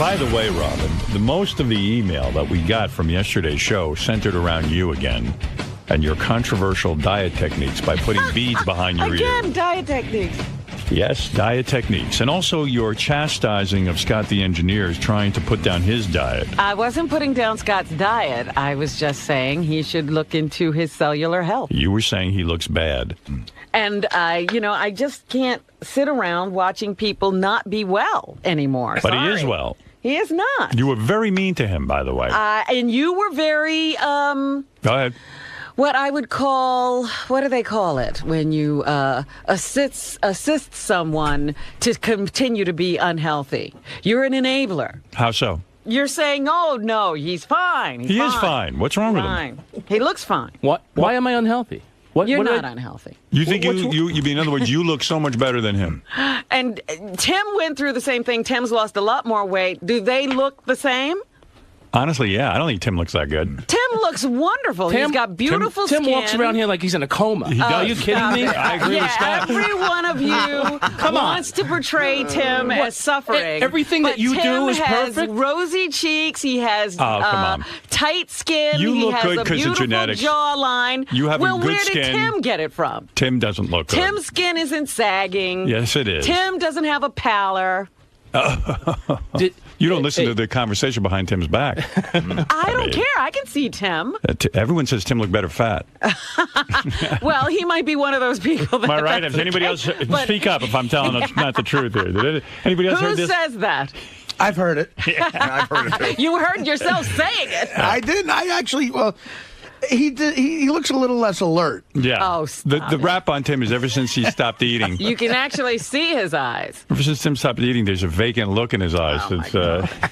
By the way, Robin, the most of the email that we got from yesterday's show centered around you again and your controversial diet techniques by putting beads behind your ears. Again, diet techniques. Yes, diet techniques. And also your chastising of Scott the engineer trying to put down his diet. I wasn't putting down Scott's diet. I was just saying he should look into his cellular health. You were saying he looks bad. And, I just can't sit around watching people not be well anymore. But Sorry. he is well. He is not. You were very mean to him, by the way. And you were very, Go ahead. what I would call, what do they call it? When you assist someone to continue to be unhealthy. You're an enabler. How so? You're saying, oh, no, he's fine. He is fine. What's wrong with him? Fine. He looks fine. What? Why am I unhealthy? You're not unhealthy. You think in other words, you look so much better than him. And Tim went through the same thing. Tim's lost a lot more weight. Do they look the same? Honestly, yeah. I don't think Tim looks that good. Tim looks wonderful. He's got beautiful skin. Tim walks around here like he's in a coma. He does. Are you kidding me? I agree with Scott. Every one of you wants to portray Tim as suffering. Everything that you do is perfect? Tim has rosy cheeks. He has come on. tight skin. You he look has good a 'cause of beautiful genetics. jawline. You have a good where skin. did Tim get it from? Tim doesn't look good. Tim's skin isn't sagging. Yes, it is. Tim doesn't have a pallor. You don't listen to the conversation behind Tim's back. I don't care. I can see Tim. Everyone says Tim looked better fat. Well, he might be one of those people. That Am I right? Does anybody else speak up if I'm telling not the truth here? Did anybody else heard this? Who says that? I've heard it. Yeah, I've heard it too. You heard yourself saying it. I didn't. I actually, he did. He looks a little less alert. Yeah. Oh, the rap on Tim is ever since he stopped eating. You can actually see his eyes. Ever since Tim stopped eating, there's a vacant look in his eyes.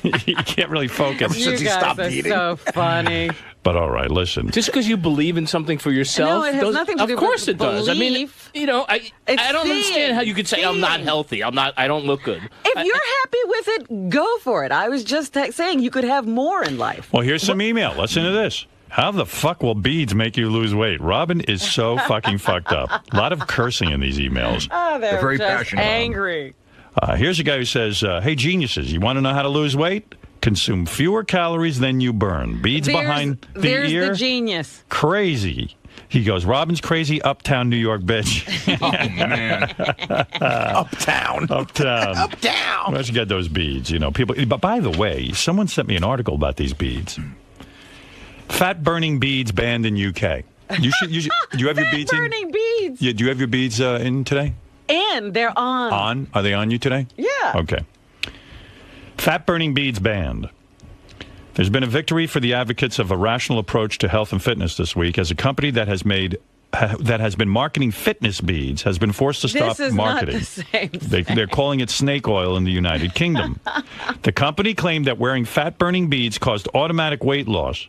He can't really focus. You guys are so funny. But all right, listen. Just because you believe in something for yourself, No, it has nothing to do with Of course it does. I mean, belief. I don't understand how you could say I'm not healthy. I don't look good. If you're happy with it, go for it. I was just saying you could have more in life. Well, here's some email. Listen to this. How the fuck will beads make you lose weight? Robin is so fucking fucked up. A lot of cursing in these emails. Oh, they're very just passionate. angry. Here's a guy who says, hey, geniuses, you want to know how to lose weight? Consume fewer calories than you burn. Beads behind the there's ear. the genius. Crazy. He goes, Robin's crazy, uptown New York bitch. Oh, man. Uptown. Uptown. Uptown. Where'd you get those beads? People. But by the way, someone sent me an article about these beads. Fat-burning beads banned in UK. Do you have your beads in? Fat-burning beads. Yeah, do you have your beads in today? And they're on. On? Are they on you today? Yeah. Okay. Fat-burning beads banned. There's been a victory for the advocates of a rational approach to health and fitness this week, as a company that has been marketing fitness beads has been forced to stop marketing. This is not the same thing. They're calling it snake oil in the United Kingdom. The company claimed that wearing fat-burning beads caused automatic weight loss.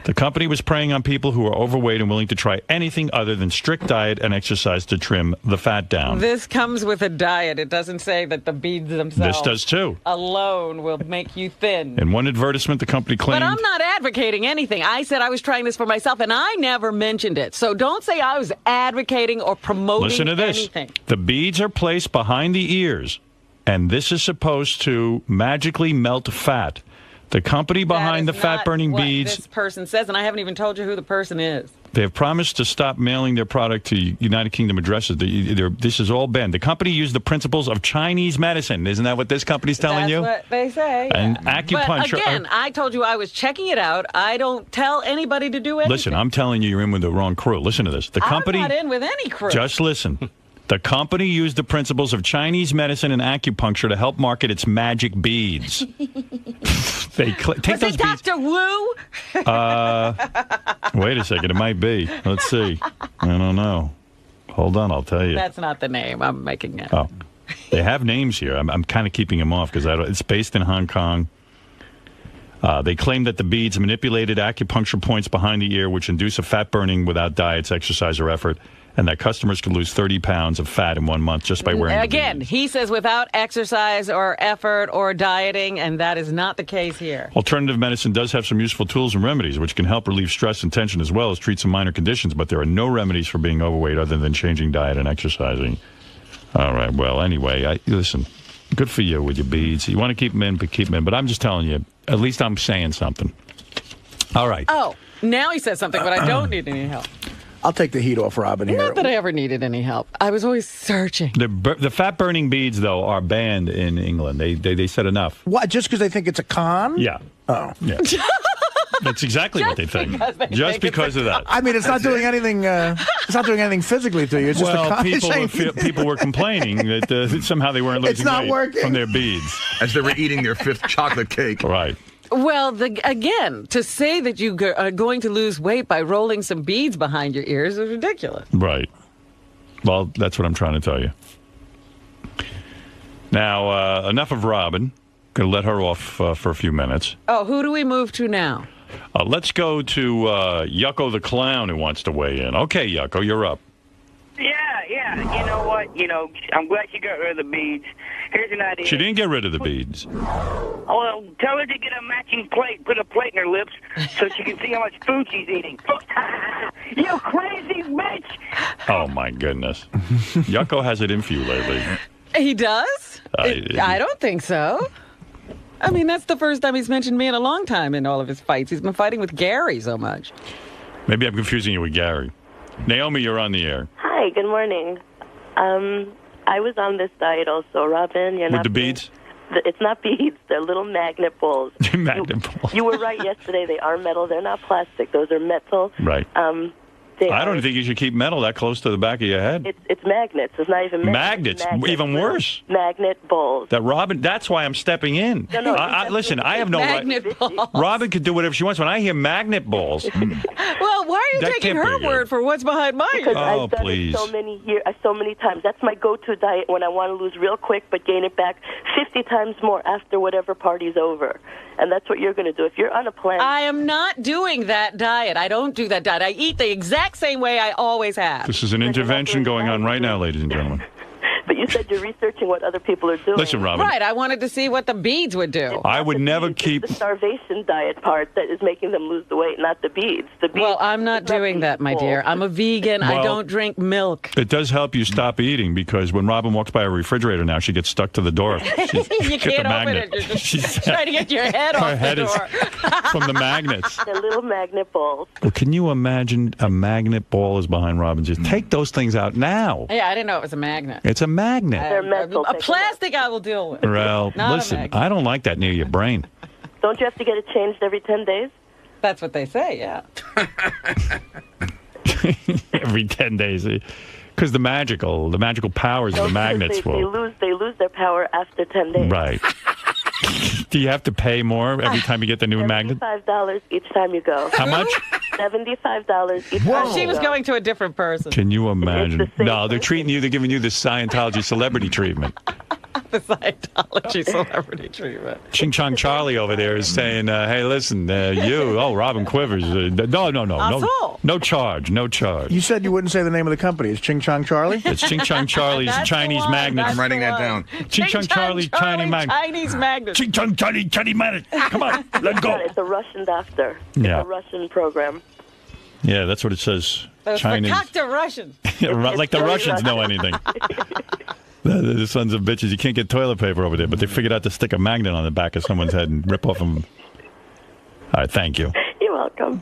The company was preying on people who are overweight and willing to try anything other than strict diet and exercise to trim the fat down. This comes with a diet. It doesn't say that the beads themselves This does too. alone will make you thin. In one advertisement, the company claimed... But I'm not advocating anything. I said I was trying this for myself, and I never mentioned it. So don't say I was advocating or promoting Listen to this. anything. The beads are placed behind the ears, and this is supposed to magically melt fat. The company behind the fat-burning beads... This person says, and I haven't even told you who the person is. They have promised to stop mailing their product to United Kingdom addresses. This is all banned. The company used the principles of Chinese medicine. Isn't that what this company's telling you? That's what they say. And acupuncture. But again, I told you I was checking it out. I don't tell anybody to do anything. Listen, I'm telling you, you're in with the wrong crew. Listen to this. The company... I'm not in with any crew. Just listen. The company used the principles of Chinese medicine and acupuncture to help market its magic beads. Take Was those it beads. Dr. Wu? Wait a second. It might be. Let's see. I don't know. Hold on. I'll tell you. That's not the name. I'm making it. Oh, they have names here. I'm kind of keeping them off because it's based in Hong Kong. They claim that the beads manipulated acupuncture points behind the ear, which induce a fat burning without diets, exercise, or effort, and that customers could lose 30 pounds of fat in 1 month just by wearing Again, the beads. he says without exercise or effort or dieting, and that is not the case here. Alternative medicine does have some useful tools and remedies, which can help relieve stress and tension as well as treat some minor conditions, but there are no remedies for being overweight other than changing diet and exercising. All right, well, anyway, listen, Good for you with your beads. You want to keep them in, but keep them in. But I'm just telling you, at least I'm saying something. All right. Oh, now he says something, but I don't need any help. I'll take the heat off Robin here. Not that I ever needed any help. I was always searching. The fat-burning beads, though, are banned in England. They said enough. What? Just because they think it's a con? Yeah. Oh. Yeah. That's exactly what they think. Just because of that. I mean, it's not doing anything. It's not doing anything physically to you. It's just a con. People were complaining that somehow they weren't losing weight working. from their beads as they were eating their 5th chocolate cake. Right. Well, again, to say that you are going to lose weight by rolling some beads behind your ears is ridiculous. Right. Well, that's what I'm trying to tell you. Now, enough of Robin. Going to let her off for a few minutes. Oh, who do we move to now? Let's go to Yucko the Clown, who wants to weigh in. Okay, Yucko, you're up. Yeah. You know what? I'm glad she got rid of the beads. Here's an idea. She didn't get rid of the beads. Well, tell her to get a matching plate, put a plate in her lips, so she can see how much food she's eating. You crazy bitch! Oh, my goodness. Yucko has it in for you lately. He does? I don't think so. I mean, that's the first time he's mentioned me in a long time in all of his fights. He's been fighting with Gary so much. Maybe I'm confusing you with Gary. Naomi, you're on the air. Hi, good morning. I was on this diet also, Robin. You're with not the beads? It's not beads. They're little magnet balls. Magnet balls. You were right yesterday. They are metal. They're not plastic. Those are metal. Right. I don't think you should keep metal that close to the back of your head. It's magnets. It's not even magnets. Even worse. Magnet balls. That Robin. That's why I'm stepping in. No, listen, I have no magnet right. Balls. Robin could do whatever she wants. When I hear magnet balls, well, why are you That taking can't be her good. word for what's behind mine? Because Oh, I've done please. it so many times. That's my go-to diet when I want to lose real quick but gain it back 50 times more after whatever party's over. And that's what you're going to do. If you're on a plan... I am not doing that diet. I don't do that diet. I eat the exact same way I always have. this is an intervention going on right now, ladies and gentlemen. But you said you're researching what other people are doing. Listen, Robin. Right, I wanted to see what the beads would do. I would never keep. It's the starvation diet part that is making them lose the weight, not the beads. The beads Well, I'm not doing that, my dear. I'm a vegan. I Well- don't drink milk. It does help you stop eating because when Robin walks by a refrigerator now, she gets stuck to the door. You can't open it. You're just trying to get your head Her off the head is door. from the magnets. They're little magnet balls. Well, can you imagine a magnet ball is behind Robin's ears? Take those things out now. Yeah, I didn't know it was a magnet. It's a magnet. They're metal. A plastic I will deal with. Well, Not a listen, magnet. I don't like that near your brain. Don't you have to get it changed every 10 days? That's what they say, yeah. Every 10 days. Because the magical powers of the magnets they will. lose their power after 10 days. Right. Do you have to pay more every time you get the new magnet? $75 each time you go. How much? $75 each time She you was go. going to a different person. Can you imagine? It's the same No, they're person. treating you, they're giving you the Scientology celebrity treatment. The Scientology celebrity treatment. Ching Chong Charlie over there is saying, hey, listen, Robin Quivers. No charge. You said you wouldn't say the name of the company. It's Ching Chong Charlie? It's Ching Chong Charlie's That's the Chinese one. magnets. I'm writing that down. Ching Chong Charlie, Chinese magnet. Chinese magnet. Ching Chong Charlie, Chinese magnet. Come on, let's go. It's a Russian doctor. Yeah. It's a Russian program. Yeah, that's what it says. Those Chinese. fakakta Russian. Like the Russians know anything. The sons of bitches. You can't get toilet paper over there, but they figured out to stick a magnet on the back of someone's head and rip off them. All right, thank you. You're welcome.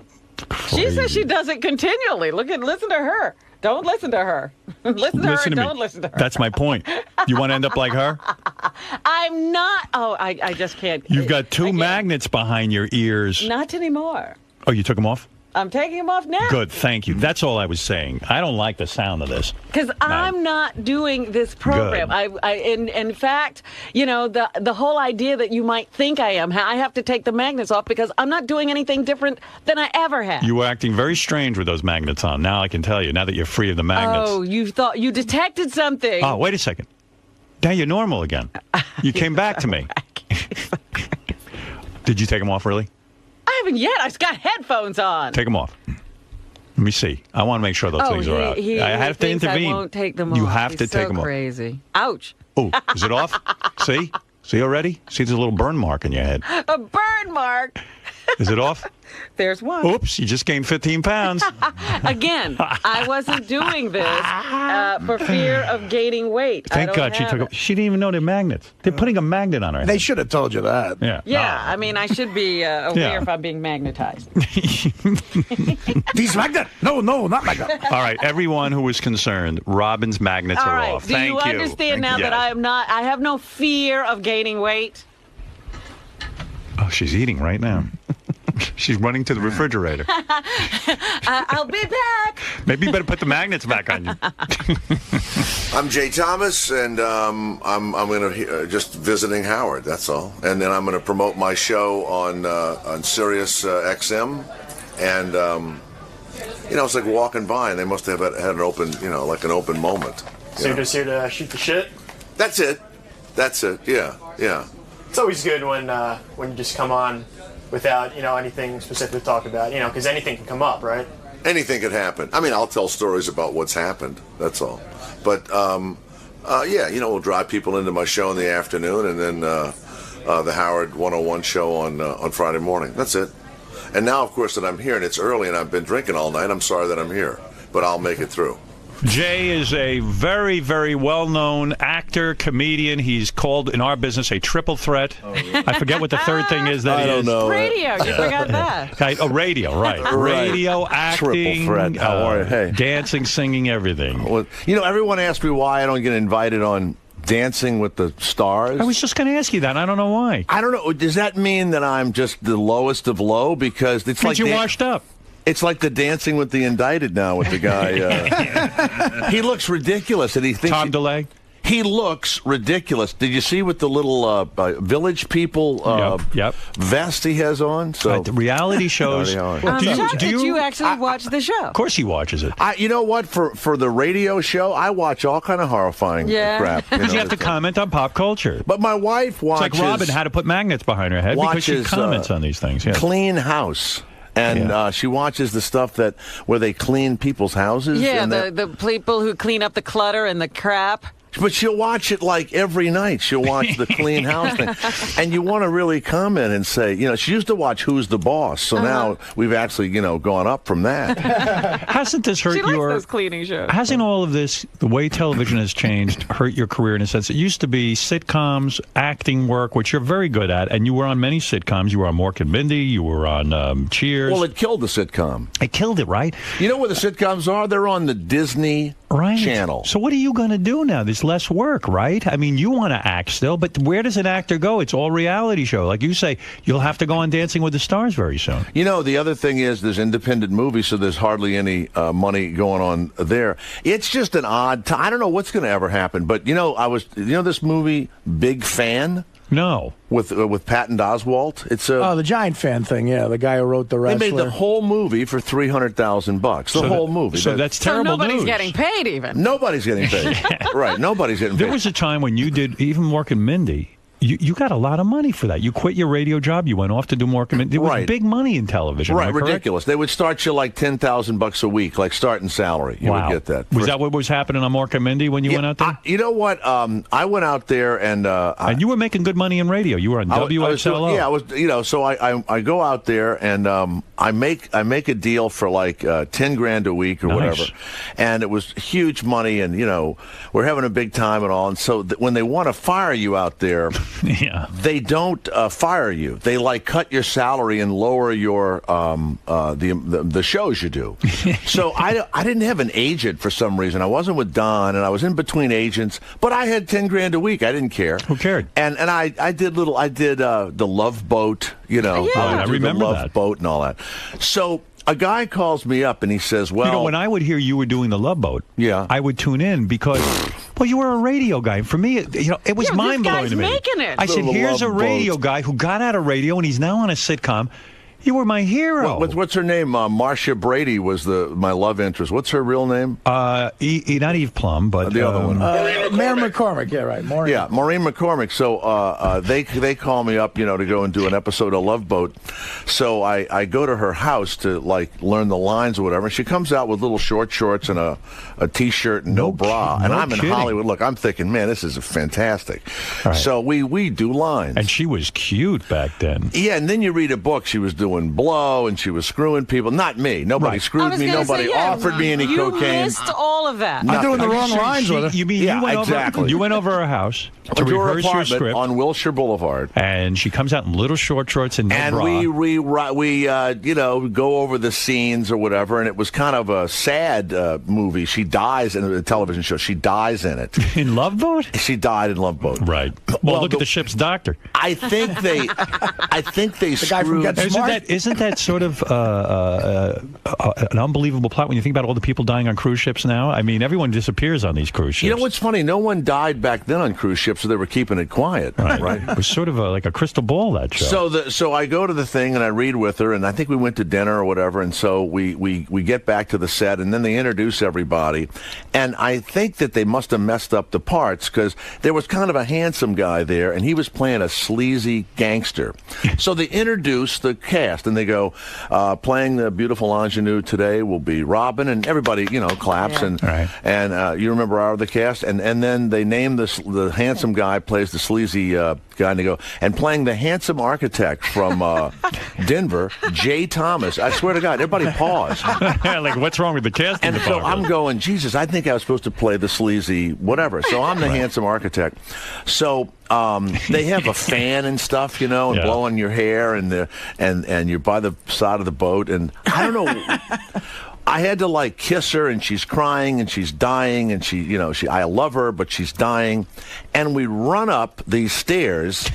She says she does it continually. Listen to her. Don't listen to her. Listen to her and don't listen to her. That's my point. You want to end up like her? I'm not. Oh, I just can't. You've got two Again, magnets behind your ears. Not anymore. Oh, you took them off? I'm taking them off now. Good, thank you. That's all I was saying. I don't like the sound of this. Because I'm not doing this program. In fact, the whole idea that you might think I am, I have to take the magnets off because I'm not doing anything different than I ever have. You were acting very strange with those magnets on. Now I can tell you, now that you're free of the magnets. Oh, you thought you detected something. Oh, wait a second. Now you're normal again. You came back to me. Did you take them off, really? I haven't yet. I've got headphones on. Take them off. Let me see. I want to make sure those things are out. I have to thinks intervene. I won't take them off. You have He's to take them off. Crazy. Ouch. Oh, is it off? See? See already? See, there's a little burn mark in your head. A burn mark. Is it off? There's one. Oops, you just gained 15 pounds. Again, I wasn't doing this for fear of gaining weight. Thank God she took it. She didn't even know they're magnets. They're putting a magnet on her head. They should have told you that. Yeah. Yeah, I mean, I should be aware if I'm being magnetized. These magnet? No, not magnet. All right, everyone who was concerned, Robin's magnets All are right, off. do you understand now that I have no fear of gaining weight? Oh, she's eating right now. She's running to the refrigerator. I'll be back. Maybe you better put the magnets back on you. I'm Jay Thomas, and I'm going to just visiting Howard. That's all. And then I'm going to promote my show on Sirius XM, and it's like walking by, and they must have had an open, like an open moment. So you're just here to shoot the shit? That's it. Yeah. It's always good when you just come on without anything specific to talk about, because anything can come up, right? Anything could happen. I mean, I'll tell stories about what's happened. That's all. But we'll drive people into my show in the afternoon, and then the Howard 101 show on Friday morning. That's it. And now, of course, that I'm here and it's early and I've been drinking all night, I'm sorry that I'm here, but I'll make it through. Jay is a very, very well-known actor, comedian. He's called in our business a triple threat. Oh, yeah. I forget what the third thing is that I don't know. Radio. You forgot that. Radio, right. Radio, acting, triple threat. How are you? Hey. Dancing, singing, everything. Well, everyone asks me why I don't get invited on Dancing with the Stars. I was just going to ask you that. I don't know why. I don't know. Does that mean that I'm just the lowest of low? Because it's like you're washed up. It's like the Dancing with the Indicted now with the guy. He looks ridiculous, and he thinks Tom DeLay. He looks ridiculous. Did you see with the little Village People vest he has on? So the reality shows. I'm shocked that you actually watch the show. Of course he watches it. You know what? For the radio show, I watch all kind of horrifying crap. Because you have to comment on pop culture. But my wife watches. It's like Robin had to put magnets behind her head because she comments on these things. Yeah. Clean House. And she watches the stuff where they clean people's houses. Yeah, the people who clean up the clutter and the crap. But she'll watch it like every night. She'll watch the clean house thing. And you want to really comment and say, she used to watch Who's the Boss. So now we've actually, gone up from that. Hasn't this hurt she likes those cleaning shows. Hasn't all of this, the way television has changed, hurt your career in a sense? It used to be sitcoms, acting work, which you're very good at. And you were on many sitcoms. You were on Mork and Mindy. You were on Cheers. Well, it killed the sitcom. It killed it, right? You know where the sitcoms are? They're on the Disney Channel. So what are you going to do now? There's less work, right? I mean, you want to act still, but where does an actor go? It's all reality show. Like you say, you'll have to go on Dancing with the Stars very soon. The other thing is there's independent movies, so there's hardly any money going on there. It's just an odd time. I don't know what's going to ever happen, but this movie, Big Fan? No. With Patton Oswalt. It's the Giant Fan thing, yeah. The guy who wrote The Wrestler. They made the whole movie for $300,000. The whole movie. So that's terrible nobody's news. getting paid even. Nobody's getting paid. Right, nobody's getting paid. There was a time when you did, even Mork and Mindy, you got a lot of money for that. You quit your radio job. You went off to do Mork and Mindy. There was big money in television. Right, ridiculous. They would start you like $10,000 a week, like starting salary. You would get that. Was that what was happening on Mork and Mindy when you went out there? You know what? I went out there and you were making good money in radio. You were on WXLO. I was. So I go out there and I make a deal for like $10,000 a week or whatever, and it was huge money. And we're having a big time and all. And so when they want to fire you out there. Yeah, they don't fire you. They cut your salary and lower your the shows you do. So I didn't have an agent for some reason. I wasn't with Don, and I was in between agents. But I had $10,000 a week. I didn't care. Who cared? And I did the Love Boat. I remember the Love that Boat and all that. So. A guy calls me up and he says, well... when I would hear you were doing the Love Boat, I would tune in because, you were a radio guy. For me, it was mind-blowing to me. Making it. I said, here's a radio guy who got out of radio and he's now on a sitcom. You were my hero. What's her name? Marcia Brady was my love interest. What's her real name? Not Eve Plum, but the other one. Maureen McCormick. Yeah, right. Maureen. Yeah, Maureen McCormick. So they call me up, to go and do an episode of Love Boat. So I go to her house to learn the lines or whatever. And she comes out with little short shorts and a T-shirt and no bra. And I'm in Hollywood. Look, I'm thinking, man, this is fantastic. Right. So we do lines. And she was cute back then. Yeah, and then you read a book she was doing doing blow, and she was screwing people. Not me. Nobody screwed me. Nobody offered me any cocaine. You missed all of that. I'm doing the wrong lines with her. You mean you went over her house to rehearse your script on Wilshire Boulevard, and she comes out in little short shorts and no bra. we go over the scenes or whatever, and it was kind of a sad movie. She dies in a television show. She dies in it. In Love Boat? She died in Love Boat. Right. Well, look at the ship's doctor. I think they the guy from screwed. Get Smart. Isn't that sort of an unbelievable plot when you think about all the people dying on cruise ships now? I mean, everyone disappears on these cruise ships. You know what's funny? No one died back then on cruise ships, so they were keeping it quiet. Right? It was sort of like a crystal ball, that show. So I go to the thing and I read with her, and I think we went to dinner or whatever, and so we get back to the set, and then they introduce everybody, and I think that they must have messed up the parts because there was kind of a handsome guy there, and he was playing a sleazy gangster. So they introduce the cast, and they go, playing the beautiful ingenue today will be Robin, and everybody, claps, and you remember our other cast, and then they name the handsome guy plays the sleazy guy, and they go, and playing the handsome architect from Denver, Jay Thomas. I swear to God, everybody paused. Like, what's wrong with the casting And so I'm going, Jesus, I think I was supposed to play the sleazy whatever. So I'm the handsome architect. So they have a fan and stuff, and blowing your hair, and you're by the side of the boat, and I don't know. I had to kiss her, and she's crying and she's dying, and I love her, but she's dying, and we run up these stairs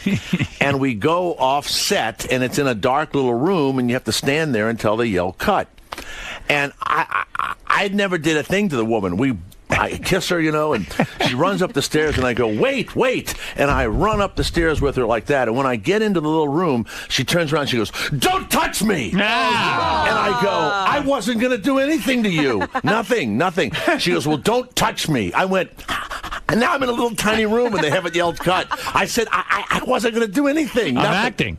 and we go off set, and it's in a dark little room, and you have to stand there until they yell cut. And I never did a thing to the woman. I kiss her, and she runs up the stairs, and I go, wait, and I run up the stairs with her like that, and when I get into the little room, she turns around and she goes, don't touch me! And I go, I wasn't going to do anything to you. Nothing. She goes, well, don't touch me. I went, and now I'm in a little tiny room, and they haven't yelled cut. I said, I wasn't going to do anything. I'm Nothing. acting.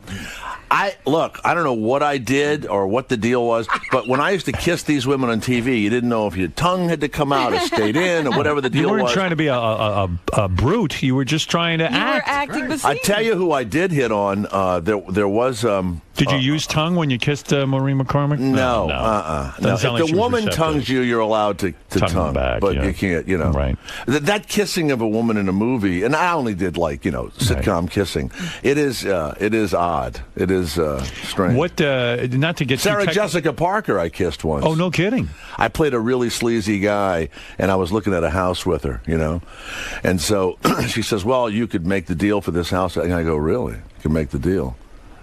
I don't know what I did or what the deal was, but when I used to kiss these women on TV, you didn't know if your tongue had to come out or stayed in or whatever the deal was. You weren't trying to be a brute. You were just trying to act. You were acting the scene. I tell you who I did hit on. There was. Did you use tongue when you kissed Maureen McCormick? No. No. If the woman tongues you, you're allowed to tongue back, but you can't. Right. That kissing of a woman in a movie, and I only did sitcom kissing. It is odd. It is strange. What? Not to get Sarah Jessica Parker, I kissed once. Oh, no kidding. I played a really sleazy guy, and I was looking at a house with her, and so she says, "Well, you could make the deal for this house," and I go, "Really? You can make the deal?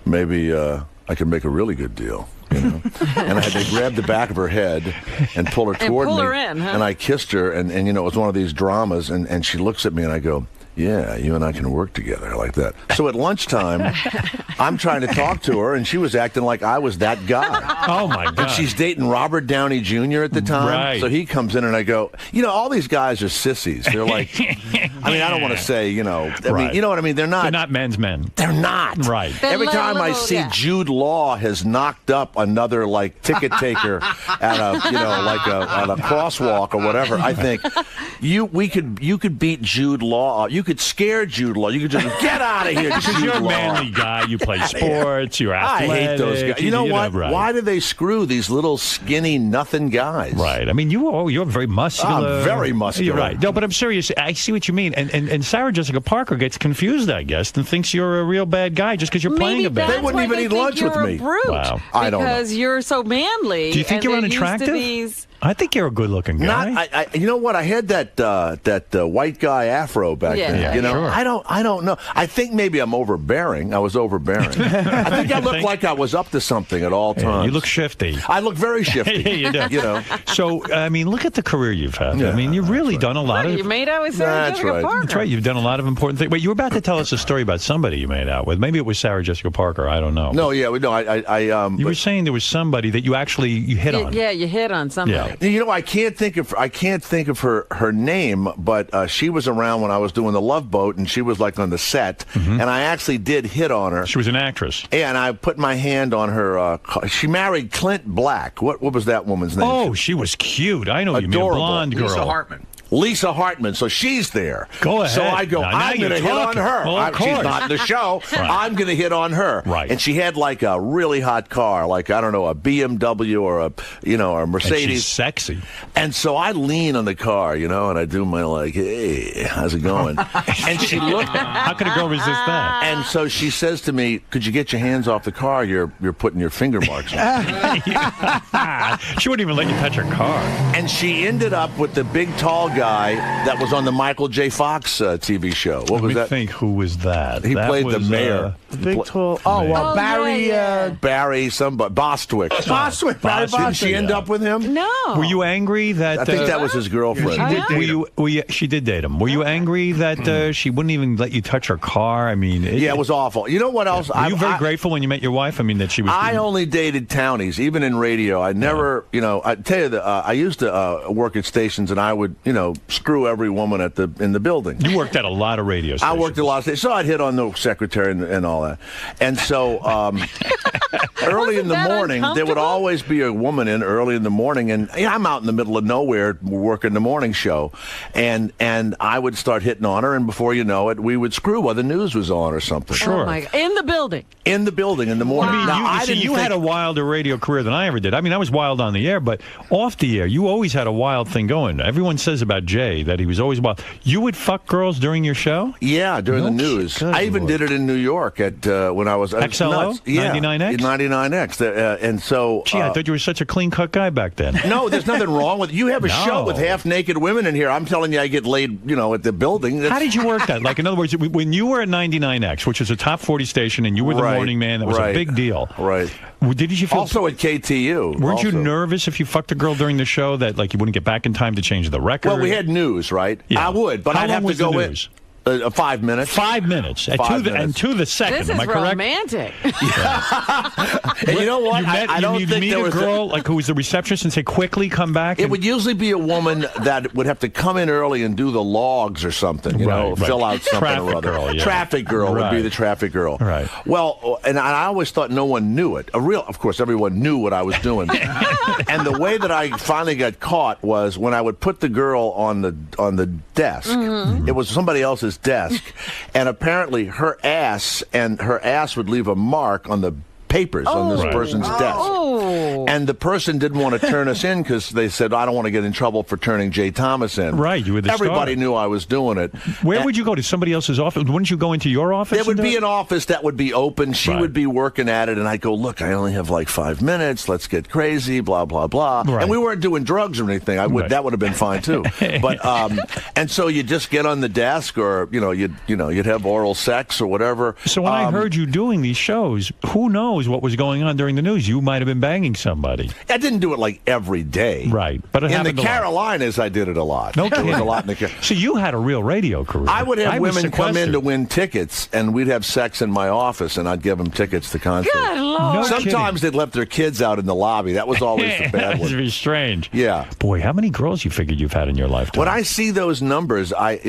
Maybe I can make a really good deal." And I had to grab the back of her head and pull her toward me, in, huh? and I kissed her, and it was one of these dramas, and she looks at me, and I go, yeah, you and I can work together like that. So at lunchtime, I'm trying to talk to her, and she was acting like I was that guy. Oh, my God. And she's dating Robert Downey Jr. at the time. Right. So he comes in, and I go, all these guys are sissies. They're like, I don't want to say, you know what I mean? They're not men's men. They're not. Right. Every time I see Jude Law has knocked up another, ticket taker at a crosswalk or whatever, I think, you could beat Jude Law. You could scare Jude Law. You could just get out of here, Because you're a manly guy. You play sports. You're athletic. I hate those guys. You know what? Right. Why do they screw these little skinny nothing guys? Right. I mean, you're very muscular. I'm very muscular. You're right. No, but I'm serious. I see what you mean. And Sarah Jessica Parker gets confused, I guess, and thinks you're a real bad guy just because you're playing a bad. They wouldn't even eat lunch with me. Wow. I don't know. Because you're so manly. Do you think you're unattractive? I think you're a good-looking guy. You know what? I had that white guy afro back then. Sure. I don't know. I think maybe I'm overbearing. I was overbearing. I think I looked like I was up to something at all times. You look shifty. I look very shifty. Yeah, you do. So, I mean, look at the career you've had. Yeah, I mean, you've really done a lot of. You made out with Sarah Jessica Parker. That's right. You've done a lot of important things. Wait, you were about to tell us a story about somebody you made out with. Maybe it was Sarah Jessica Parker. I don't know. No, yeah, no. You were saying there was somebody that you hit on. Yeah, you hit on somebody. Yeah. You know, I can't think of her name, but she was around when I was doing the Love Boat, and she was on the set, and I actually did hit on her. She was an actress. And I put my hand on her. She married Clint Black. What was that woman's name? Oh, she was cute. I know you mean, blonde girl. Lisa Hartman. Lisa Hartman. So she's there. Go ahead. So I go, Now I'm going to hit on her. Well, of course. She's not in the show. Right. I'm going to hit on her. Right. And she had like a really hot car, like, I don't know, a BMW or a Mercedes. And she's sexy. And so I lean on the car, and I do my like, hey, how's it going? And she looked. How could a girl resist that? And so she says to me, could you get your hands off the car? You're putting your finger marks on. She wouldn't even let you touch her car. And she ended up with the big, tall guy that was on the Michael J. Fox TV show. What was Let me that? think, who was that? He That played was, the mayor. Big tall. Oh, Barry. Barry, somebody. Bostwick. Bostwick. Barry Bostwick. Didn't she end up with him? No. Were you angry that... I think that was his girlfriend. She did date him. Were you angry that she wouldn't even let you touch her car? I mean... Yeah, it was awful. You know what else? Were you very grateful when you met your wife? I mean, that she was... I only dated townies, even in radio. I never, I tell you, I used to work at stations, and I would, screw every woman in the building. You worked at a lot of radio stations. I worked at a lot of stations, so I'd hit on the secretary and all that. And so early in the morning, there would always be a woman in early in the morning, and I'm out in the middle of nowhere working the morning show, and I would start hitting on her, and before you know it, we would screw while the news was on or something. Sure. Oh my God. In the building. In the building in the morning. I mean, you had a wilder radio career than I ever did. I mean, I was wild on the air, but off the air, you always had a wild thing going. Everyone says about Jay that he was always wild. You would fuck girls during your show? Yeah, during the news. Good I even Lord. did it in New York at when I was XLO? nuts. Yeah, 99X? 99X. And so... Gee, I thought you were such a clean-cut guy back then. No, there's nothing wrong with... You have a show with half-naked women in here. I'm telling you, I get laid, at the building. How did you work that? Like, in other words, when you were at 99X, which is a top 40 station, and you were the morning man, that was a big deal. Right. Did you feel... Also at KTU. Weren't you nervous if you fucked a girl during the show that, like, you wouldn't get back in time to change the record? Well, we had news, right? Yeah. I would, but How I'd long have to was the go in. news? 5 minutes. 5 minutes. And to the second. This Am is I correct? romantic. And you know what? I don't you'd think meet there a was girl like who was the receptionist and say, "Quickly, come back." It would usually be a woman that would have to come in early and do the logs or something, fill out something Traffic or other. girl, yeah. Traffic girl would be Right. the traffic girl. Right. Well, and I always thought no one knew it. Of course, everyone knew what I was doing. And the way that I finally got caught was when I would put the girl on the desk. Mm-hmm. It was somebody else's desk, and apparently her ass would leave a mark on the papers on this person's desk. Oh. And the person didn't want to turn us in because they said, I don't want to get in trouble for turning Jay Thomas in. Right, you were the Everybody star. knew I was doing it. Where would you go? To somebody else's office? Wouldn't you go into your office? There would and do be it? an office that would be open. She Right. would be working at it, and I'd go, look, I only have like 5 minutes. Let's get crazy, blah, blah, blah. Right. And we weren't doing drugs or anything. Right. That would have been fine, too. But and so you just get on the desk, or, you'd have oral sex or whatever. So when I heard you doing these shows, who knows what was going on during the news? You might have been banging somebody. I didn't do it like every day. Right. But it in the happened a lot. Carolinas, I did it a lot. No There was kidding. a lot in the Carolinas. So you had a real radio career. I would have was women come in sequestered. to win tickets, and we'd have sex in my office, and I'd give them tickets to concerts. Good Lord. No Sometimes they'd left their kids out in the lobby. That was always the bad That would one. be strange. Yeah. Boy, how many girls you figured you've had in your lifetime? When I see those numbers, I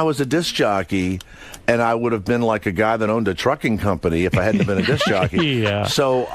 was a disc jockey, and I would have been like a guy that owned a trucking company if I hadn't been a disc jockey. Yeah. So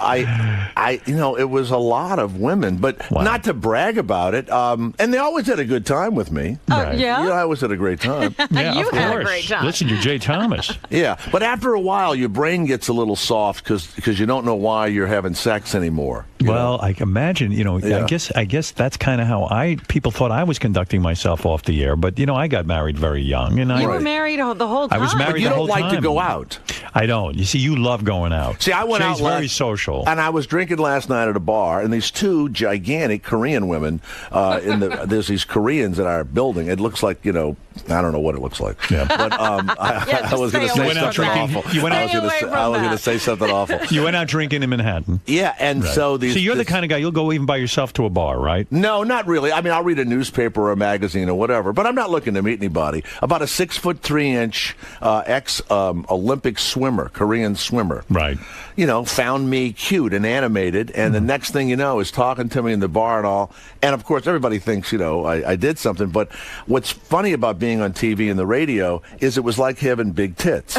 it was a lot of women, but Wow. not to brag about it. And they always had a good time with me. Right. Yeah? I always had a great time. Yeah, You of had a course. great time. Listen, you're Jay Thomas. Yeah, but after a while, your brain gets a little soft because you don't know why you're having sex anymore. you Well, know? I can imagine, Yeah. I guess that's kind of how people thought I was conducting myself off the air. But, I got married very young. And You were married the whole time. I was married But you the don't whole like to time. go out. I don't. You see, you love going out. See, I went Jay's out very social. and I was drinking last night at a bar, and these two gigantic Korean women there's these Koreans in our building. It looks like, I don't know what it looks like. Yeah. But I was going to stay say away something from that. awful. You went I out- was gonna Stay say- away I was from going to that. say something awful. You went out drinking in Manhattan. Yeah, and so these. So you're the this- kind of guy, you'll go even by yourself to a bar, right? No, not really. I mean, I'll read a newspaper or a magazine or whatever, but I'm not looking to meet anybody. About a 6'3" ex-Olympic swimmer, Korean swimmer. Right. Found me cute and animated, and the next thing you know is talking to me in the bar and all. And of course, everybody thinks, I did something. But what's funny about being on TV and the radio is it was like having big tits.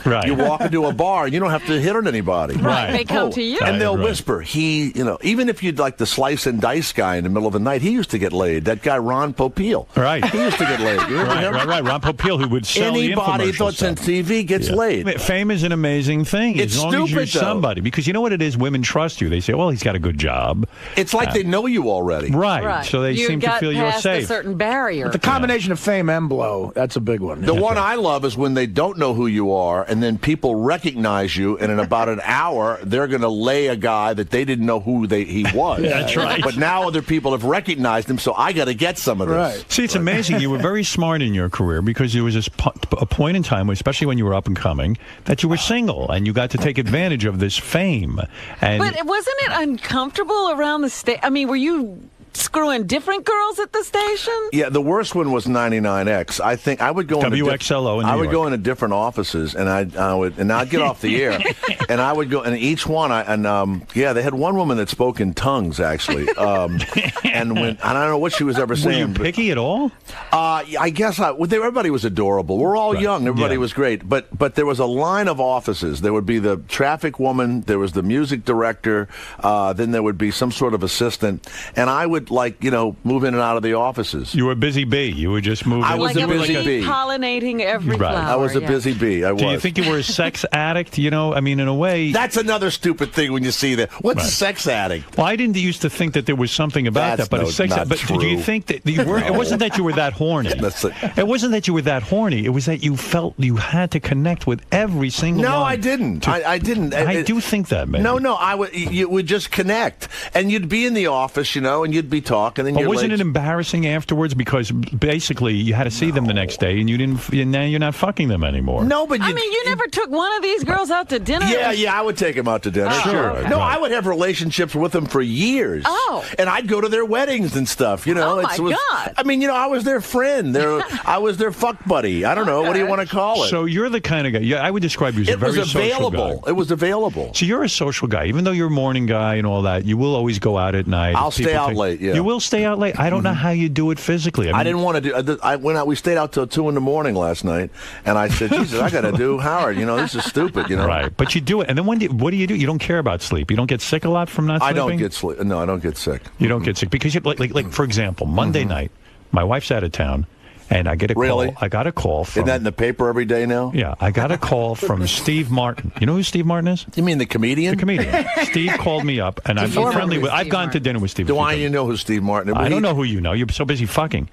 Right. You walk into a bar and you don't have to hit on anybody. Right. Right. They come to you. And they'll Right. whisper, even if you'd like the slice and dice guy in the middle of the night, he used to get laid. That guy, Ron Popeil. Right. He used to get laid. You remember him? Right. Ron Popeil, who would sell Anybody the infomercial that's on stuff. TV gets laid. Fame is an amazing thing. It's as long as you're stupid, though. somebody. Because you know what it is? Women trust you. They say, well, he's got a good job. It's like they know you already. Right. So they you seem to got feel you're past safe. a certain barrier. The combination of fame and blow, that's a big one. The one I love is when they don't know who you are, and then people recognize you, and in about an hour, they're going to lay a guy that they didn't know who he was. That's right. But now other people have recognized him, so I got to get some of this. Right. See, it's amazing. You were very smart in your career because there was a point in time, especially when you were up and coming, that you were single and you got to take advantage of this fame. And But wasn't it uncomfortable around the state? I mean, were you screwing different girls at the station? Yeah, the worst one was 99X. I think I would go into WXLO in New I would York. go into different offices, and I'd get off the air, and I would go, and each one, they had one woman that spoke in tongues actually, and I don't know what she was ever were saying. you picky at all? I guess everybody was adorable. We're all young. Everybody was great, but there was a line of offices. There would be the traffic woman. There was the music director. Then there would be some sort of assistant, and I would move in and out of the offices. You were a busy bee. You were just moving. I was like a busy bee. Pollinating every Right. flower. I was a busy bee. I was. Do you think you were a sex addict? You know, I mean, in a way. That's another stupid thing when you see that. What's a Right. sex addict? Well, I didn't used to think that there was something about That's that, but a sex. not But do you true. think that you were? It wasn't that you were that horny. It wasn't that you were that horny. It was that you felt you had to connect with every single. No, one. I didn't. I didn't. I do think that, man. No, I would. You would just connect, and you'd be in the office, and you'd be talking, and But wasn't it embarrassing afterwards because basically you had to see them the next day and you didn't? Now you're not fucking them anymore. No, but I mean, you never took one of these girls out to dinner? Yeah, I would take them out to dinner. Oh, Sure. okay. No, I would have relationships with them for years. Oh. And I'd go to their weddings and stuff. Oh, my God. I mean, I was their friend. I was their fuck buddy. I don't know. What do you want to call it? So you're the kind of guy. Yeah, I would describe you as a It was very social guy. available. It was available. So you're a social guy, even though you're a morning guy and all that. You will always go out at night. I'll stay out late. Yeah. You will stay out late. I don't know how you do it physically. I didn't want to do. I went out. We stayed out till 2 a.m. last night, and I said, "Jesus, I got to do Howard. This is stupid. Right, but you do it, and then what do you do? You don't care about sleep. You don't get sick a lot from not I sleeping. don't get sleep. No, I don't get sick. You don't get sick because you like for example, Monday night, my wife's out of town, and I get a Really? call. I got a call from. Isn't that in the paper every day now? Yeah, I got a call from Steve Martin. You know who Steve Martin is? You mean the comedian? The comedian. Steve called me up, and I'm friendly with. I've gone to dinner with Steve. Do I know who Steve Martin is? I don't know who you know. You're so busy fucking.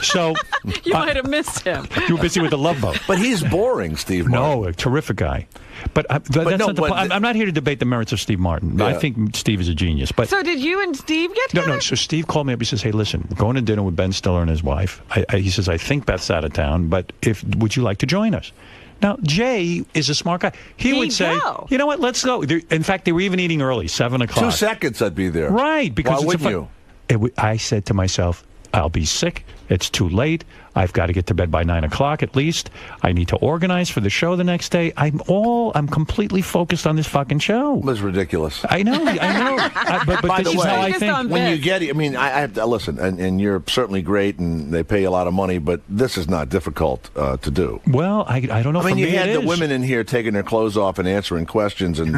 So You might have missed him. you were busy with the Love Boat. But he's boring, Steve Martin. No, a terrific guy. But that's not the point. I'm not here to debate the merits of Steve Martin. I think Steve is a genius. But So did you and Steve get together? no. So Steve called me up. He says, "Hey, listen, we're going to dinner with Ben Stiller and his wife." He says, "I think Beth's out of town, but would you like to join us?" Now, Jay is a smart guy. He would say, go. "You know what? Let's go." In fact, they were even eating early, 7 o'clock. 2 seconds, I'd be there. Right, because Why it's wouldn't you? I said to myself, I'll be sick. It's too late. I've got to get to bed by 9 o'clock at least. I need to organize for the show the next day. I'm completely focused on this fucking show. It was ridiculous. I know. But By this the is way, how I Focused think. on When you Beth. get it, I mean, I have to listen, and you're certainly great, and they pay you a lot of money, but this is not difficult to do. Well, I don't know. I mean, for you me had it the is. women in here taking their clothes off and answering questions, and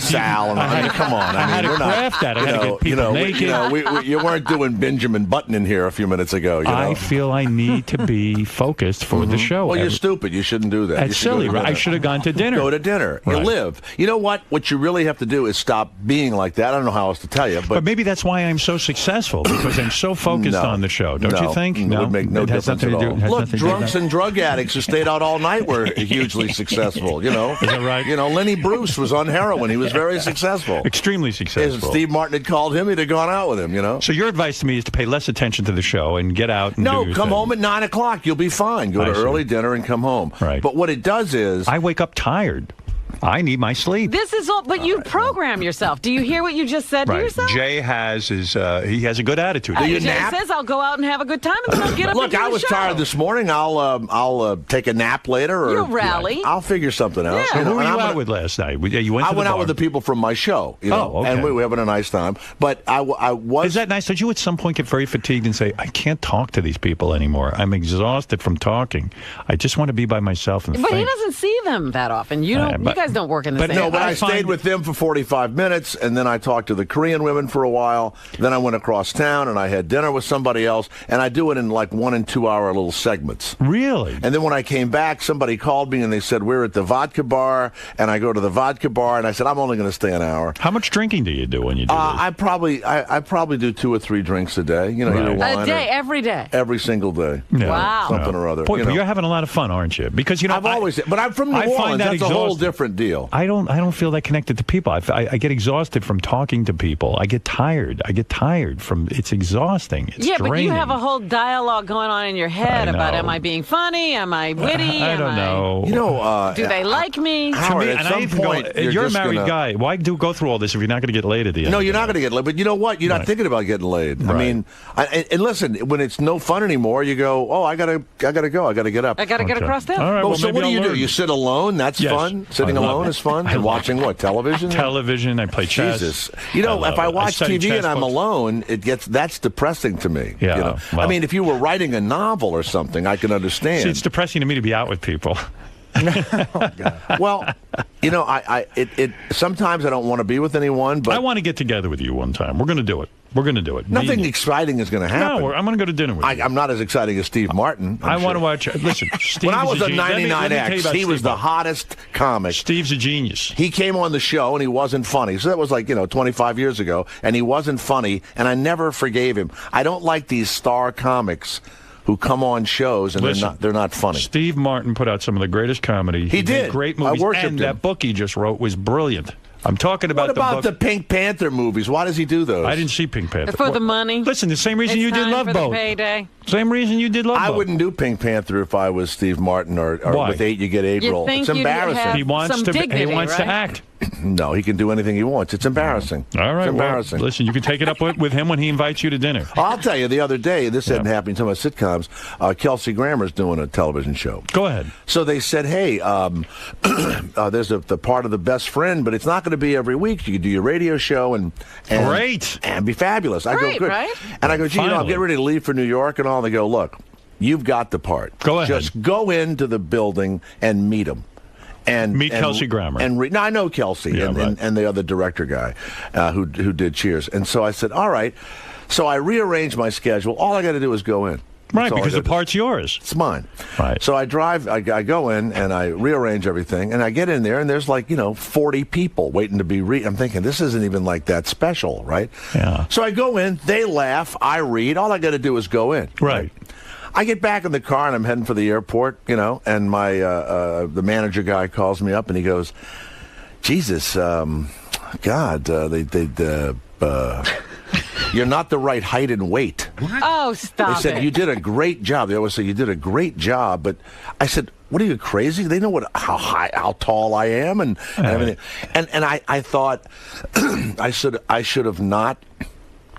Sal, and I mean, come on. I had to we're not- craft that. I had to get people naked. You weren't doing Benjamin Button in here a few minutes ago. I feel I need to be focused for the show. Well, you're stupid. You shouldn't do that. That's You should go silly, to right? I dinner. should have gone to dinner. Go to dinner. You Right. live. You know what? What you really have to do is stop being like that. I don't know how else to tell you, But maybe that's why I'm so successful, because I'm so focused No. on the show. Don't you think? It would make no It has difference at nothing to all. do- has Look, nothing to do with drunks that. and drug addicts who stayed out all night were hugely successful. Is that right? Lenny Bruce was on heroin. He was very successful. Extremely If successful. Steve Martin had called him, he'd have gone out with him, So your advice to me is to pay less attention to the show and get out and No, do your come thing. home at 9 o'clock. You'll be fine. Go I to see. early dinner and come home. Right. But what it does is... I wake up tired. I need my sleep. This is all, but you program yourself. Do you hear what you just said to yourself? Jay has he has a good attitude. Do you Jay nap? says I'll go out and have a good time, and then I'll get up Look, and do I the was show. tired this morning. I'll take a nap later. Or You'll rally. I'll figure something out. Yeah. Who were and you I'm out gonna- with last night? You went I to went the out bar. with the people from my show, Oh, okay. and we were having a nice time. But I was. Is that nice? Did you at some point get very fatigued and say, I can't talk to these people anymore. I'm exhausted from talking. I just want to be by myself and But think. he doesn't see them that often. You don't. But you guys guys don't work in the same. No, but I stayed with them for 45 minutes, and then I talked to the Korean women for a while. Then I went across town, and I had dinner with somebody else, and I do it in like 1 and 2 hour little segments. Really? And then when I came back, somebody called me, and they said, we're at the vodka bar, and I go to the vodka bar, and I said, I'm only going to stay an hour. How much drinking do you do when you do this? I probably do 2 or 3 drinks a day. You know, either wine a day, every day. Every single day. Yeah. Wow. Something or other. Boy, but you're having a lot of fun, aren't you? Because but I'm from New Orleans. That's a whole different deal. I don't feel that connected to people. I get exhausted from talking to people. I get tired. From it's exhausting. It's draining. But you have a whole dialogue going on in your head about, am I being funny? Am I witty? I don't know. You know, do they like me? Howard, at some point, you're a married guy. Why go through all this if you're not going to get laid at the end? No, you're not going to get laid. But you know what? You're not thinking about getting laid. Right. I mean, and listen, when it's no fun anymore, you go, oh, I gotta go. I gotta get up. I gotta get across town. All right, well, so what do you do? You sit alone? That's fun? Sitting alone is fun? And watching what? Television? Television. I play chess. Jesus. You know, if I watch TV and I'm alone, that's depressing to me. Yeah. You know? I mean, if you were writing a novel or something, I can understand. See, it's depressing to me to be out with people. Oh, God. Well, you know, sometimes I don't want to be with anyone, but I want to get together with you one time. We're going to do it. Nothing exciting is going to happen. No, I'm going to go to dinner with you. I'm not as exciting as Steve Martin. I want to watch. Listen, Steve. When I was on 99X, he was the hottest comic. Steve's a genius. He came on the show and he wasn't funny. So that was like 25 years ago, and he wasn't funny, and I never forgave him. I don't like these star comics who come on shows and they're not funny. Steve Martin put out some of the greatest comedy. He did great movies, and that book he just wrote was brilliant. I'm talking about what about the Pink Panther movies? Why does he do those? I didn't see Pink Panther. For the money. Listen, the same reason you did Love Boat. Payday. Same reason you did Love Boat. I wouldn't do Pink Panther if I was Steve Martin or with 8 You Get April. It's embarrassing. He wants to act. No, he can do anything he wants. It's embarrassing. All right. It's embarrassing. Well, listen, you can take it up with him when he invites you to dinner. I'll tell you, the other day, this hadn't happened to my sitcoms, Kelsey Grammer's doing a television show. Go ahead. So they said, hey, there's the part of The Best Friend, but it's not going to be every week. You can do your radio show and great. And be fabulous. I go, good. Right? And I go, gee, I'm getting ready to leave for New York and all. And they go, look, you've got the part. Go ahead. Just go into the building and meet him. And meet Kelsey Grammer. No, I know Kelsey and the other director guy who did Cheers. And so I said, all right. So I rearranged my schedule. All I got to do is go in. Right, because the part's yours. It's mine. Right. So I go in and I rearrange everything, and I get in there, and there's 40 people waiting to be I'm thinking, this isn't even like that special, right? Yeah. So I go in, they laugh, I read. All I got to do is go in. Right. I get back in the car, and I'm heading for the airport, and my the manager guy calls me up, and he goes, Jesus, God, you're not the right height and weight. Oh, stop They said, you did a great job. They always say, you did a great job. But I said, what are you, crazy? They know how tall I am and everything. And I thought I should have not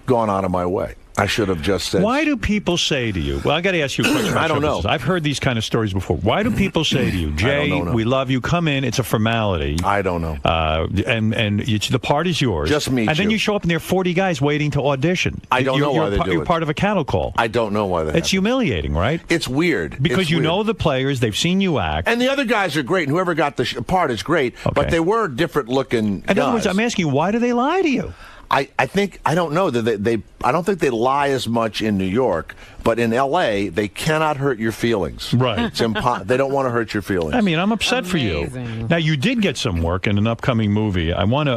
gone out of my way. I should have just said. Why do people say to you? Well, I got to ask you a question. I don't know. I've heard these kind of stories before. Why do people say to you, Jay, we love you, come in, it's a formality. I don't know. And the part is yours. Just meet And then you show up and there are 40 guys waiting to audition. I don't know why they do it. You're part of a cattle call. I don't know why they It's humiliating, right? It's weird. Because you know the players, they've seen you act. And the other guys are great, and whoever got the part is great, but they were different looking guys. In other words, I'm asking you, why do they lie to you? I don't know that I don't think they lie as much in New York, but in L.A. they cannot hurt your feelings. Right. It's they don't want to hurt your feelings. I mean, I'm upset for you. Now, you did get some work in an upcoming movie.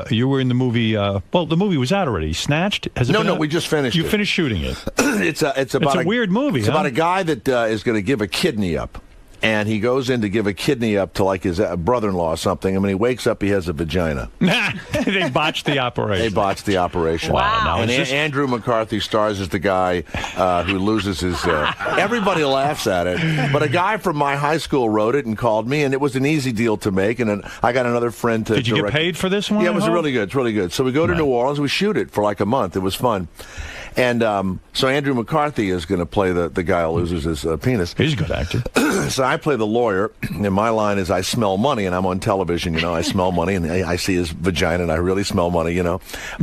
You were in the movie. The movie was out already. Snatched? No, we just finished. You finished shooting it. It's a weird movie. It's about a guy that is going to give a kidney up. And he goes in to give a kidney up to like his brother-in-law or something. And when he wakes up, he has a vagina. They botched the operation. Wow. And Andrew McCarthy stars as the guy who loses his... everybody laughs at it. But a guy from my high school wrote it and called me, and it was an easy deal to make. And then I got another friend to... Did you get paid for this one? Yeah, it was really good. It's really good. So we go to New Orleans. We shoot it for like a month. It was fun. And so Andrew McCarthy is going to play the guy who loses his penis. He's a good actor. So I play the lawyer, and my line is I smell money, and I'm on television, I smell money, and I see his vagina, and I really smell money,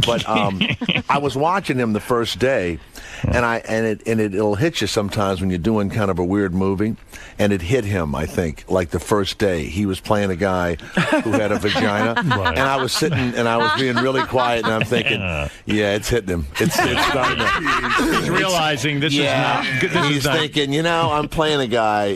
But I was watching him the first day, and it'll hit you sometimes when you're doing kind of a weird movie, and it hit him, I think, like the first day. He was playing a guy who had a vagina, and I was sitting, and I was being really quiet, and I'm thinking, yeah, it's hitting him. It's starting to... He's realizing this is not... He's thinking, I'm playing a guy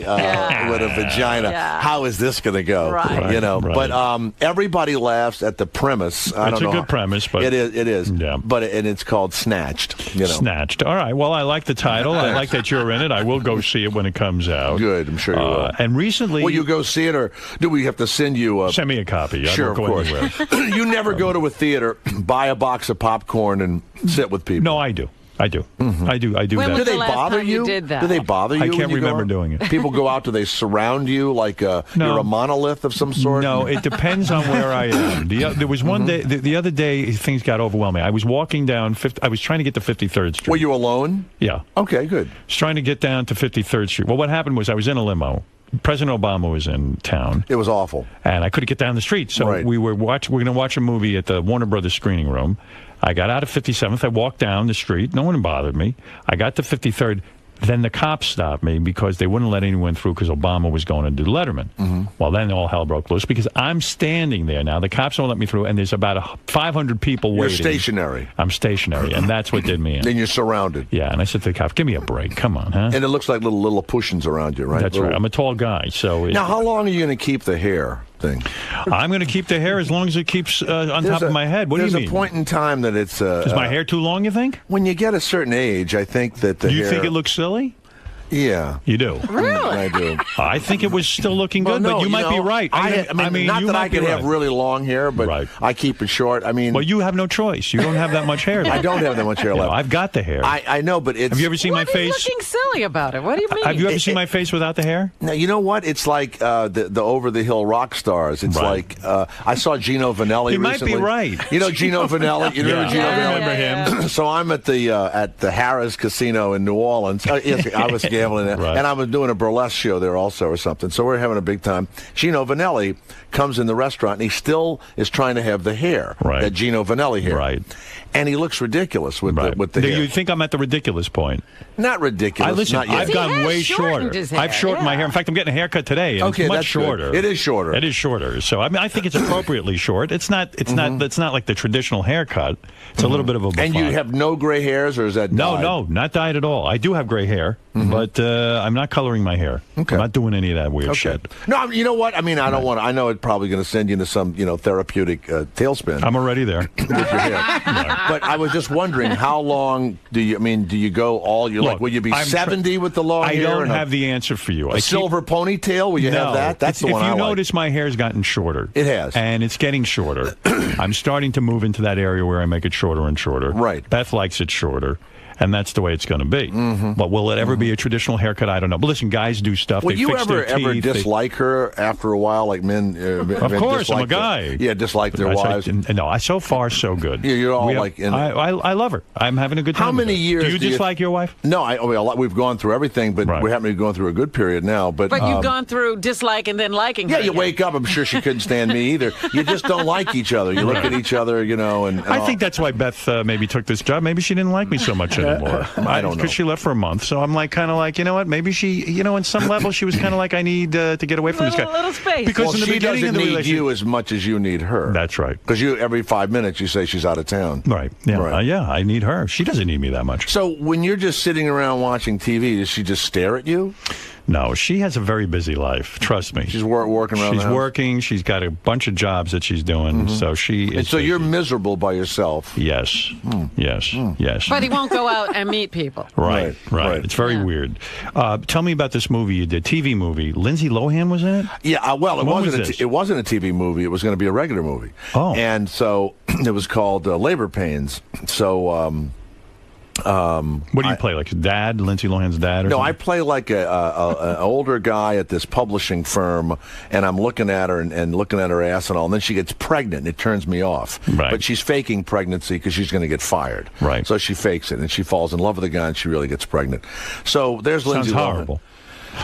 with a vagina. Yeah. How is this going to go? Right. Right. But everybody laughs at the premise. I It's don't a know. good premise, but... It is. Yeah. But it's called Snatched. Snatched. All right. Well, I like the title. I like that you're in it. I will go see it when it comes out. Good. I'm sure you will. And recently... Will you go see it, or do we have to send you... Send me a copy. Sure, I of won't go course. anywhere. You never go to a theater, buy a box of popcorn, and sit with people. No, I do. I do. I do When that. was Do the they last bother time you did that? Do they bother you? I can't when you go remember out? doing it. People go out. Do they surround you like you're a monolith of some sort? No, it depends on where I am. There was one day, the other day, things got overwhelming. I was walking down, I was trying to get to 53rd Street. Were you alone? Yeah. Okay, good. I was trying to get down to 53rd Street. Well, what happened was I was in a limo. President Obama was in town. It was awful. And I couldn't get down the street. So we were going to watch a movie at the Warner Brothers screening room. I got out of 57th. I walked down the street. No one bothered me. I got to 53rd. Then the cops stopped me because they wouldn't let anyone through because Obama was going to do Letterman. Well, then all hell broke loose because I'm standing there now. The cops don't let me through, and there's about 500 people waiting. You're stationary. I'm stationary, and that's what did me in. Then you're surrounded. Yeah, and I said to the cop, give me a break. Come on, huh? And it looks like little pushins around you, right? That's right. I'm a tall guy. So now, how long are you going to keep the hair thing? I'm going to keep the hair as long as it keeps on top of my head. What do you mean? There's a point in time that it's... Is my hair too long, you think? When you get a certain age, I think that the hair... You think it looks silly? Yeah. You do? Really? I do. I think it was still looking good, but you might be right. I mean, not that I can have really long hair, but I keep it short. I mean... Well, you have no choice. You don't have that much hair left. I don't have that much hair left. I've got the hair. I know, but it's... Have you ever seen my face? What are you looking silly about it? What do you mean? Have you ever seen my face without the hair? Now, you know what? It's like the over-the-hill rock stars. It's like... I saw Gino Vanelli You recently. might be right. You know Gino Vanelli? You remember Gino Vanelli? I remember him. So I'm at the Harrah's Casino in New Orleans. Yes, I was gambling there. And I was doing a burlesque show there also or something. So we're having a big time. Gino Vanelli comes in the restaurant, and he still is trying to have the hair, that Gino Vanelli hair. Right. And he looks ridiculous with the hair. You think I'm at the ridiculous point? Not ridiculous. Listen, not yet. I've gotten way shorter. I've shortened my hair. In fact, I'm getting a haircut today. And Okay, it's much that's shorter. good. It is shorter. It is shorter. So I think it's appropriately short. It's not like the traditional haircut. It's a little bit of a And you have no gray hairs, or is that dyed? No, not dyed at all. I do have gray hair, but I'm not coloring my hair. Okay. I'm not doing any of that weird shit. No, you know what? I mean, I don't want to. I know it's probably going to send you into some, therapeutic tailspin. I'm already there. With your hair. But I was just wondering, how long do you go all your life? Will you be 70 with the long hair? I don't have the answer for you. A silver ponytail? Will you have that? That's the one I like. If you notice, my hair's gotten shorter. It has. And it's getting shorter. I'm starting to move into that area where I make it shorter and shorter. Right. Beth likes it shorter. And that's the way it's going to be. But will it ever be a traditional haircut? I don't know. But listen, guys do stuff. Will they you fix ever their teeth. dislike her after a while, like men? Of course, I'm a guy. Dislike their wives. No, so far so good. You're all I love her. I'm having a good time. How many years do you dislike your wife? No, we've gone through everything, but we happen to be going through a good period now. But you've gone through dislike and then liking her. Yeah, you wake up. I'm sure she couldn't stand me either. You just don't like each other. You look at each other, and I think that's why Beth maybe took this job. Maybe she didn't like me so much anymore. I don't know. Because she left for a month. So I'm kind of like, you know what? Maybe she, in some level, she was kind of like, I need to get away from this guy. A little space. Because in the she beginning doesn't of the need relationship, you as much as you need her. That's right. Because every 5 minutes you say she's out of town. Right. Yeah. Right. Yeah. I need her. She doesn't need me that much. So when you're just sitting around watching TV, does she just stare at you? No, she has a very busy life. Trust me. She's working around the house? She's working. She's got a bunch of jobs that she's doing. So she is. And so you're miserable by yourself. Yes. Yes. Yes. But he won't go out and meet people. Right. It's very weird. Tell me about this movie you did, TV movie. Lindsay Lohan was in it? Yeah, well, it wasn't a TV movie. It was going to be a regular movie. Oh. And so it was called Labor Pains. So... what do you play, like dad, Lindsay Lohan's dad? Or no, something? I play like an older guy at this publishing firm, and I'm looking at her and looking at her ass and all, and then she gets pregnant, and it turns me off. Right. But she's faking pregnancy because she's going to get fired. Right. So she fakes it, and she falls in love with the guy, and she really gets pregnant. So there's Lindsay Lohan. Sounds horrible.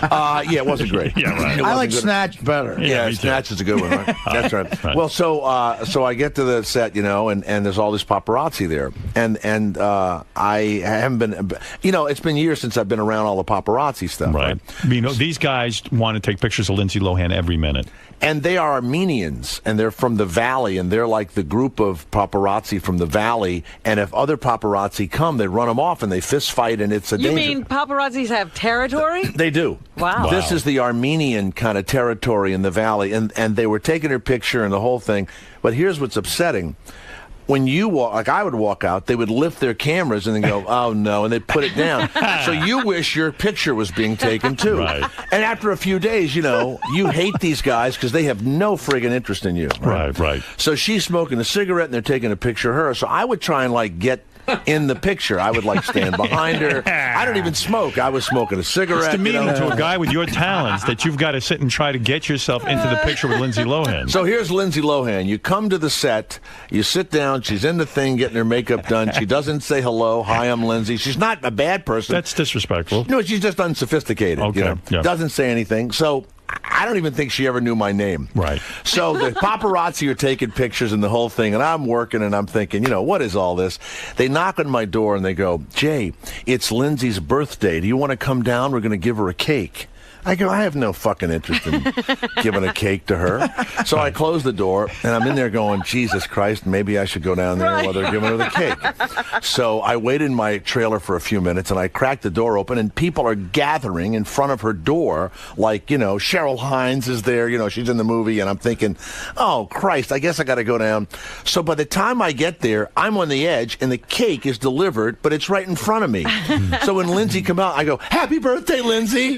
Yeah, it wasn't great. Yeah, right. I like good. Snatch better. Yeah, me too. Snatch is a good one, right? That's right. Well, so I get to the set, and there's all these paparazzi there, and I haven't been, it's been years since I've been around all the paparazzi stuff. Right. These guys want to take pictures of Lindsay Lohan every minute. And they are Armenians, and they're from the Valley, and they're like the group of paparazzi from the Valley. And if other paparazzi come, they run them off, and they fist fight, and it's a danger. You mean paparazzis have territory? They do. Wow. This is the Armenian kind of territory in the Valley, and they were taking her picture and the whole thing. But here's what's upsetting. When you walk, like I would walk out, they would lift their cameras and then go, oh, no, and they'd put it down. So you wish your picture was being taken, too. Right. And after a few days, you hate these guys because they have no friggin' interest in you. Right. So she's smoking a cigarette and they're taking a picture of her. So I would try and, get in the picture. I would, stand behind her. I don't even smoke. I was smoking a cigarette. It's demeaning to a guy with your talents that you've got to sit and try to get yourself into the picture with Lindsay Lohan. So here's Lindsay Lohan. You come to the set, you sit down, she's in the thing getting her makeup done. She doesn't say hello, hi, I'm Lindsay. She's not a bad person. That's disrespectful. No, she's just unsophisticated. Okay, yeah. Doesn't say anything. So I don't even think she ever knew my name. Right. So the paparazzi are taking pictures and the whole thing, and I'm working and I'm thinking, what is all this? They knock on my door and they go, Jay, it's Lindsay's birthday. Do you want to come down? We're going to give her a cake. I go, I have no fucking interest in giving a cake to her. So I close the door, and I'm in there going, Jesus Christ, maybe I should go down there while they're giving her the cake. So I waited in my trailer for a few minutes, and I cracked the door open, and people are gathering in front of her door, like, Cheryl Hines is there, she's in the movie, and I'm thinking, oh, Christ, I guess I got to go down. So by the time I get there, I'm on the edge, and the cake is delivered, but it's right in front of me. So when Lindsay come out, I go, happy birthday, Lindsay.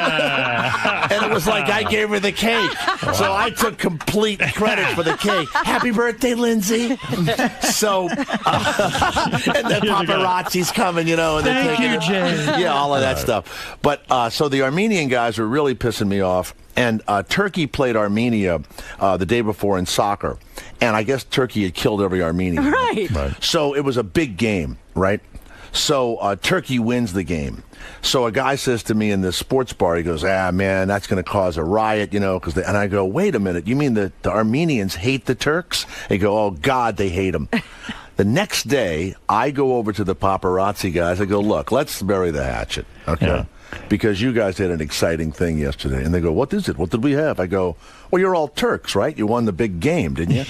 And it was like I gave her the cake. So I took complete credit for the cake. Happy birthday, Lindsay. So, and the paparazzi's coming, and they're taking Jay. Yeah, all of that stuff. But so the Armenian guys were really pissing me off. And Turkey played Armenia the day before in soccer. And I guess Turkey had killed every Armenian. Right. So it was a big game, right? So Turkey wins the game. So a guy says to me in the sports bar, he goes, man, that's going to cause a riot, and I go, wait a minute, you mean the Armenians hate the Turks? They go, oh, God, they hate them. The next day, I go over to the paparazzi guys. I go, look, let's bury the hatchet, okay? Yeah. Because you guys had an exciting thing yesterday. And they go, what is it? What did we have? I go, well, you're all Turks, right? You won the big game, didn't you?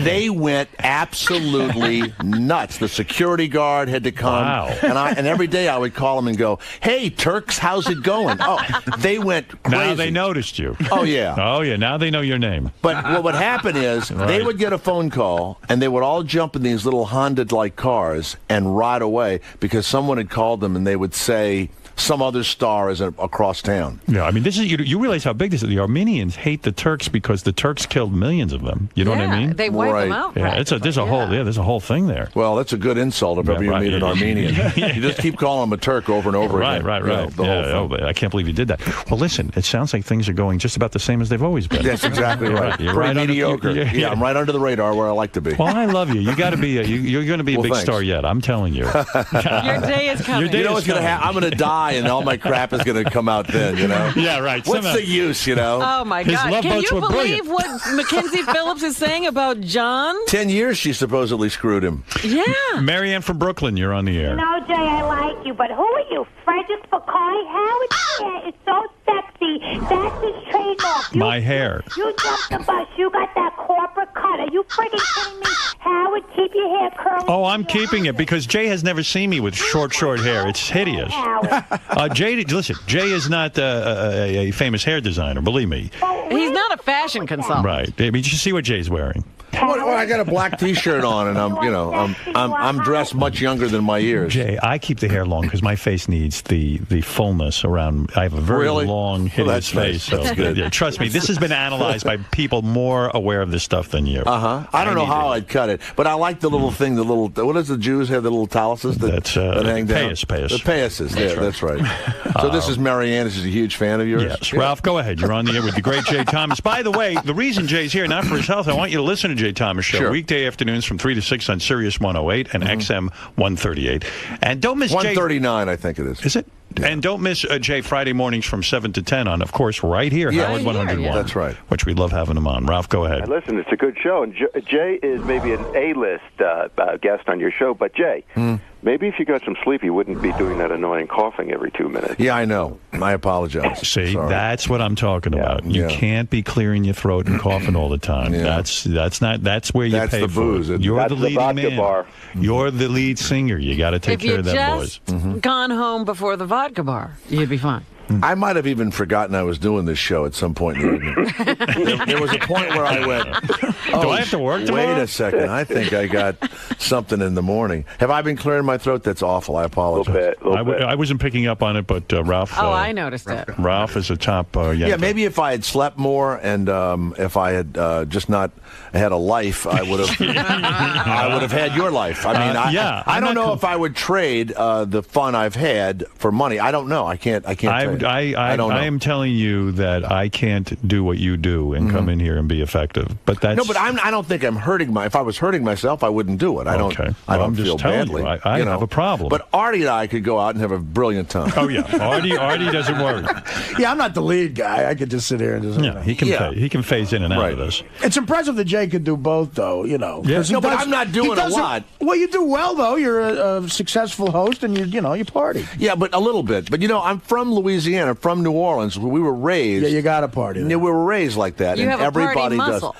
They went absolutely nuts. The security guard had to come. Wow. And every day I would call them and go, hey, Turks, how's it going? Oh, they went crazy. Now they noticed you. Oh, yeah. Oh, yeah. Now they know your name. But what would happen is they would get a phone call, and they would all jump in these little Honda-like cars and ride away because someone had called them, and they would say, some other star is across town. Yeah, I mean, this is you realize how big this is. The Armenians hate the Turks because the Turks killed millions of them. You know what I mean? They wipe them out. Yeah, there's a whole thing there. Well, that's a good insult if ever you meet an Armenian. You just keep calling them a Turk over and over again. Right. I can't believe you did that. Well, listen, it sounds like things are going just about the same as they've always been. That's exactly right. You're pretty right mediocre. Yeah, I'm right under the radar where I like to be. Well, I love you. You got to be. You're going to be a big star yet. I'm telling you. Your day is coming. What's going to happen? I'm going to die, and all my crap is going to come out then, Yeah, right. What's the use, Oh, my God. Can you believe brilliant. what Mackenzie Phillips is saying about John? 10 years she supposedly screwed him. Yeah. Marianne from Brooklyn, you're on the air. Jay, I like you, but who are you, Frederick Fakai? Howard's hair is so sexy. That's his trademark. My hair. You jumped the bus. You got that corporate cut. Are you friggin' kidding me? Howard, keep your hair curly. Oh, I'm keeping it because Jay has never seen me with short hair. It's hideous. Jay, listen, Jay is not a famous hair designer, believe me. He's not a fashion consultant. Right. I mean, you see what Jay's wearing. Well, I got a black T-shirt on, and I'm dressed much younger than my years. Jay, I keep the hair long because my face needs the fullness around. I have a very long, hideous face. Nice. That's good. Yeah, trust me, this has been analyzed by people more aware of this stuff than you. I don't know how I'd cut it, but I like the little thing. What does the Jews have? The little taluses that hang down. Payas. The payasses. That's right. So this is Marianne. She's a huge fan of yours. Yes, Ralph, go ahead. You're on the air with the great Jay Thomas. By the way, the reason Jay's here, not for his health, I want you to listen to Jay. J. Thomas Show. Sure. Weekday afternoons from 3 to 6 on Sirius 108 and XM 138. And don't miss 139, I think it is. Is it? Yeah. And don't miss Jay Friday mornings from 7 to 10 on, of course, right here, Howard 101. That's right. Which we love having him on. Ralph, go ahead. And listen, it's a good show. And Jay is maybe an A-list guest on your show. But, Jay, maybe if you got some sleep, you wouldn't be doing that annoying coughing every 2 minutes. Yeah, I know. I apologize. See, Sorry. that's what I'm talking about. You can't be clearing your throat and coughing all the time. That's where you pay the booze. for it. You're the leading vodka man. Bar. You're the lead singer. You got to take care of them boys. If you just gone home before the vodka bar, you'd be fine. I might have even forgotten I was doing this show at some point in the evening. There was a point where I went, do I have to work tomorrow? Wait a second. I think I got something in the morning. Have I been clearing my throat? That's awful. I apologize. I wasn't picking up on it, but Ralph... I noticed it. Ralph is a top Yeah, maybe if I had slept more and if I had just not had a life, I would have I would have had your life. I mean, I don't know if I would trade the fun I've had for money. I don't know. I can't tell you. I don't know. I am telling you that I can't do what you do and come in here and be effective. But that's no. But I don't think I'm hurting If I was hurting myself, I wouldn't do it. I don't. Okay. I don't I'm just feel telling badly. you, I have a problem. But Artie and I could go out and have a brilliant time. Oh yeah, Artie doesn't worry. Yeah, I'm not the lead guy. I could just sit here and just. He can phase in and out of this. It's impressive that Jay could do both, though. You know. Yeah. No, but I'm not doing a lot. Well, you do well, though. You're a successful host, and you party. Yeah, but a little bit. But I'm from Louisiana, from New Orleans. We were raised. Yeah, you got to party. Yeah, we were raised like that, You and have a everybody party does. muscle.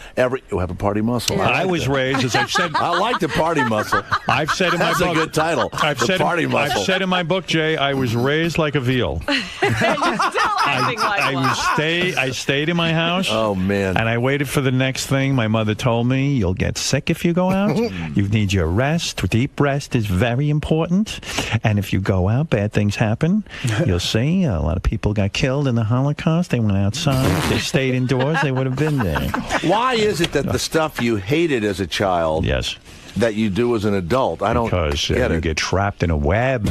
You have a party muscle. Yeah. I was raised, as I've said. I like the party muscle. I've said in my That's book. a good title. I've muscle. said in my book, Jay, I was raised like a veal. You're still acting like one. I stayed in my house. Oh man! And I waited for the next thing. My mother told me, "You'll get sick if you go out. You need your rest. Deep rest is very important. And if you go out, bad things happen. You'll see. A lot of people got killed in the Holocaust. They went outside. If they stayed indoors, they would have been there." Why is it that the stuff you hated as a child, that you do as an adult, I don't get it. You get trapped in a web.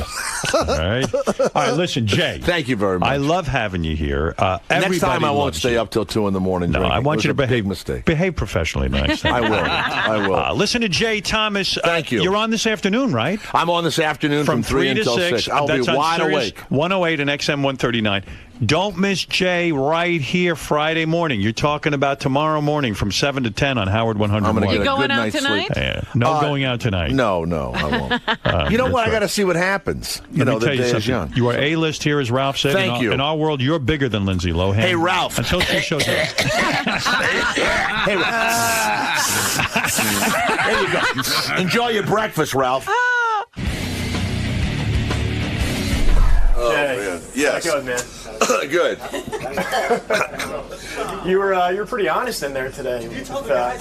All right. All right. Listen, Jay. Thank you very much. I love having you here. Next time I won't stay up till 2 in the morning. No, drinking. I want you to big mistake. Behave professionally next time. I will. Listen to Jay Thomas. Thank you. You're on this afternoon, right? I'm on this afternoon from 3 until 6. I'll be wide awake. 108 and XM 139. Don't miss Jay right here Friday morning. You're talking about tomorrow morning from 7 to 10 on Howard 101. I'm going to get You a good going out night's tonight? sleep. No going out tonight. No, I won't. You know what? I got to see what happens. Let me the tell you day is something. young. You are A-list here, as Ralph said. Thank you. In our world, you're bigger than Lindsay Lohan. Hey, Ralph. Until she shows up. Hey, Ralph. There you go. Enjoy your breakfast, Ralph. Oh, Jay, man. Yes. Good, man. Good. You were pretty honest in there today with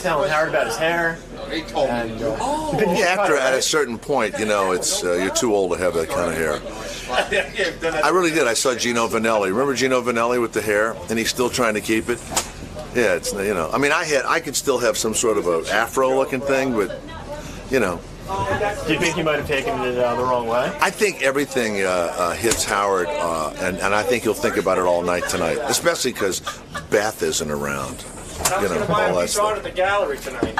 telling Howard about his hair. And, Yeah, after at a certain point, it's you're too old to have that kind of hair. I really did. I saw Gino Vanelli. Remember Gino Vanelli with the hair, and he's still trying to keep it. Yeah, it's I mean, I could still have some sort of a afro-looking thing, but Do you think he might have taken it the wrong way? I think everything hits Howard, and I think he'll think about it all night tonight, especially because Beth isn't around. All that stuff. At the gallery tonight.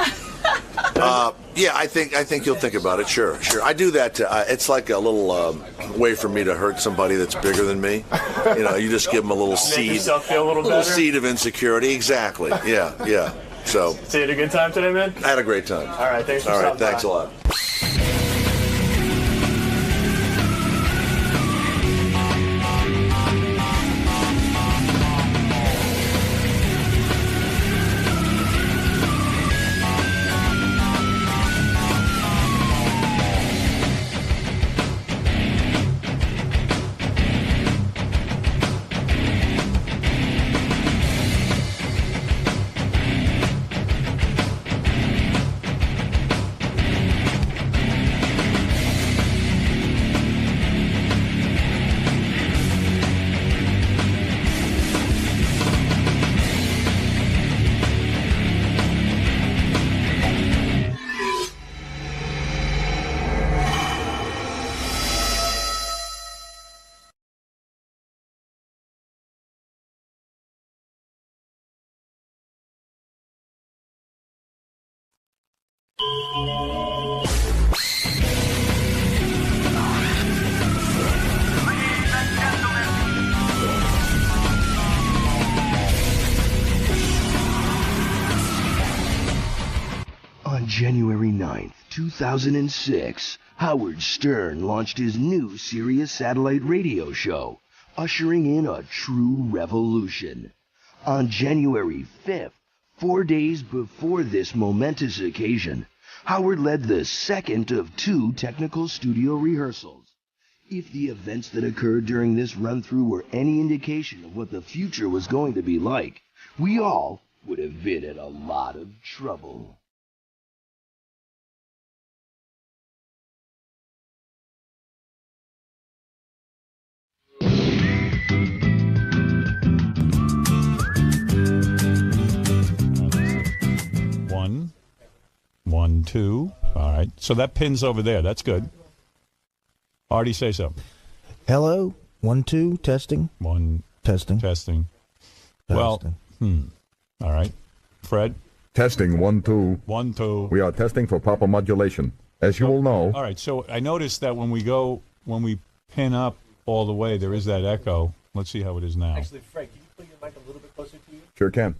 Yeah, I think you'll think about it. Sure. I do that. It's like a little way for me to hurt somebody that's bigger than me. You just give them a little seed, Make yourself feel a little better. seed of insecurity. Exactly. Yeah. So you had a good time today, man? I had a great time. All right, thanks for All right, stopping thanks by. a lot. On January 9th, 2006, Howard Stern launched his new Sirius satellite radio show, ushering in a true revolution. On January 5th, 4 days before this momentous occasion, Howard led the second of 2 technical studio rehearsals. If the events that occurred during this run-through were any indication of what the future was going to be like, we all would have been in a lot of trouble. One, two. All right. So that pin's over there. That's good. Artie, say something. Hello. 1, 2. Testing. 1. Testing. Testing. Well, all right. Fred? Testing. 1, 2. 1, 2. We are testing for proper modulation. As you will know. All right. So I noticed that when we pin up all the way, there is that echo. Let's see how it is now. Actually, Fred, can you put your mic a little bit closer to you? Sure can.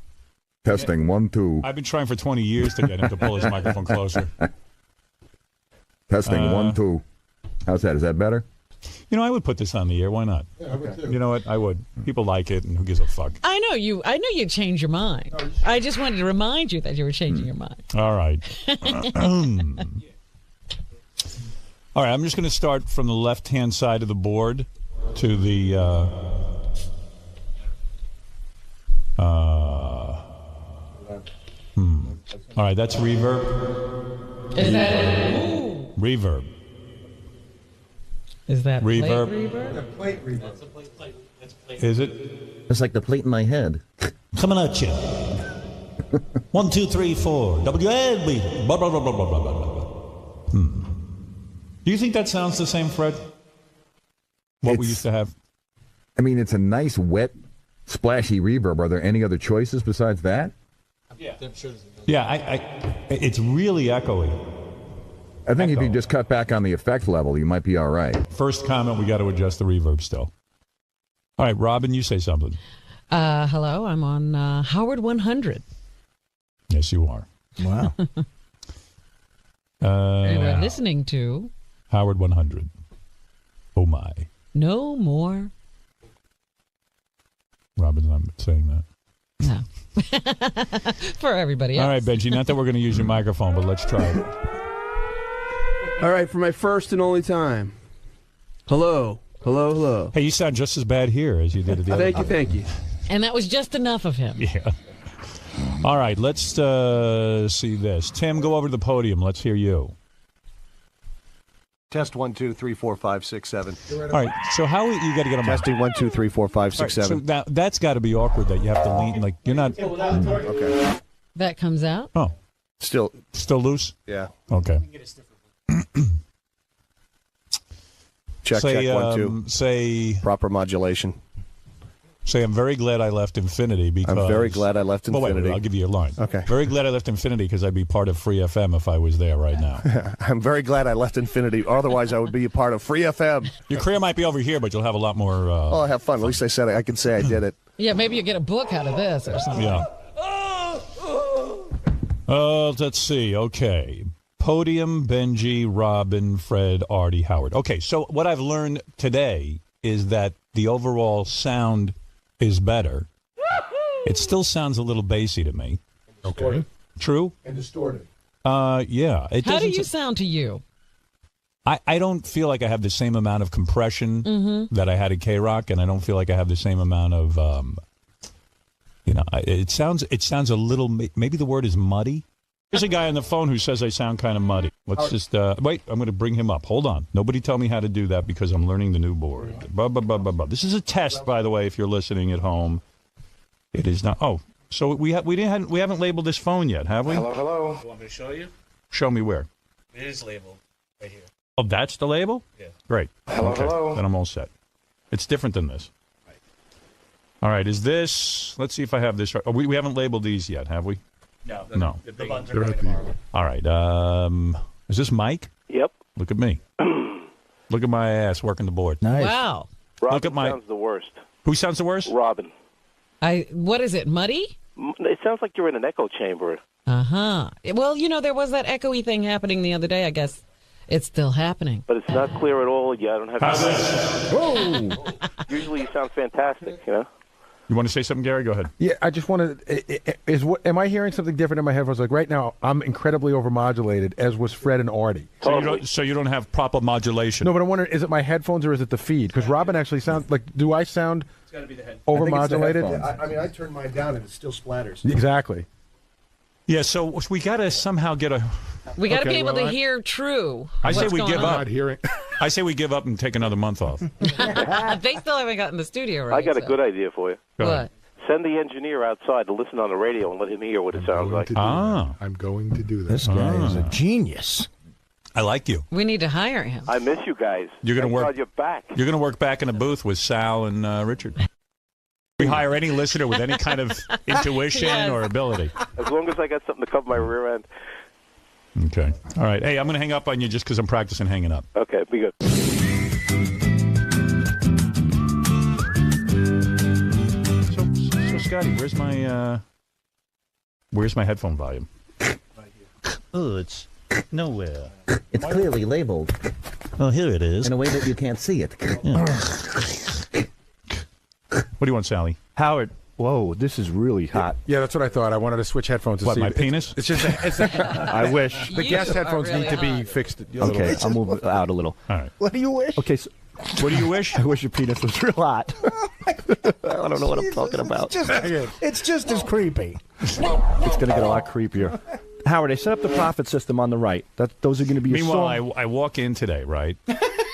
Testing. 1, 2. I've been trying for 20 years to get him to pull his microphone closer. Testing. 1, 2. How's that? Is that better? You know, I would put this on the air. Why not? Yeah, I would too. You know what? I would. People like it, and who gives a fuck? I know you'd change your mind. I just wanted to remind you that you were changing your mind. All right. All right, I'm just going to start from the left-hand side of the board to the... All right, that's reverb. Is that reverb? Is that reverb? Plate reverb. Is it? It's like the plate in my head. Coming at you. 1, 2, 3, 4. WLB. Blah, blah, blah, blah, blah, blah, blah. Do you think that sounds the same, Fred? What we used to have? I mean, it's a nice, wet, splashy reverb. Are there any other choices besides that? Yeah, it's really echoey. I think if you just cut back on the effect level, you might be all right. First comment, we got to adjust the reverb still. All right, Robin, you say something. Hello, I'm on Howard 100. Yes, you are. Wow. And we're listening to Howard 100. Oh, my. No More. Robin's not saying that. No. For everybody else. All right, Benji, not that we're going to use your microphone, but let's try it. All right, for my first and only time. Hello. Hello, hello. Hey, you sound just as bad here as you did at the other time. Thank you. And that was just enough of him. Yeah. All right, let's see this. Tim, go over to the podium. Let's hear you. Test 1, 2, 3, 4, 5, 6, 7. All right, so how you got to get them testing 1, 2, 3, 4, 5, 6, right, 7. So that's got to be awkward that you have to lean like you're not. Okay. That comes out. Oh, still loose. Yeah. Okay. Check 1, 2. Say proper modulation. Say, I'm very glad I left Infinity because... I'm very glad I left Infinity. Wait, I'll give you a line. Okay. Very glad I left Infinity because I'd be part of Free FM if I was there right now. I'm very glad I left Infinity. Otherwise, I would be a part of Free FM. Your career might be over here, but you'll have a lot more... I'll have fun. At least I said it. I can say I did it. Yeah, maybe you get a book out of this or something. Yeah. Let's see. Okay. Podium, Benji, Robin, Fred, Artie, Howard. Okay, so what I've learned today is that the overall sound is better. It still sounds a little bassy to me. Okay. True? And distorted. Yeah. How do you sound to you? I don't feel like I have the same amount of compression that I had at K-Rock, and I don't feel like I have the same amount of, it sounds a little, maybe the word is muddy. There's a guy on the phone who says I sound kind of muddy. Let's just, wait, I'm going to bring him up. Hold on. Nobody tell me how to do that because I'm learning the new board. This is a test, by the way, if you're listening at home. It is not, so we haven't labeled this phone yet, have we? Hello. You want me to show you? Show me where. It is labeled right here. Oh, that's the label? Yeah. Great. Hello. Then I'm all set. It's different than this. Right. All right, is this, let's see if I have this right. Oh, we haven't labeled these yet, have we? No. The buns are They're at the. All right. Is this Mike? Yep. Look at me. Look at my ass working the board. Nice. Wow. Robin Look at my. sounds the worst. Who sounds the worst? Robin. What is it, muddy? It sounds like you're in an echo chamber. Uh-huh. Well, there was that echoey thing happening the other day. I guess it's still happening. But it's not clear at all. Yeah, I don't have. How's this? Whoa! Usually you sound fantastic, You want to say something, Gary? Go ahead. Yeah, I just wanted. Am I hearing something different in my headphones? Like right now, I'm incredibly overmodulated, as was Fred and Artie. So you don't have proper modulation. No, but I'm wondering, is it my headphones or is it the feed? Because Robin actually sounds like. Do I sound It's got to be the head. overmodulated? I mean, I turn mine down and it still splatters. Exactly. Yeah, so we got to somehow get a. We got to be able to hear true. I say we give up. Not hearing. I say we give up and take another month off. They still haven't gotten the studio right. I got a good idea for you. Go ahead. Send the engineer outside to listen on the radio and let him hear what it sounds like. I'm going to do that. This guy is a genius. I like you. We need to hire him. I miss you guys. You're going to work. God you're back. You're going to work back in the booth with Sal and Richard. We hire any listener with any kind of intuition or ability. As long as I got something to cover my rear end. Okay. All right. Hey, I'm going to hang up on you just because I'm practicing hanging up. Okay, be good. So Scotty, where's my headphone volume? Oh, it's nowhere. It's clearly labeled. Oh, here it is. In a way that you can't see it. What do you want, Sally? Howard. Whoa, this is really hot. Yeah, that's what I thought. I wanted to switch headphones to What, see. my penis? It's just. I wish. The guest headphones need to be fixed. Okay, I'll move it out a little. All right. What do you wish? Okay, so what do you wish? I wish your penis was real hot. I don't know what I'm talking about. It's just as creepy. It's going to get a lot creepier. Howard, I set up the profit system on the right. Those are going to be. Meanwhile, I walk in today, right?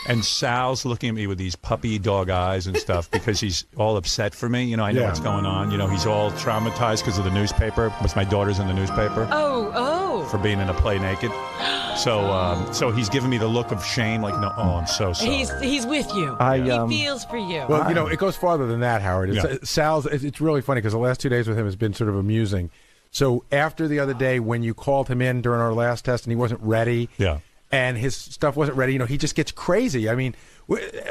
And Sal's looking at me with these puppy dog eyes and stuff because he's all upset for me. I know what's going on. He's all traumatized because of the newspaper. Because my daughter's in the newspaper. Oh. For being in a play naked. So he's giving me the look of shame, like, no, I'm so sorry. He's with you. He feels for you. Well, it goes farther than that, Howard. Sal's. It's really funny because the last 2 days with him has been sort of amusing. So after the other day when you called him in during our last test and he wasn't ready. Yeah. And his stuff wasn't ready. He just gets crazy. I mean,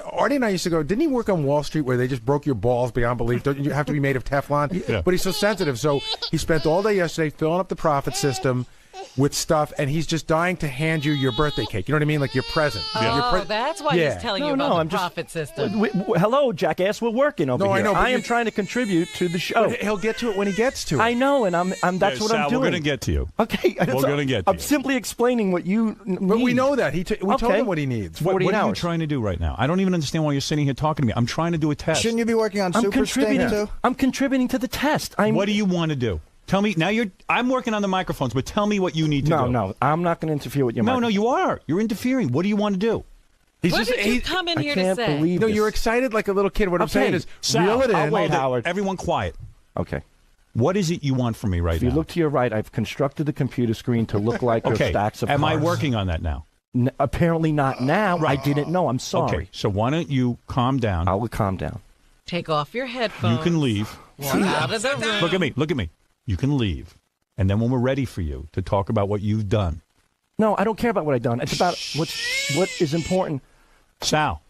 Artie and I used to go, didn't he work on Wall Street where they just broke your balls beyond belief? Don't you have to be made of Teflon? Yeah. But he's so sensitive. So he spent all day yesterday filling up the profit system with stuff, and he's just dying to hand you your birthday cake. You know what I mean? Like your present. Oh, that's why he's telling you about the profit system. Hello, jackass. We're working over here. I know. I am trying to contribute to the show. He'll get to it when he gets to it. I know, and that's what Sal, I'm doing. We're going to get to you. Okay. We're going to get to you. I'm simply explaining what you need. But we know that. We told him what he needs. What are you trying to do right now? I don't even understand why you're sitting here talking to me. I'm trying to do a test. Shouldn't you be working on Super Sting too? I'm contributing to the test. What do you want to do? Tell me now. I'm working on the microphones, but tell me what you need to do. No, I'm not going to interfere with your. No, you are. You're interfering. What do you want to do? What did you come in here to say? No, you're excited like a little kid. What I'm saying is, reel it in. I'll wait, Howard. Everyone quiet. Okay. What is it you want from me right now? If you look to your right, I've constructed the computer screen to look like your stacks of Am I cards. working on that now? Apparently not now. Right. I didn't know. I'm sorry. Okay, so why don't you calm down? I will calm down. Take off your headphones. You can leave. Walk out of the room. Look at me. You can leave. And then when we're ready for you to talk about what you've done. No, I don't care about what I've done. It's about what is important. Sal,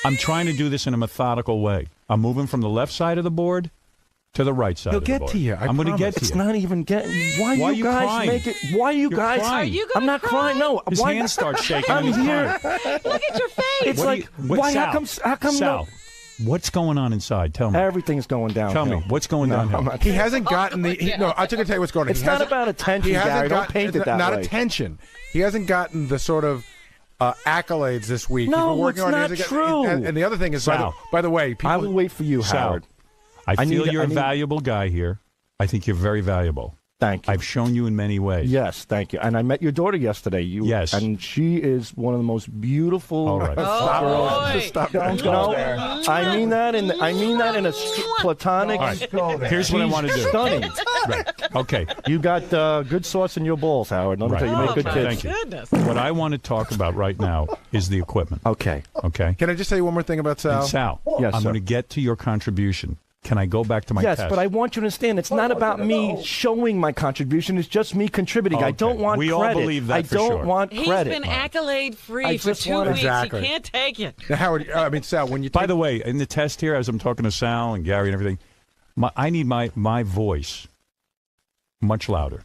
I'm trying to do this in a methodical way. I'm moving from the left side of the board to the right side of the board. He'll get to you. I'm going to get to you. It's not even getting. Why are you you guys crying? make it? Why are you guys? Are you I'm not crying. No. His why, hands start shaking. I'm and he's here. crying. Look at your face. It's like why? Sal, How come? Sal, what's going on inside? Tell me. Everything's going down. Tell me what's going downhill. He hasn't gotten the. No, I'm going to tell you what's going on. It's not about attention, Gary. Don't paint it that not way. attention. He hasn't gotten the sort of accolades this week. No, it's not true. And the other thing is, by the way, people, I will wait for you, Howard. I feel you're a valuable guy here. I think you're very valuable. Thank you. I've shown you in many ways. Yes, thank you. And I met your daughter yesterday. Yes. And she is one of the most beautiful All right. girls. Stop. Don't go there. I mean that in a platonic. All right. Here's what I want to do. Stunning. Right. Okay. You got good sauce in your bowls, Howard. Let me tell you, you make good kids. Thank you. What I want to talk about right now is the equipment. Okay. Okay. Can I just say one more thing about Sal? And Sal, Yes, I'm sir. going to get to your contribution. Can I go back to my yes, test? but I want you to understand, it's not about me showing my contribution. It's just me contributing. I don't want we credit. all believe that I for don't sure. want He's credit. been accolade-free I for just 2 want- weeks. Exactly. He can't take it. Now, Howard, I mean, Sal, when you By the way, in the test here, as I'm talking to Sal and Gary and everything, I need my voice much louder.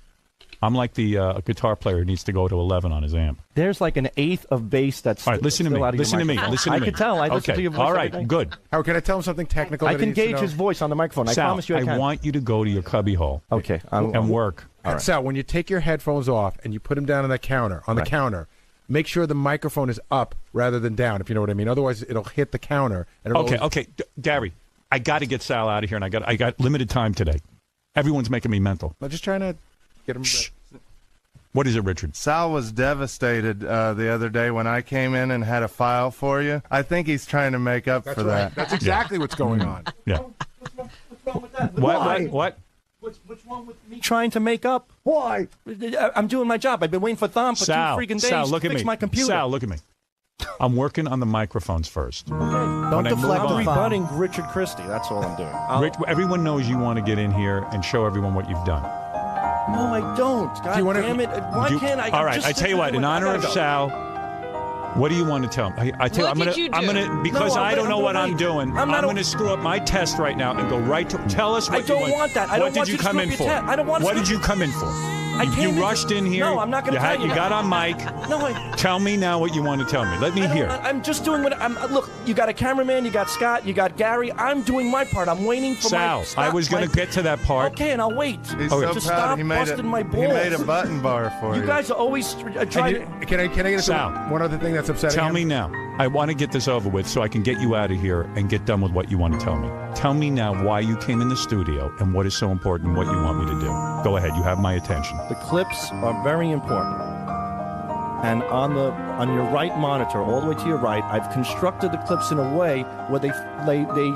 I'm like the guitar player who needs to go to 11 on his amp. There's like an eighth of bass that's All right, listen to me. Listen to me. Listen to me. I can tell. I listen to your voice. All every right, day. good. Howard, can I tell him something technical? I that can he needs to gauge know? his voice on the microphone. Sal, I promise you I can. want you to go to your cubby hole. Okay. And work. All right. Sal, when you take your headphones off and you put them down on the counter, make sure the microphone is up rather than down, if you know what I mean. Otherwise, it'll hit the counter. And Okay. Gary, I got to get Sal out of here, and I got limited time today. Everyone's making me mental. I'm just trying to get him. What is it, Richard? Sal was devastated the other day when I came in and had a file for you. I think he's trying to make up for that. That's exactly what's going on. Yeah. What? What's wrong with me trying to make up? Why? I'm doing my job. I've been waiting for Thom for Sal, 2 freaking days Sal, look to at fix me. my computer. Sal, look at me. I'm working on the microphones first. Don't deflect I'm the rebutting Richard Christie. That's all I'm doing. Rich, everyone knows you want to get in here and show everyone what you've done. No, I don't. God damn it. Why can't I? All right, I tell you what. In honor of Sal, what do you want to tell him? I tell you, I'm gonna because I don't know what I'm doing. I'm gonna screw up my test right now and go right to tell us what I don't you want that. I what don't want did you to come screw in up for? your test. I don't want to What screw- did you come in for? came You rushed in here. No, I'm not going to tell you. You got on mic. No, Tell me now what you want to tell me. Let me hear. I'm just doing what I'm. Look, you got a cameraman, you got Scott, you got Gary. I'm doing my part. I'm waiting for Sal, I was going to get to that part. Okay, and I'll wait. He's Okay. so Just proud. stop He made busting my balls. He made a button bar for you. You guys are always trying. Can I get Sal, one other thing that's upsetting Tell him? me now. I want to get this over with so I can get you out of here and get done with what you want to tell me. Tell me now why you came in the studio and what is so important and what you want me to do. Go ahead. You have my attention. The clips are very important. And on your right monitor, all the way to your right, I've constructed the clips in a way where they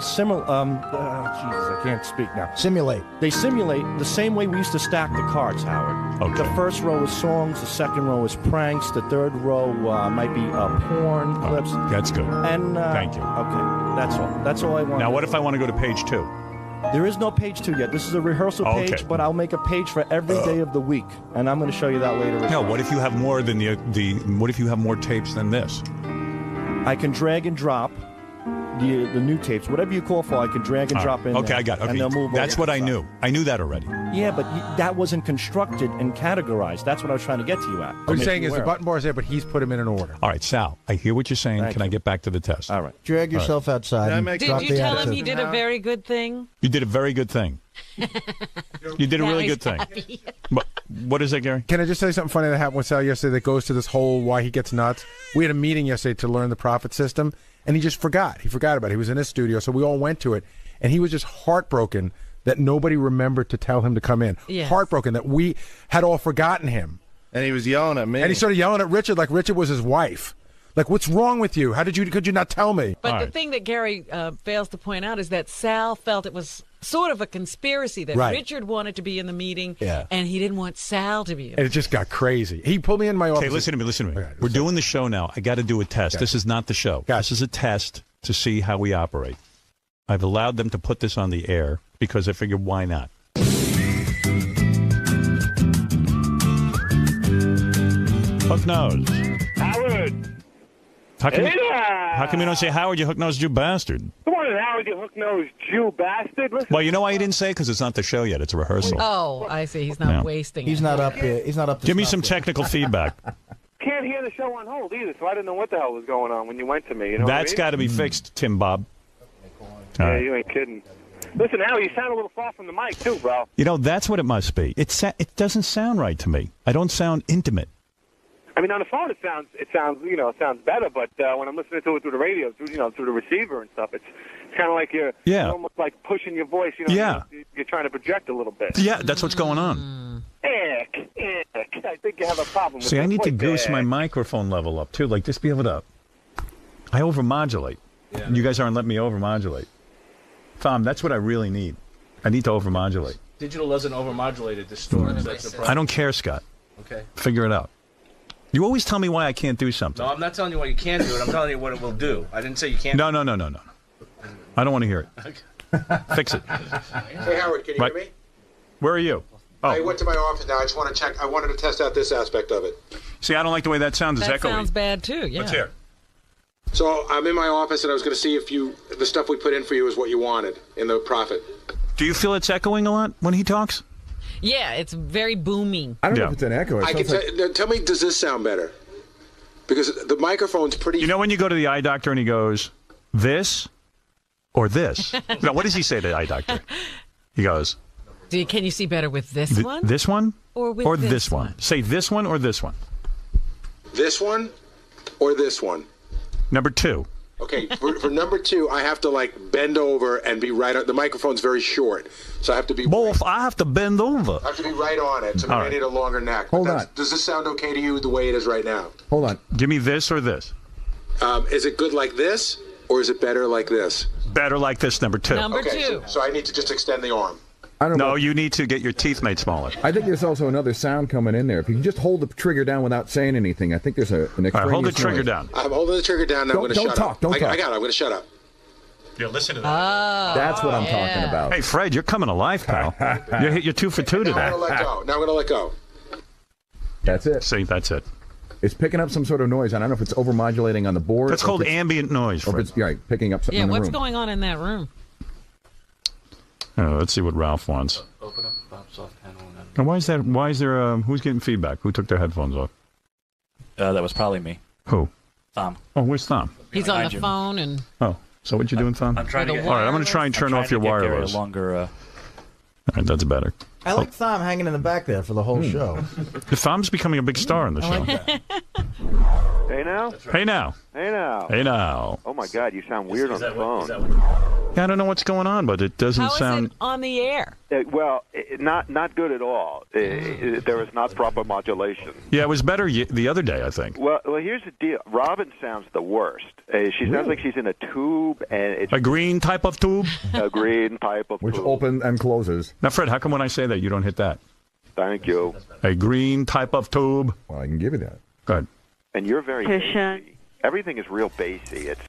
simulate. Jesus, I can't speak now. Simulate. They simulate the same way we used to stack the cards, Howard. Okay. The first row is songs, the second row is pranks, the third row might be porn clips. That's good. And thank you. Okay, that's all. That's all I want. Now, what if I want to go to page 2? There is no page 2 yet. This is a rehearsal Okay. page, but I'll make a page for every day of the week, and I'm going to show you that later. No, what if you have more than what if you have more tapes than this? I can drag and drop the new tapes, whatever you call for. I can drag and All drop right. in. Okay, there, I got it. And Okay. they'll move That's over what to I the knew. I knew that already. Yeah, but that wasn't constructed and categorized. That's what I was trying to get to you at. What he's saying is the button bar is there, but he's put them in an order. All right, Sal, I hear what you're saying. Thank Can I you. get back to the test? All right. Drag yourself outside. and Did drop you the tell him attitude. he did a very good thing? You did a very good thing. You did a really Gary's good thing. happy. But what is that, Gary? Can I just tell you something funny that happened with Sal yesterday that goes to this whole why he gets nuts? We had a meeting yesterday to learn the profit system, and he just forgot. He forgot about it. He was in his studio, so we all went to it, and he was just heartbroken that nobody remembered to tell him to come in. Yes. Heartbroken that we had all forgotten him. And he was yelling at me. And he started yelling at Richard like Richard was his wife. Like, what's wrong with you? Could you not tell me? But the thing that Gary fails to point out is that Sal felt it was sort of a conspiracy that Right. Richard wanted to be in the meeting, Yeah. and he didn't want Sal to be in And it just got crazy. He pulled me in my office. Okay, listen to me. We're doing the show now. I got to do a test. Okay. This is not the show. This is a test to see how we operate. I've allowed them to put this on the air because I figured, why not? Hook nose. Howard. How come, Hey there. how come you don't say Howard, you hook-nosed Jew bastard? Come on, Howard, you hook-nosed Jew bastard. Listen. Well, you know why you didn't say? Because it's not the show yet. It's a rehearsal. Oh, I see. He's not Yeah. wasting He's it. not up here. He's not up to Give me snuff some yet. technical feedback. Can't hear the show on hold either, so I didn't know what the hell was going on when you went to me. You know That's what I got to be fixed, Tim Bob. All Yeah, right. you ain't kidding. Listen, Howard, you sound a little far from the mic too, bro. You know, that's what it must be. It doesn't sound right to me. I don't sound intimate. I mean, on the phone it sounds better, but when I'm listening to it through the radio, through the receiver and stuff, it's kind of like you're almost like pushing your voice. You know, Yeah. you're trying to project a little bit. Yeah, that's what's going on. Ick. I think you have a problem with See, I your need to voice. goose my microphone level up, too. Like, just be able to... I overmodulate. You guys aren't letting me overmodulate. Thom, that's what I really need. I need to overmodulate. Digital doesn't overmodulate, it distorts. That's the problem. I don't care, Scott. Okay. Figure it out. You always tell me why I can't do something. No, I'm not telling you what you can't do it. I'm telling you what it will do. I didn't say you can't. No. I don't want to hear it. Fix it. Hey, Howard, can you Right. hear me? Where are you? I went to my office now. I just want to check. I wanted to test out this aspect of it. See, I don't like the way that sounds. It's That echoey. sounds bad too. Yeah. Let's hear. So I'm in my office, and I was going to see if the stuff we put in for you is what you wanted in the profit. Do you feel it's echoing a lot when he talks? Yeah, it's very booming. I don't know if it's an echo. I can tell me, does this sound better? Because the microphone's pretty. You know when you go to the eye doctor and he goes, this or this? No, what does he say to the eye doctor? He goes, Can you see better with this one? this one Or with this one? Say this one or this one. This one or this one? Number 2. Okay, for number 2, I have to like bend over and be right on. The microphone's very short, so I have to be. Both, I have to bend over. I have to be right on it, so All I right. need a longer neck. Hold on. Does this sound okay to you the way it is right now? Hold on. Give me this or this. Is it good like this, or is it better like this? Better like this, number 2. Okay, so I need to just extend the arm. I don't know. No, you need to get your teeth made smaller. I think there's also another sound coming in there. If you can just hold the trigger down without saying anything, I think there's an extraneous All right, hold the trigger noise. down. I'm holding the trigger down. Now I'm going to Don't shut talk, up. don't I talk. got it. I'm going to shut up. Yeah, listen to that. That's what I'm talking about. Hey, Fred, you're coming alive, pal. You're 2 for 2 Now today. I'm going to let go. Now I'm going to let go. That's it. See, that's it. It's picking up some sort of noise. I don't know if it's overmodulating on the board. That's or called if it's- ambient noise, Or Fred. if it's right, picking up something Yeah, in the what's room. going on in that room? Let's see what Ralph wants. Open up Bob's soft panel. Now, why is that? Why is there? Who's getting feedback? Who took their headphones off? That was probably me. Who? Thom. Oh, where's Thom? He's on Behind the you. phone and. Oh, so what you doing, Thom? I'm trying to get. All right, I'm going to try and turn off your wireless. Longer. All right, that's better. I like Thom hanging in the back there for the whole show. Thom's becoming a big star in the show. Hey now. Hey now. Hey now. Hey now. Oh my God, you sound weird on the phone. Yeah, I don't know what's going on, but it doesn't How is sound. it on the air? Not good at all. There is not proper modulation. Yeah, it was better the other day, I think. Well, here's the deal. Robin sounds the worst. She sounds like she's in a tube, and it's A green type of tube? a green type of Which tube. opens and closes. Now, Fred, how come when I say that you don't hit that? Thank you. A green type of tube? Well, I can give you that. Good. And you're very bassy. Everything is real bassy. It's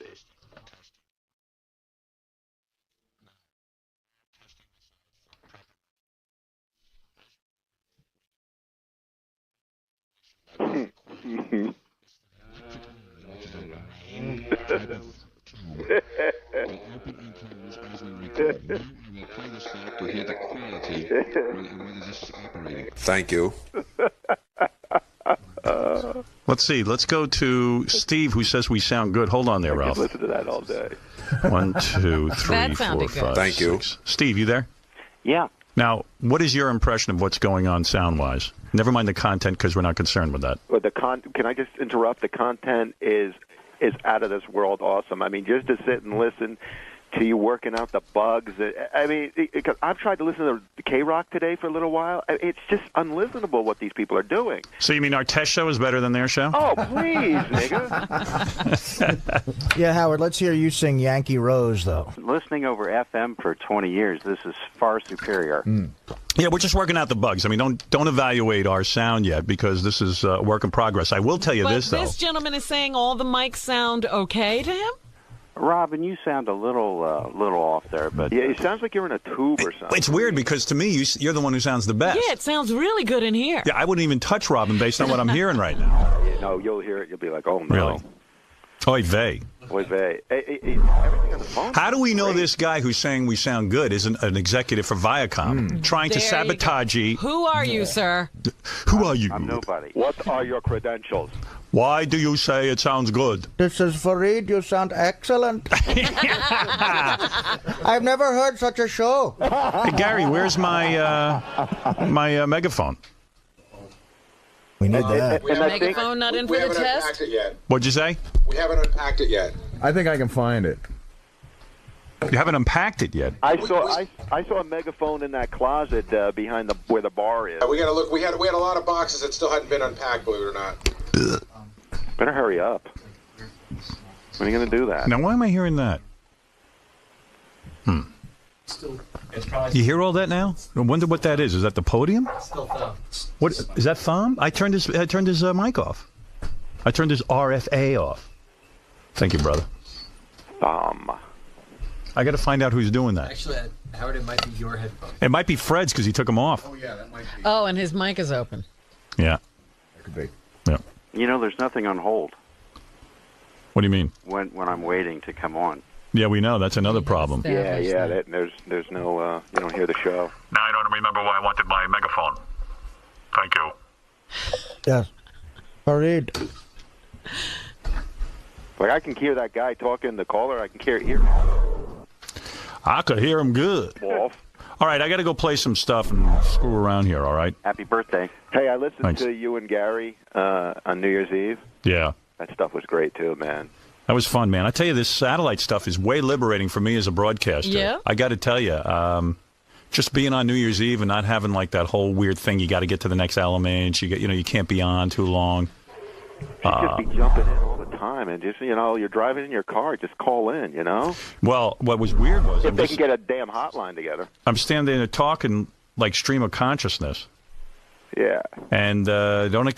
Thank you. Let's see. Let's go to Steve, who says we sound good. Hold on there, Ralph. listen to that all day. 1, 2, 3, That 4, sounded good. 5, Thank you. 6. Steve, you there? Yeah. Now, what is your impression of what's going on sound-wise? Never mind the content, because we're not concerned with that. But can I just interrupt? The content is out of this world awesome. I mean, just to sit and listen to you working out the bugs. I mean, because I've tried to listen to K-Rock today for a little while. It's just unlistenable what these people are doing. So you mean our test show is better than their show? Oh, please, nigga. Yeah, Howard, let's hear you sing Yankee Rose, though. Listening over FM for 20 years, this is far superior. Yeah, we're just working out the bugs. I mean, don't evaluate our sound yet, because this is a work in progress. I will tell you But this, though. this gentleman is saying all the mics sound okay to him? Robin, you sound a little off there, but yeah, it sounds like you're in a tube or something. It's weird, because to me, you're the one who sounds the best. Yeah, it sounds really good in here. Yeah, I wouldn't even touch Robin based on what I'm hearing right now. No, you'll hear it. You'll be like, oh, no. Really? Oy vey. Oy vey. Everything on the phone. How do we know this guy who's saying we sound good isn't an executive for Viacom trying to There you go. sabotage you? Who are you, sir? Who are you? I'm nobody. What are your credentials? Why do you say it sounds good? This is Fareed. You sound excellent. I've never heard such a show. Hey, Gary, where's my megaphone? We need that. Your megaphone not in for the haven't test? unpacked it yet. What'd you say? We haven't unpacked it yet. I think I can find it. You haven't unpacked it yet. I saw a megaphone in that closet behind where the bar is. We got to look. We had a lot of boxes that still hadn't been unpacked, believe it or not. Better hurry up. When are you going to do that? Now, why am I hearing that? You hear all that now? I wonder what that is. Is that the podium? What is that? Thom? I turned his mic off. I turned his RFA off. Thank you, brother. Thom. I got to find out who's doing that. Actually, Howard, it might be your headphones. It might be Fred's because he took them off. Oh, yeah, that might be. Oh, and his mic is open. Yeah. That could be. Yeah. You know, there's nothing on hold What do you mean? when I'm waiting to come on. Yeah, we know. That's another problem. Yeah. There's no. You don't hear the show. Now I don't remember why I wanted my megaphone. Thank you. Yes. Farid. Like I can hear that guy talking, the caller. I can hear. I could hear him good. Off. All right, I got to go play some stuff and screw around here, all right? Happy birthday. Hey, I listened Thanks. to you and Gary on New Year's Eve. Yeah. That stuff was great too, man. That was fun, man. I tell you, this satellite stuff is way liberating for me as a broadcaster. Yeah? I got to tell you, just being on New Year's Eve and not having like that whole weird thing, you got to get to the next element. You can't be on too long. You just be jumping in all the time, and just you're driving in your car, just call in, Well, what was weird was if they can get a damn hotline together. I'm standing there talking like stream of consciousness. Yeah. And I'm not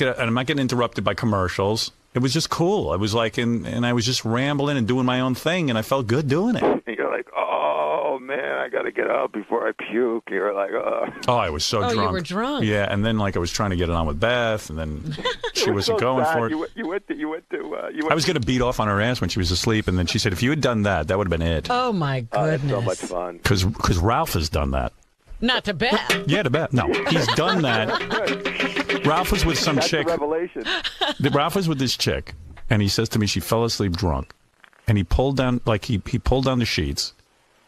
getting interrupted by commercials. It was just cool. I was like, and I was just rambling and doing my own thing, and I felt good doing it. And you're like, oh man, I got to get up before I puke. You're like, oh, I was so drunk. Oh, you were drunk. Yeah, and then like I was trying to get it on with Beth, and then she wasn't going for it. You went to. I was going to beat off on her ass when she was asleep, and then she said, if you had done that, that would have been it. Oh, my goodness. That's so much fun. Because Ralph has done that. Not to Beth. Yeah, to Beth. No, he's done that. Ralph was with some chick. That's a revelation. Ralph was with this chick, and he says to me she fell asleep drunk, and he pulled down he pulled down the sheets,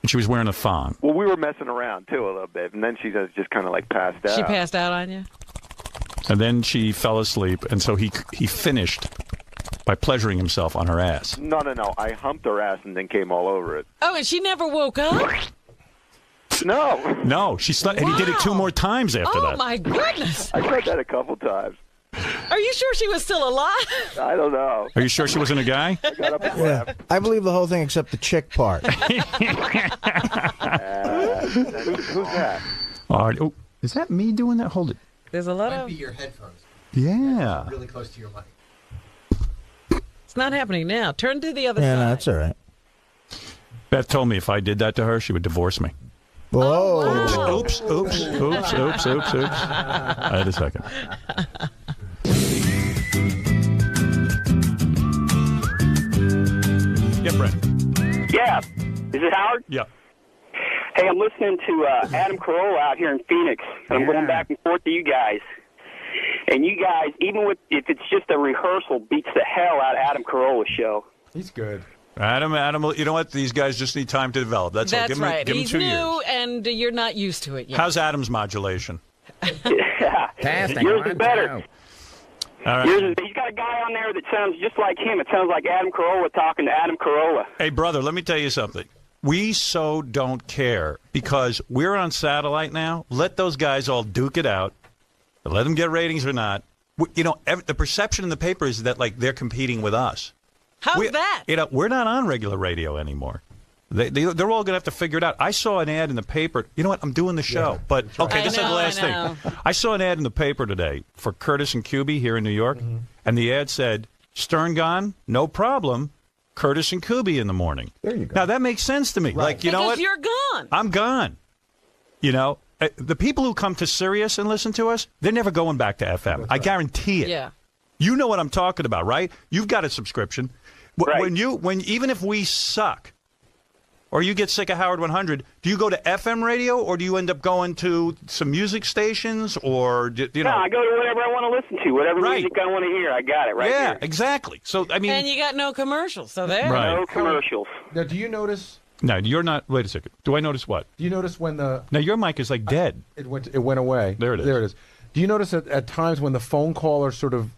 and she was wearing a thong. Well, we were messing around too a little bit, and then she just kind of like passed out. She passed out on you? And then she fell asleep, and so he finished by pleasuring himself on her ass. No. I humped her ass and then came all over it. Oh, and she never woke up? No, she slept, and he did it 2 more times after that. Oh, my goodness. I tried that a couple times. Are you sure she was still alive? I don't know. Are you sure she wasn't a guy? I got up and Yeah, laughed. I believe the whole thing except the chick part. Who's that? Artie. Oh, is that me doing that? Hold it. There's a lot Might of... be your headphones. Yeah. Really close to your mic. It's not happening now. Turn to the other Yeah, side. no, that's all right. Beth told me if I did that to her, she would divorce me. Whoa. Oops. I had a second. Yeah, Brett. Yeah. Is it Howard? Yeah. Hey, I'm listening to Adam Carolla out here in Phoenix, and I'm going back and forth to you guys. And you guys, even if it's just a rehearsal, beats the hell out of Adam Carolla's show. He's good. Adam, you know what? These guys just need time to develop. That's all. Give right. Give He's him 2 new, years. and you're not used to it yet. How's Adam's modulation? Fantastic. Yours is better. All right. He's got a guy on there that sounds just like him. It sounds like Adam Carolla talking to Adam Carolla. Hey, brother, let me tell you something. We so don't care because we're on satellite now. Let those guys all duke it out. Let them get ratings or not. The perception in the paper is that like they're competing with us. How's that? We're not on regular radio anymore. They're all going to have to figure it out. I saw an ad in the paper. You know what? I'm doing the show. Yeah, but, right. okay, this is the last thing. I saw an ad in the paper today for Curtis and Kuby here in New York, and the ad said, Stern gone? No problem. Curtis and Kuby in the morning. There you go. Now, that makes sense to me. Right. Like, you know what? Because you're gone. I'm gone. You know, the people who come to Sirius and listen to us, they're never going back to FM. I guarantee it. Yeah. You know what I'm talking about, right? You've got a subscription. Right. Even if we suck, or you get sick of Howard 100, do you go to FM radio, or do you end up going to some music stations, or No, I go to whatever I want to listen to, whatever music I want to hear. I got it right Yeah, here. exactly. So I mean, And you got no commercials, so there. Right. No commercials. Now, do you notice? No, you're not. Wait a second. Do I notice what? Do you notice when the? Now your mic is like dead. It went away. There it is. There it is. Do you notice at times when the phone caller sort of?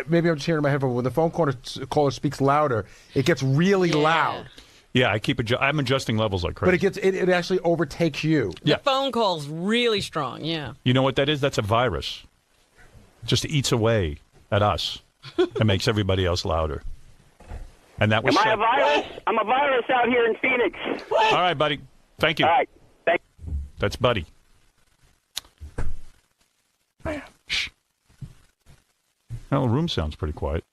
Maybe I'm just hearing in my head, but when the phone caller speaks louder, it gets really loud. Yeah, I'm adjusting levels like crazy. But it actually overtakes you. The phone call's really strong, yeah. You know what that is? That's a virus. It just eats away at us and makes everybody else louder. And that was. Am I a virus? I'm a virus out here in Phoenix. All right, buddy. Thank you. All right. That's Buddy. Man. Shh. Well, the room sounds pretty quiet.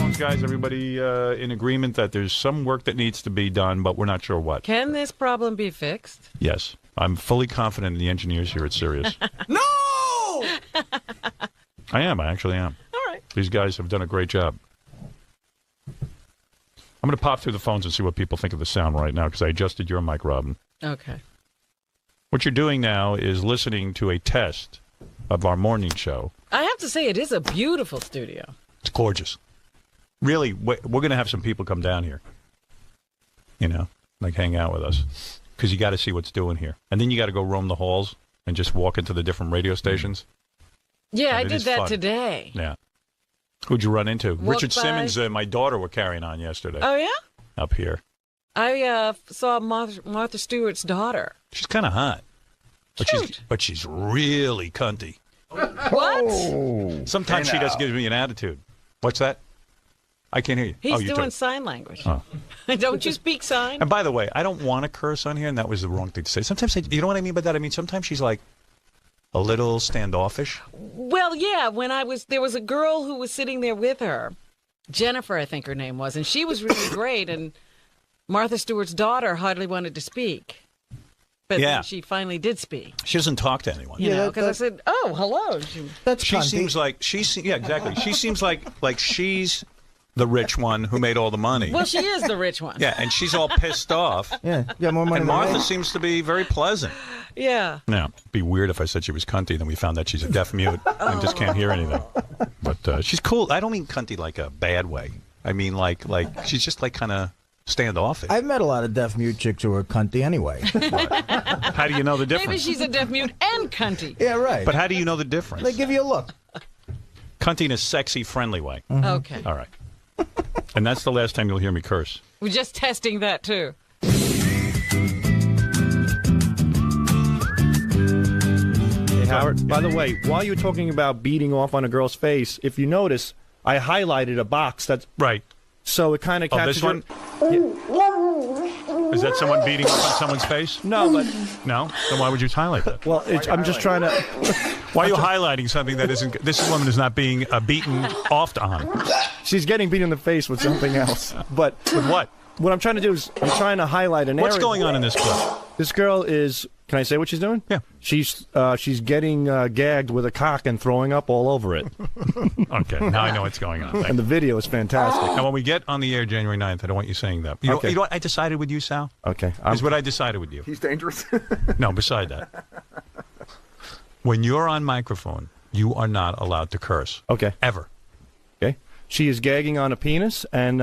microphones, guys? Everybody in agreement that there's some work that needs to be done, but we're not sure what. Can this problem be fixed? Yes. I'm fully confident in the engineers here at Sirius. No! I am. I actually am. All right. These guys have done a great job. I'm going to pop through the phones and see what people think of the sound right now because I adjusted your mic, Robin. Okay. What you're doing now is listening to a test of our morning show. I have to say, it is a beautiful studio. It's gorgeous. Really, we're going to have some people come down here, you know, like hang out with us because you got to see what's doing here. And then you got to go roam the halls and just walk into the different radio stations. Yeah, And I it did is that fun. today. Yeah. Who'd you run into? Walked Richard by- Simmons and my daughter were carrying on yesterday. Oh, yeah? Up here. I saw Martha Stewart's daughter. She's kind of hot. But she's really cunty. What? Sometimes she does give me an attitude. What's that? I can't hear you. He's you're doing talking. sign language. Oh. Don't you speak sign? And by the way, I don't want to curse on here, and that was the wrong thing to say. Sometimes, you know what I mean by that? I mean, sometimes she's like a little standoffish. Well, yeah, there was a girl who was sitting there with her. Jennifer, I think her name was, and she was really great, and Martha Stewart's daughter hardly wanted to speak. But Yeah. then she finally did speak. She doesn't talk to anyone. You know, because I said, "Oh, hello." She seems like yeah, exactly. She seems like she's the rich one who made all the money. Well, she is the rich one. Yeah, and she's all pissed off. Yeah, got more money And than Martha me. seems to be very pleasant. Yeah. Now, it'd be weird if I said she was cunty, then we found that she's a deaf mute and just can't hear anything. But she's cool. I don't mean cunty like a bad way. I mean like she's just like kind of standoffish. I've met a lot of deaf mute chicks who are cunty anyway. How do you know the difference? Maybe she's a deaf mute and cunty. Yeah, right. But how do you know the difference? They give you a look. Cunty in a sexy, friendly way. Mm-hmm. Okay. All right. And that's the last time you'll hear me curse. We're just testing that, too. Hey, Howard, by the way, while you're talking about beating off on a girl's face, if you notice, I highlighted a box that's... Right. So it kind of Oh, catches this one? Yeah. Is that someone beating up on someone's face? No, but... No? Then why would you highlight that? Well, I'm just trying to... Why are you highlighting something that isn't... This woman is not being beaten off on. She's getting beat in the face with something else. But... With what? What I'm trying to do is I'm trying to highlight an area. What's going on in this clip? This girl is... Can I say what she's doing? Yeah. She's getting gagged with a cock and throwing up all over it. Okay, now I know what's going on. And the video is fantastic. Now, when we get on the air January 9th, I don't want you saying that. You Okay. know what I decided with you, Sal? Okay. Is what I decided with you. He's dangerous. No, beside that. When you're on microphone, you are not allowed to curse. Okay. Ever. Okay. She is gagging on a penis and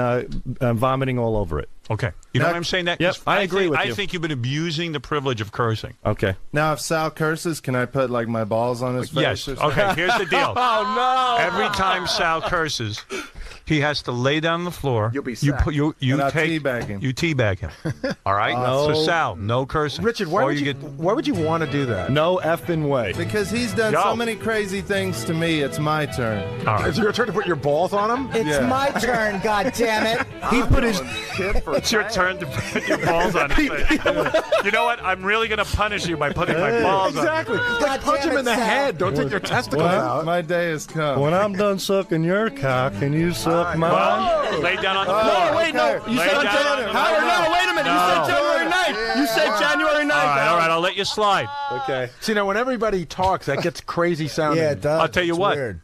vomiting all over it. Okay. You know what I'm saying? That Yep, I agree with you. I think you've been abusing the privilege of cursing. Okay. Now, if Sal curses, can I put like my balls on his face? Yes. or something? Okay, here's the deal. Oh, no. Every time Sal curses, he has to lay down on the floor. You'll be you sacked. put you And I'll take teabag him. You teabag him. All right. No. So Sal, no cursing. Richard, why Or would you want to do that? No effing way. Because he's done Yo. so many crazy things to me, it's my turn. All right. Is it your turn to put your balls on him? It's Yeah. my turn, goddammit. He put his... It's your turn to put your balls on his face. You know what? I'm really going to punish you by putting my balls on. Exactly. Like, punch him in the head. Don't take your testicles out. My day has come. When I'm done sucking your cock, can you suck mine? Well, lay down on the floor. No, wait, no. You Lay said on down January. on the Howard, floor. no, wait a minute. No. You said January 9th. You said January 9th. All right, I'll let you slide. Okay. See, now, when everybody talks, that gets crazy sounding. Yeah, it does. I'll tell you It's what. Weird.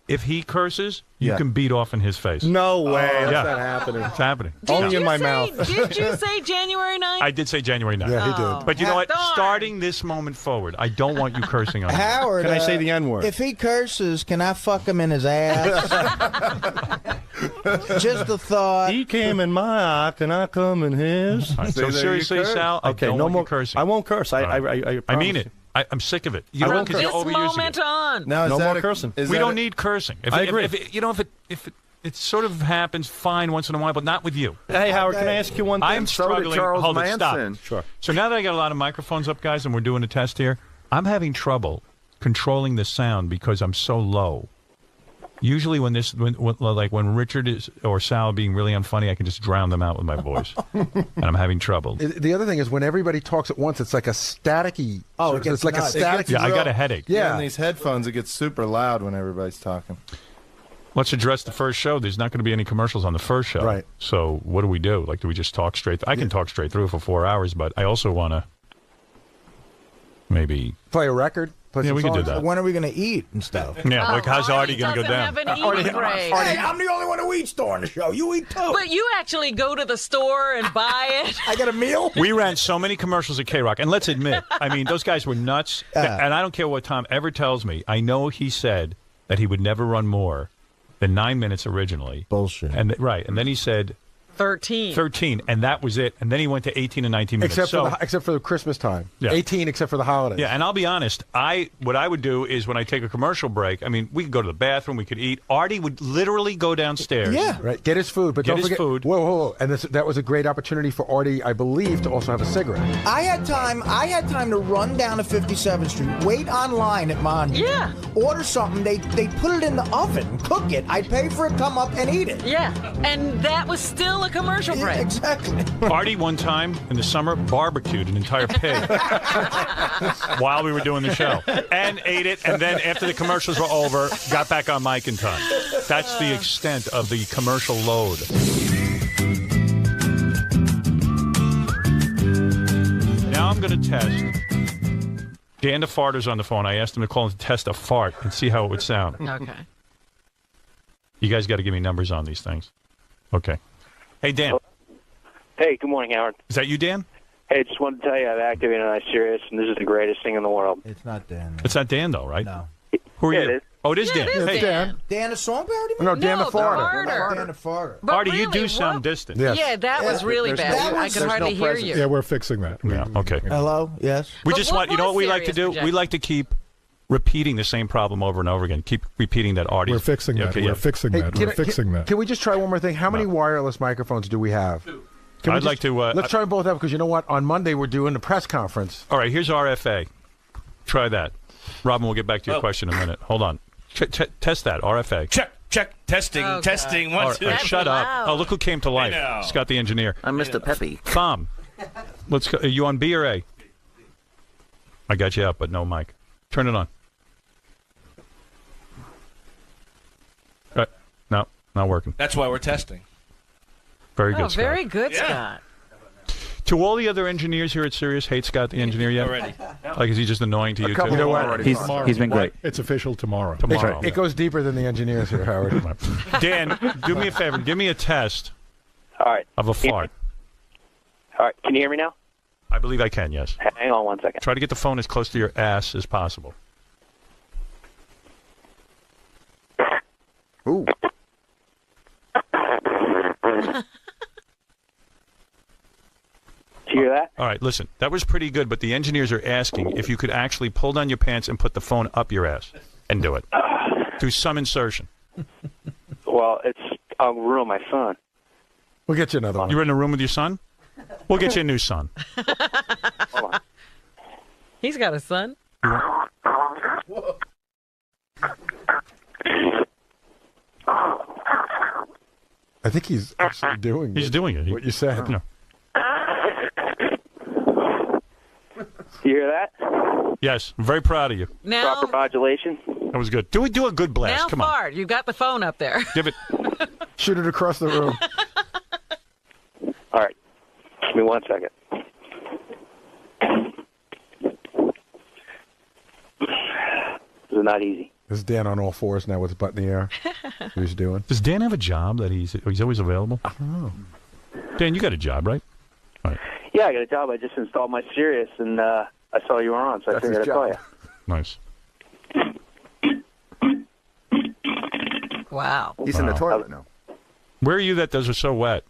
If he curses, you Yeah. can beat off in his face. No way. That's Yeah. not happening. It's happening. Only in my mouth. Did you say January 9th? I did say January 9th. Yeah, he did. But you know what? Darn. Starting this moment forward, I don't want you cursing on me. Howard, Can I say the N-word? If he curses, can I fuck him in his ass? Just a thought. He came in my eye, and I come in his. All right, See, so there seriously, you curse. Sal, I Okay, don't no want more you cursing. I won't curse. All I mean promise it. I'm sick of it. You I know, won't because you're this overusing moment it. on. Now, is No that more a- cursing. is We that don't a- need cursing. If I agree. If it sort of happens, fine once in a while, but not with you. Hey, Howard, can I ask you one thing? I'm So did struggling. Charles Hold it, Manson. stop. Sure. So now that I got a lot of microphones up, guys, and we're doing a test here, I'm having trouble controlling the sound because I'm so low. Usually when Richard is or Sal being really unfunny, I can just drown them out with my voice. And I'm having trouble. The other thing is when everybody talks at once, it's like a staticky. Oh, it gets it's like nuts. a staticky. Yeah, I got a headache. Yeah, Yeah. in these headphones, it gets super loud when everybody's talking. Let's address the first show. There's not going to be any commercials on the first show. Right. So what do we do? Like, do we just talk straight? I can talk straight through for 4 hours, but I also want to maybe play a record. Play some we can do songs. that. When are we going to eat and stuff? Yeah, like how's Artie going to go down? Have an eating break. Hey, I'm the only one who eats during the show. You eat too. But you actually go to the store and buy it. I get a meal. We ran so many commercials at K-Rock, and let's admit, I mean, those guys were nuts. And I don't care what Tom ever tells me. I know he said that he would never run more than 9 minutes originally. Bullshit. And right, and then he said 13, and that was it. And then he went to 18 and 19 minutes. Except for the Christmas time. Yeah. 18 except for the holidays. Yeah, and I'll be honest. What I would do is when I take a commercial break, I mean, we could go to the bathroom, we could eat. Artie would literally go downstairs. Yeah, right. Get his food, but Get don't his forget. food. Whoa! And that was a great opportunity for Artie, I believe, to also have a cigarette. I had time to run down to 57th Street, wait online at Mund. Yeah. Order something. They put it in the oven, cook it. I'd pay for it, come up and eat it. Yeah, and that was still a commercial break. Exactly. Artie one time in the summer barbecued an entire pig while we were doing the show and ate it, and then after the commercials were over, got back on mic in time. That's the extent of the commercial load. Now I'm going to test. Dan the farter's on the phone. I asked him to call and test a fart and see how it would sound. Okay. You guys got to give me numbers on these things. Okay. Hey, Dan. Hey, good morning, Howard. Is that you, Dan? Hey, just wanted to tell you I've activated on Sirius, and this is the greatest thing in the world. It's not Dan. It's not Dan, though, right? No. Who are Yeah, you? it is. Oh, it is Dan. It is Hey, Dan. Dan the song parody? No, Dan the farter. Dan the farter. But Artie, you do really, sound what- distant. Yes. Yeah, that was really bad. I could hardly hear you. Yeah, we're fixing that. Yeah, okay. Hello? Yes? We But just what want, you know was what we like to Sirius do? We projecting? like to keep repeating the same problem over and over again. Keep repeating that Artie. We're fixing that. Okay, We're yeah. fixing that. We're fixing that. Can we just try one more thing? How many wireless microphones do we have? I'd like to. Let's try them both out because you know what? On Monday we're doing the press conference. All right, here's RFA. Try that. Robin, we'll get back to your question in a minute. Hold on. Test that, RFA. Check. Testing. Oh, testing. All 1, right, 2. shut up. Oh, look who came to life. know. Scott the engineer. I'm Mr. Peppy. Thom, let's go. Are you on B or A? I got you up, but no mic. Turn it on. No, not working. That's why we're testing. Very good, Oh, Scott. very good, Scott. To all the other engineers here at Sirius, hate Scott the engineer yet? Already. Like, is he just annoying to you too? You know what? He's been great. It's official tomorrow. Tomorrow. It goes deeper than the engineers here, Howard. Dan, do me a favor. Give me a test All right. of a fart. All right. Can you hear me now? I believe I can, yes. Hang on 1 second. Try to get the phone as close to your ass as possible. Ooh. Did you hear that? All right, listen. That was pretty good, but the engineers are asking if you could actually pull down your pants and put the phone up your ass and do it. Do some insertion. Well, I'll ruin my phone. We'll get you another one. You're in a room with your son? We'll get you a new son. Hold on. He's got a son. I think he's actually doing He's doing it. what you said. No. You hear that? Yes, I'm very proud of you. Now, Proper modulation. That was good. Do a good blast. now Come on. fart. You've got the phone up there. Give it. Shoot it across the room. All right. Give me 1 second. This is not easy. This is Dan on all fours now with his butt in the air. What he's doing. Does Dan have a job that he's always available? I don't know. Dan, you got a job, right? All right. Yeah, I got a job. I just installed my Sirius, and I saw you were on, so That's I figured his I'd call job. you. Nice. Wow. He's in the toilet now. Where are you that those are so wet?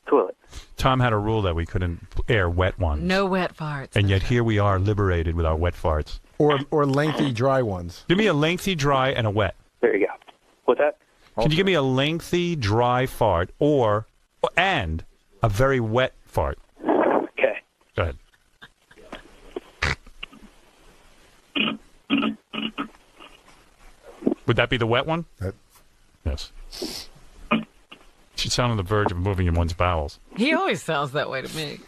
Toilet. Tom had a rule that we couldn't air wet ones. No wet farts. And yet here we are liberated with our wet farts. Or lengthy dry ones. Give me a lengthy, dry, and a wet. There you go. What's that? Can you give me a lengthy, dry fart and a very wet fart? Okay. Go ahead. Would that be the wet one? Yes. Should sound on the verge of moving in one's bowels. He always sounds that way to me.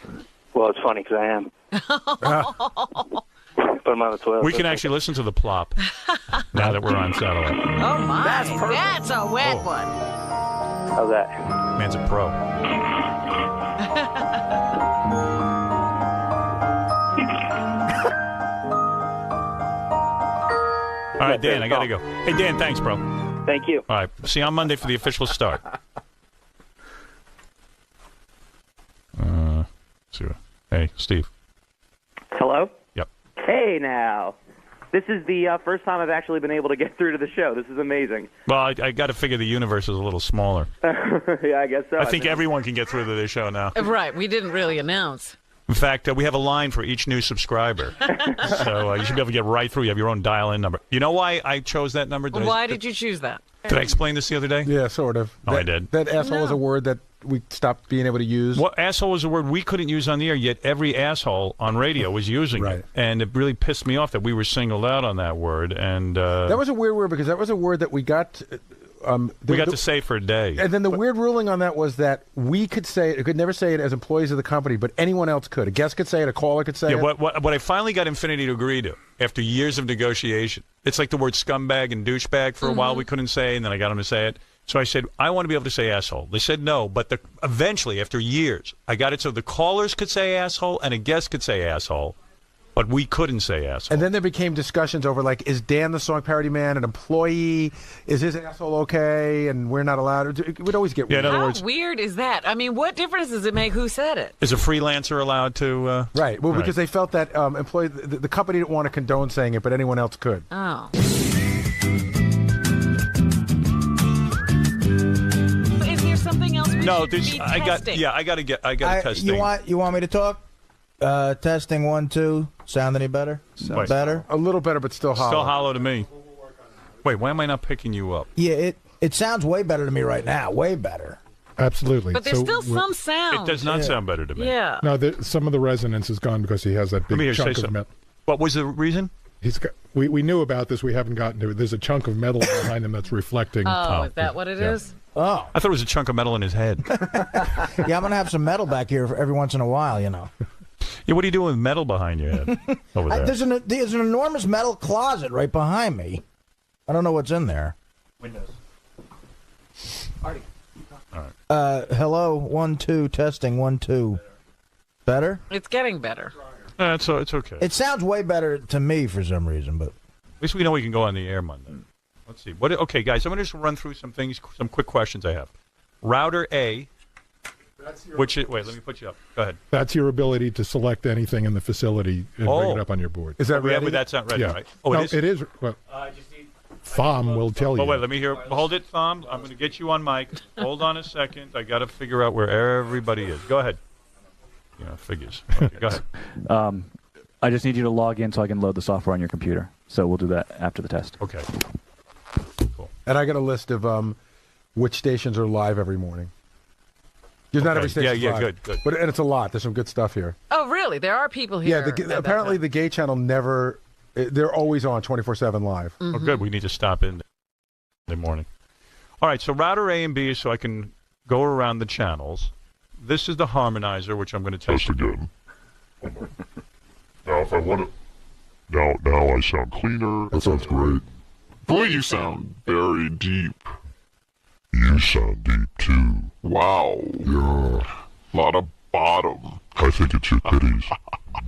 Well, it's funny because I am. Put them on the toilet. We can actually listen to the plop now that we're on satellite. Oh, my. That's a wet one. How's that? Man's a pro. All right, Dan, I got to go. Hey, Dan, thanks, bro. Thank you. All right, see you on Monday for the official start. Hey, Steve. Hello? Yep. Hey, now. This is the first time I've actually been able to get through to the show. This is amazing. Well, I got to figure the universe is a little smaller. Yeah, I guess so. I think everyone can get through to this show now. Right. We didn't really announce. In fact, we have a line for each new subscriber. So you should be able to get right through. You have your own dial-in number. You know why I chose that number? Why did you choose that? Did I explain this the other day? Yeah, sort of. I did. That asshole is a word that we stopped being able to use. Well, asshole was a word we couldn't use on the air, yet every asshole on radio was using it. And it really pissed me off that we were singled out on that word. And that was a weird word because that was a word that we got... we got to say for a day. And then the weird ruling on that was that we could say it, we could never say it as employees of the company, but anyone else could. A guest could say it, a caller could say it. What I finally got Infinity to agree to, after years of negotiation, it's like the word scumbag and douchebag for a while we couldn't say, and then I got them to say it. So I said, I want to be able to say asshole. They said no, but eventually, after years, I got it so the callers could say asshole and a guest could say asshole. But we couldn't say asshole. And then there became discussions over, like, is Dan the song parody man an employee? Is his asshole okay? And we're not allowed to. It would always get weird. in other How words, weird is that? I mean, what difference does it make who said it? is a freelancer allowed to? Right. Well, because they felt that the company didn't want to condone saying it, but anyone else could. Oh. Is there something else we should be testing? I got a testing. You want me to talk? Testing 1 2. Sound any better? Wait. Better? A little better, but still hollow. Still hollow to me. Wait, why am I not picking you up? Yeah, it sounds way better to me right now. Way better. Absolutely. But there's still some sound. It does not sound better to me. Yeah. No, some of the resonance is gone because he has that big chunk of metal. What was the reason? We knew about this. We haven't gotten to it. There's a chunk of metal behind him that's reflecting. Oh, is that what it is? Oh. I thought it was a chunk of metal in his head. Yeah, I'm going to have some metal back here every once in a while, you know. Yeah, what are you doing with metal behind your head over there? There's an enormous metal closet right behind me. I don't know what's in there. Windows. Artie. All right. Hello, 1 2, testing 1 2. Better? It's getting better. It's okay. It sounds way better to me for some reason, but at least we know we can go on the air Monday. Let's see. Okay, guys, I'm going to just run through some things, some quick questions I have. Router A. Wait, let me put you up. Go ahead. That's your ability to select anything in the facility and bring it up on your board. Is that ready? That's not ready, Yeah. right? Oh, no, it is? It is. Well, Thom will tell you. Oh, wait, let me hear. Hold it, Thom. I'm going to get you on mic. Hold on a second. I got to figure out where everybody is. Go ahead. Figures. Okay, go ahead. I just need you to log in so I can load the software on your computer. So we'll do that after the test. Okay. Cool. And I got a list of which stations are live every morning. Because not every station Yeah, live. good. And it's a lot. There's some good stuff here. Oh, really? There are people here. Yeah, apparently the gay channel never... They're always on 24/7 live. Oh, good. We need to stop in the morning. All right, so router A and B is so I can go around the channels. This is the harmonizer, which I'm going to test again. Now, if I want to... Now I sound cleaner. That sounds great. Boy, you sound very deep. You sound deep, too. Wow. Yeah. Lot of bottom. I think it's your titties.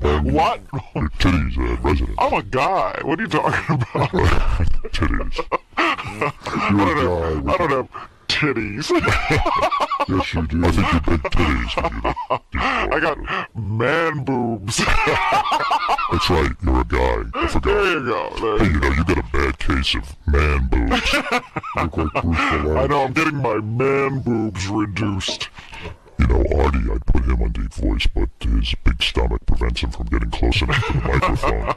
What? Your titties, resident. I'm a guy. What are you talking about? Titties. I don't have titties. Yes, you do. I think you're big titties. I got man boobs. That's right. You're a guy. I forgot. There you go. Hey, you got a bad case of man boobs. You look like Bruce Willis. I know. I'm getting my man boobs reduced. Artie, I'd put him on deep voice, but his big stomach prevents him from getting close enough to the microphone.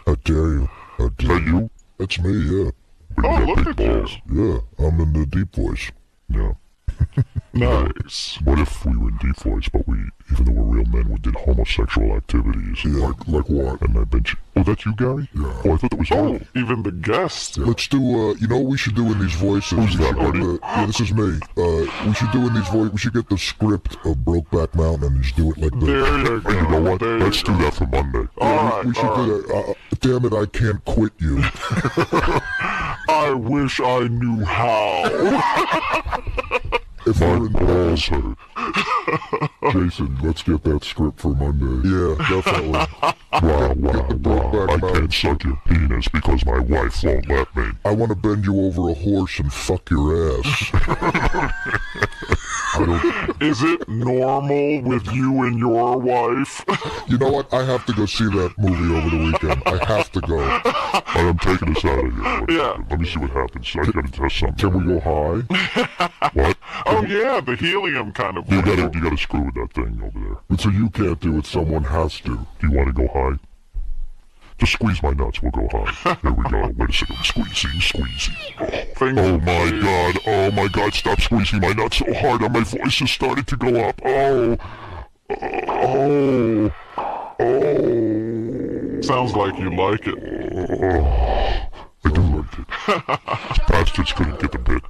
How dare you? Is that you? That's me, yeah. But look at balls. Yeah, I'm in the deep voice. Yeah. Nice. What if we were in deep voice, but even though we're real men who did homosexual activities. Yeah, like what? And I bet you... Oh, that's you, Gary? Yeah. Oh, I thought that was Oh, you. even the guest. Yeah. Let's do, you know what we should do in these voices? Who's that, Artie? Yeah, this is me. We should do in these voices, we should get the script of Brokeback Mountain and just do it like this. There you go. You know what? Let's do that for Monday. Yeah, we should do that. Damn it, I can't quit you. I wish I knew how. If my balls hurt. Jason, let's get that script for Monday. Yeah, definitely. Wow. I can't suck your penis because my wife won't let me. I want to bend you over a horse and fuck your ass. Is it normal with you and your wife? You know what? I have to go see that movie over the weekend. I have to go. I'm taking us out of here. Yeah. Let me see what happens. I gotta test something. Can we go high? What? Oh yeah, the helium kind of. You gotta screw with that thing over there. So you can't do it, someone has to. Do you want to go high? Just squeeze my nuts, we'll go high. Here we go. Wait a second. Squeezing. Oh my god, stop squeezing my nuts so hard and my voice is starting to go up. Oh. Sounds like you like it. I do like it. These bastards couldn't get the bit.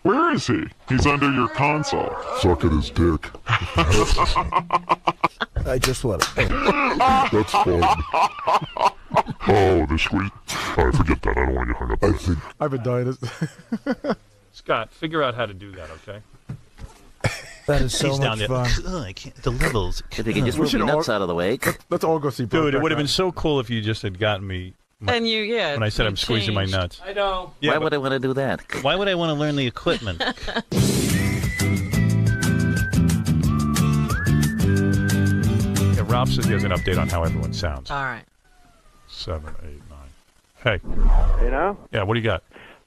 Where is he? He's under your console. Sucking his dick. I just want to. That's fun. Oh, the squeeze. Alright, forget that. I don't want to get hung up. I think I've been dying to... Scott, figure out how to do that, okay? That is so He's down much there. fun. I can't, the levels. If they could just move your nuts out of the way. Let's all go see Dude, it Brokeback would have been Mountain. so cool if you just had gotten me... And you, yeah. When I said you I'm squeezing my changed. nuts. I know. Yeah, Why would I want to do that? Why would I want to learn the equipment? Yeah, Ralph says he has an update on how everyone sounds. All right. 7, 8, 9. Hey. You know? Yeah, what do you got?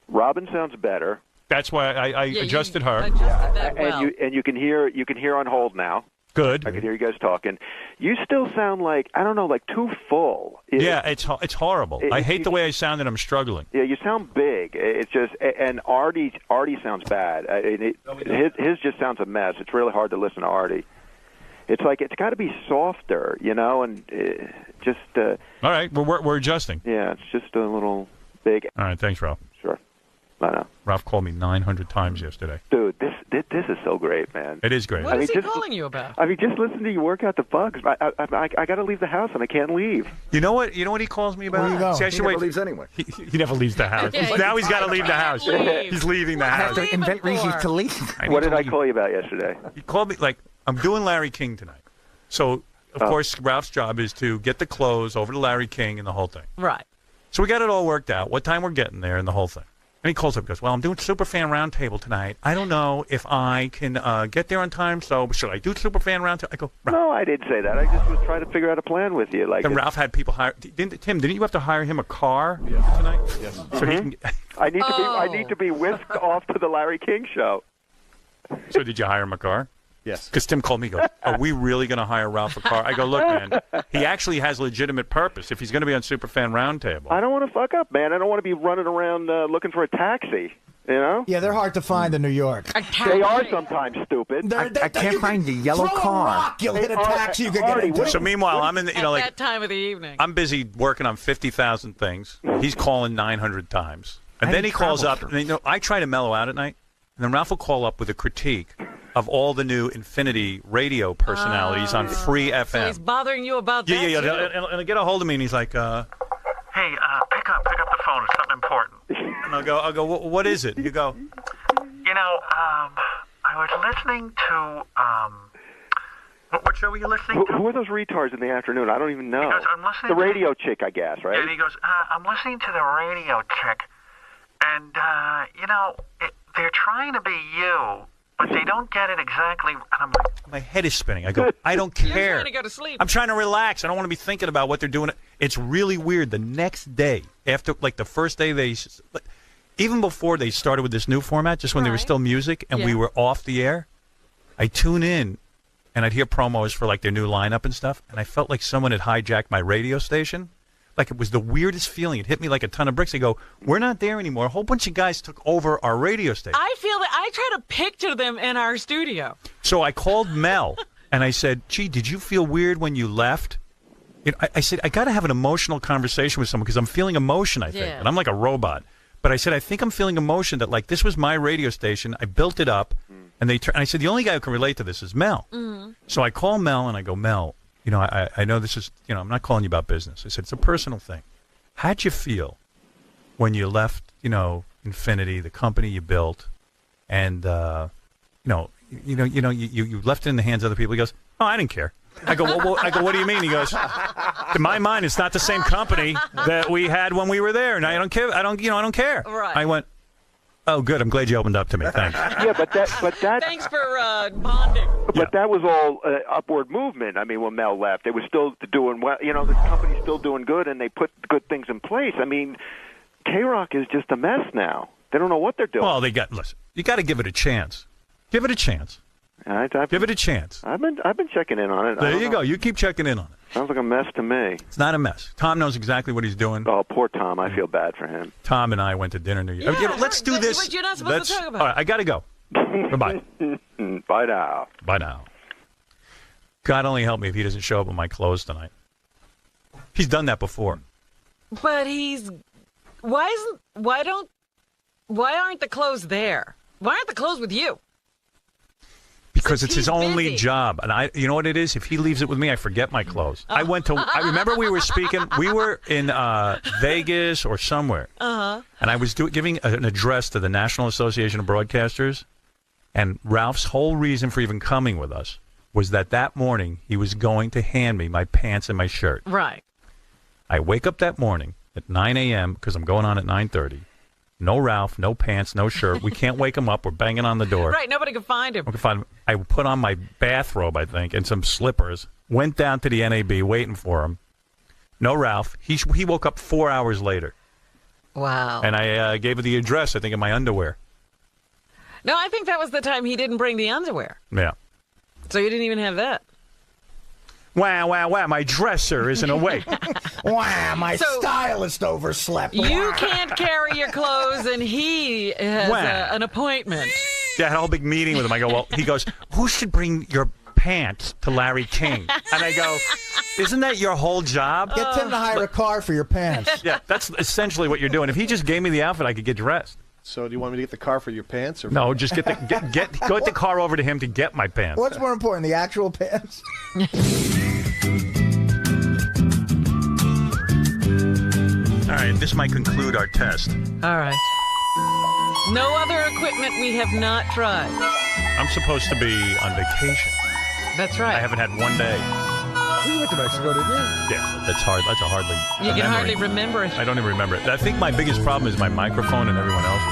Robin sounds better. That's why I adjusted her. Adjusted that well. And you can hear on hold now. Good. I can hear you guys talking. You still sound like, I don't know, like too full. Yeah, it's horrible. I hate the way I sound and I'm struggling. Yeah, you sound big. It's just, and Artie sounds bad. His just sounds a mess. It's really hard to listen to Artie. It's like it's got to be softer, you know, and just. All right, we're adjusting. Yeah, it's just a little big. All right, thanks, Ralph. Sure. I know. Ralph called me 900 times yesterday. Dude, this is so great, man. It is great. What is he calling you about? I mean, just listen to you work out the bugs. I got to leave the house and I can't leave. You know what? You know what he calls me about? Where you go? See, I He should never wait. leaves anyway. He never leaves the house. Yeah, Now he's got to leave the house. He's leaving the I house. have to invent reasons to leave. What did I call you about yesterday? He called me like I'm doing Larry King tonight. So of course Ralph's job is to get the clothes over to Larry King and the whole thing. Right. So we got it all worked out. What time we're getting there and the whole thing. And he calls up and goes, well, I'm doing Superfan Roundtable tonight. I don't know if I can get there on time, so should I do Superfan Roundtable? I go, Ralph. No, I didn't say that. I just was trying to figure out a plan with you. Like Then Ralph had people hire. Tim, didn't you have to hire him a car tonight? Yes. So he can, I need to be whisked off to the Larry King show. So did you hire him a car? Yes. Because Tim called me and goes, are we really going to hire Ralph a car? I go, look, man, he actually has legitimate purpose. If he's going to be on Superfan Roundtable. I don't want to fuck up, man. I don't want to be running around looking for a taxi. You know? Yeah, they're hard to find in New York. They are sometimes stupid. I can't find the yellow car. You'll hit a taxi, you can get into. So meanwhile, I'm in the, At that time of the evening. I'm busy working on 50,000 things. He's calling 900 times. And then he calls up. And, I try to mellow out at night. And then Ralph will call up with a critique of all the new Infinity radio personalities on free FM. So he's bothering you about that, Yeah. too? And he'll get a hold of me, and he's like, hey, pick up the phone. It's something important. And I'll go, what is it? You go, I was listening to, what show were you listening to? Who are those retards in the afternoon? I don't even know. He goes, I'm listening the to- radio chick, I guess, right? And he goes, I'm listening to the radio chick, and, they're trying to be you, but they don't get it exactly. And I'm like, my head is spinning. I go, I don't care. You're trying to go to sleep. I'm trying to relax. I don't want to be thinking about what they're doing. It's really weird. The next day, after, like, the first day even before they started with this new format, just when they were still music and we were off the air, I tune in, and I'd hear promos for, like, their new lineup and stuff, and I felt like someone had hijacked my radio station. Like, it was the weirdest feeling. It hit me like a ton of bricks. They go, we're not there anymore. A whole bunch of guys took over our radio station. I feel that I try to picture them in our studio. So I called Mel, And I said, gee, did you feel weird when you left? I said, I got to have an emotional conversation with someone because I'm feeling emotion, I think. Yeah. And I'm like a robot. But I said, I think I'm feeling emotion that, like, this was my radio station. I built it up. And and I said, the only guy who can relate to this is Mel. Mm-hmm. So I call Mel, and I go, Mel, I know this is, I'm not calling you about business. I said, it's a personal thing. How'd you feel when you left, Infinity, the company you built, and, you left it in the hands of other people? He goes, oh, I didn't care. I go, what do you mean? He goes, in my mind, it's not the same company that we had when we were there, and I don't care. I don't care. Right. I went, oh, good. I'm glad you opened up to me. Thanks. Yeah, but that. Thanks for bonding. But that was all upward movement. I mean, when Mel left, they were still doing well. The company's still doing good, and they put good things in place. I mean, K-Rock is just a mess now. They don't know what they're doing. Well, listen. You got to give it a chance. Give it a chance. Give it a chance. I've been checking in on it. There you go. You keep checking in on it. Sounds like a mess to me. It's not a mess. Tom knows exactly what he's doing. Oh, poor Tom. I feel bad for him. Tom and I went to dinner New Year. Let's do this. But you're not supposed to talk about it. All right, I got to go. Bye-bye. Bye now. Bye now. God only help me if he doesn't show up with my clothes tonight. He's done that before. But why aren't the clothes there? Why aren't the clothes with you? Because it's his only busy. job. And you know what it is? If he leaves it with me, I forget my clothes. I remember we were speaking, we were in Vegas or somewhere. Uh-huh. And I was giving an address to the National Association of Broadcasters. And Ralph's whole reason for even coming with us was that morning he was going to hand me my pants and my shirt. Right. I wake up that morning at 9 a.m. because I'm going on at 9:30. No Ralph, no pants, no shirt. We can't wake him up. We're banging on the door. Right, nobody can find him. I put on my bathrobe, I think, and some slippers. Went down to the NAB waiting for him. No Ralph. He woke up 4 hours later. Wow. And I gave her the address, I think, in my underwear. No, I think that was the time he didn't bring the underwear. Yeah. So you didn't even have that. Wow, my dresser isn't awake. Wow, my stylist overslept. You can't carry your clothes, and he has an appointment. Yeah, I had a whole big meeting with him. I go, well, he goes, who should bring your pants to Larry King? And I go, isn't that your whole job? Get Tim to hire a car for your pants. Yeah, that's essentially what you're doing. If he just gave me the outfit, I could get dressed. So do you want me to get the car for your pants? Or no, just get the car over to him to get my pants. What's more important, the actual pants? All right, this might conclude our test. All right. No other equipment we have not tried. I'm supposed to be on vacation. That's right. I haven't had one day. We went to Mexico today. Yeah, that's hard. That's a hardly. You can hardly remember it. I don't even remember it. I think my biggest problem is my microphone and everyone else.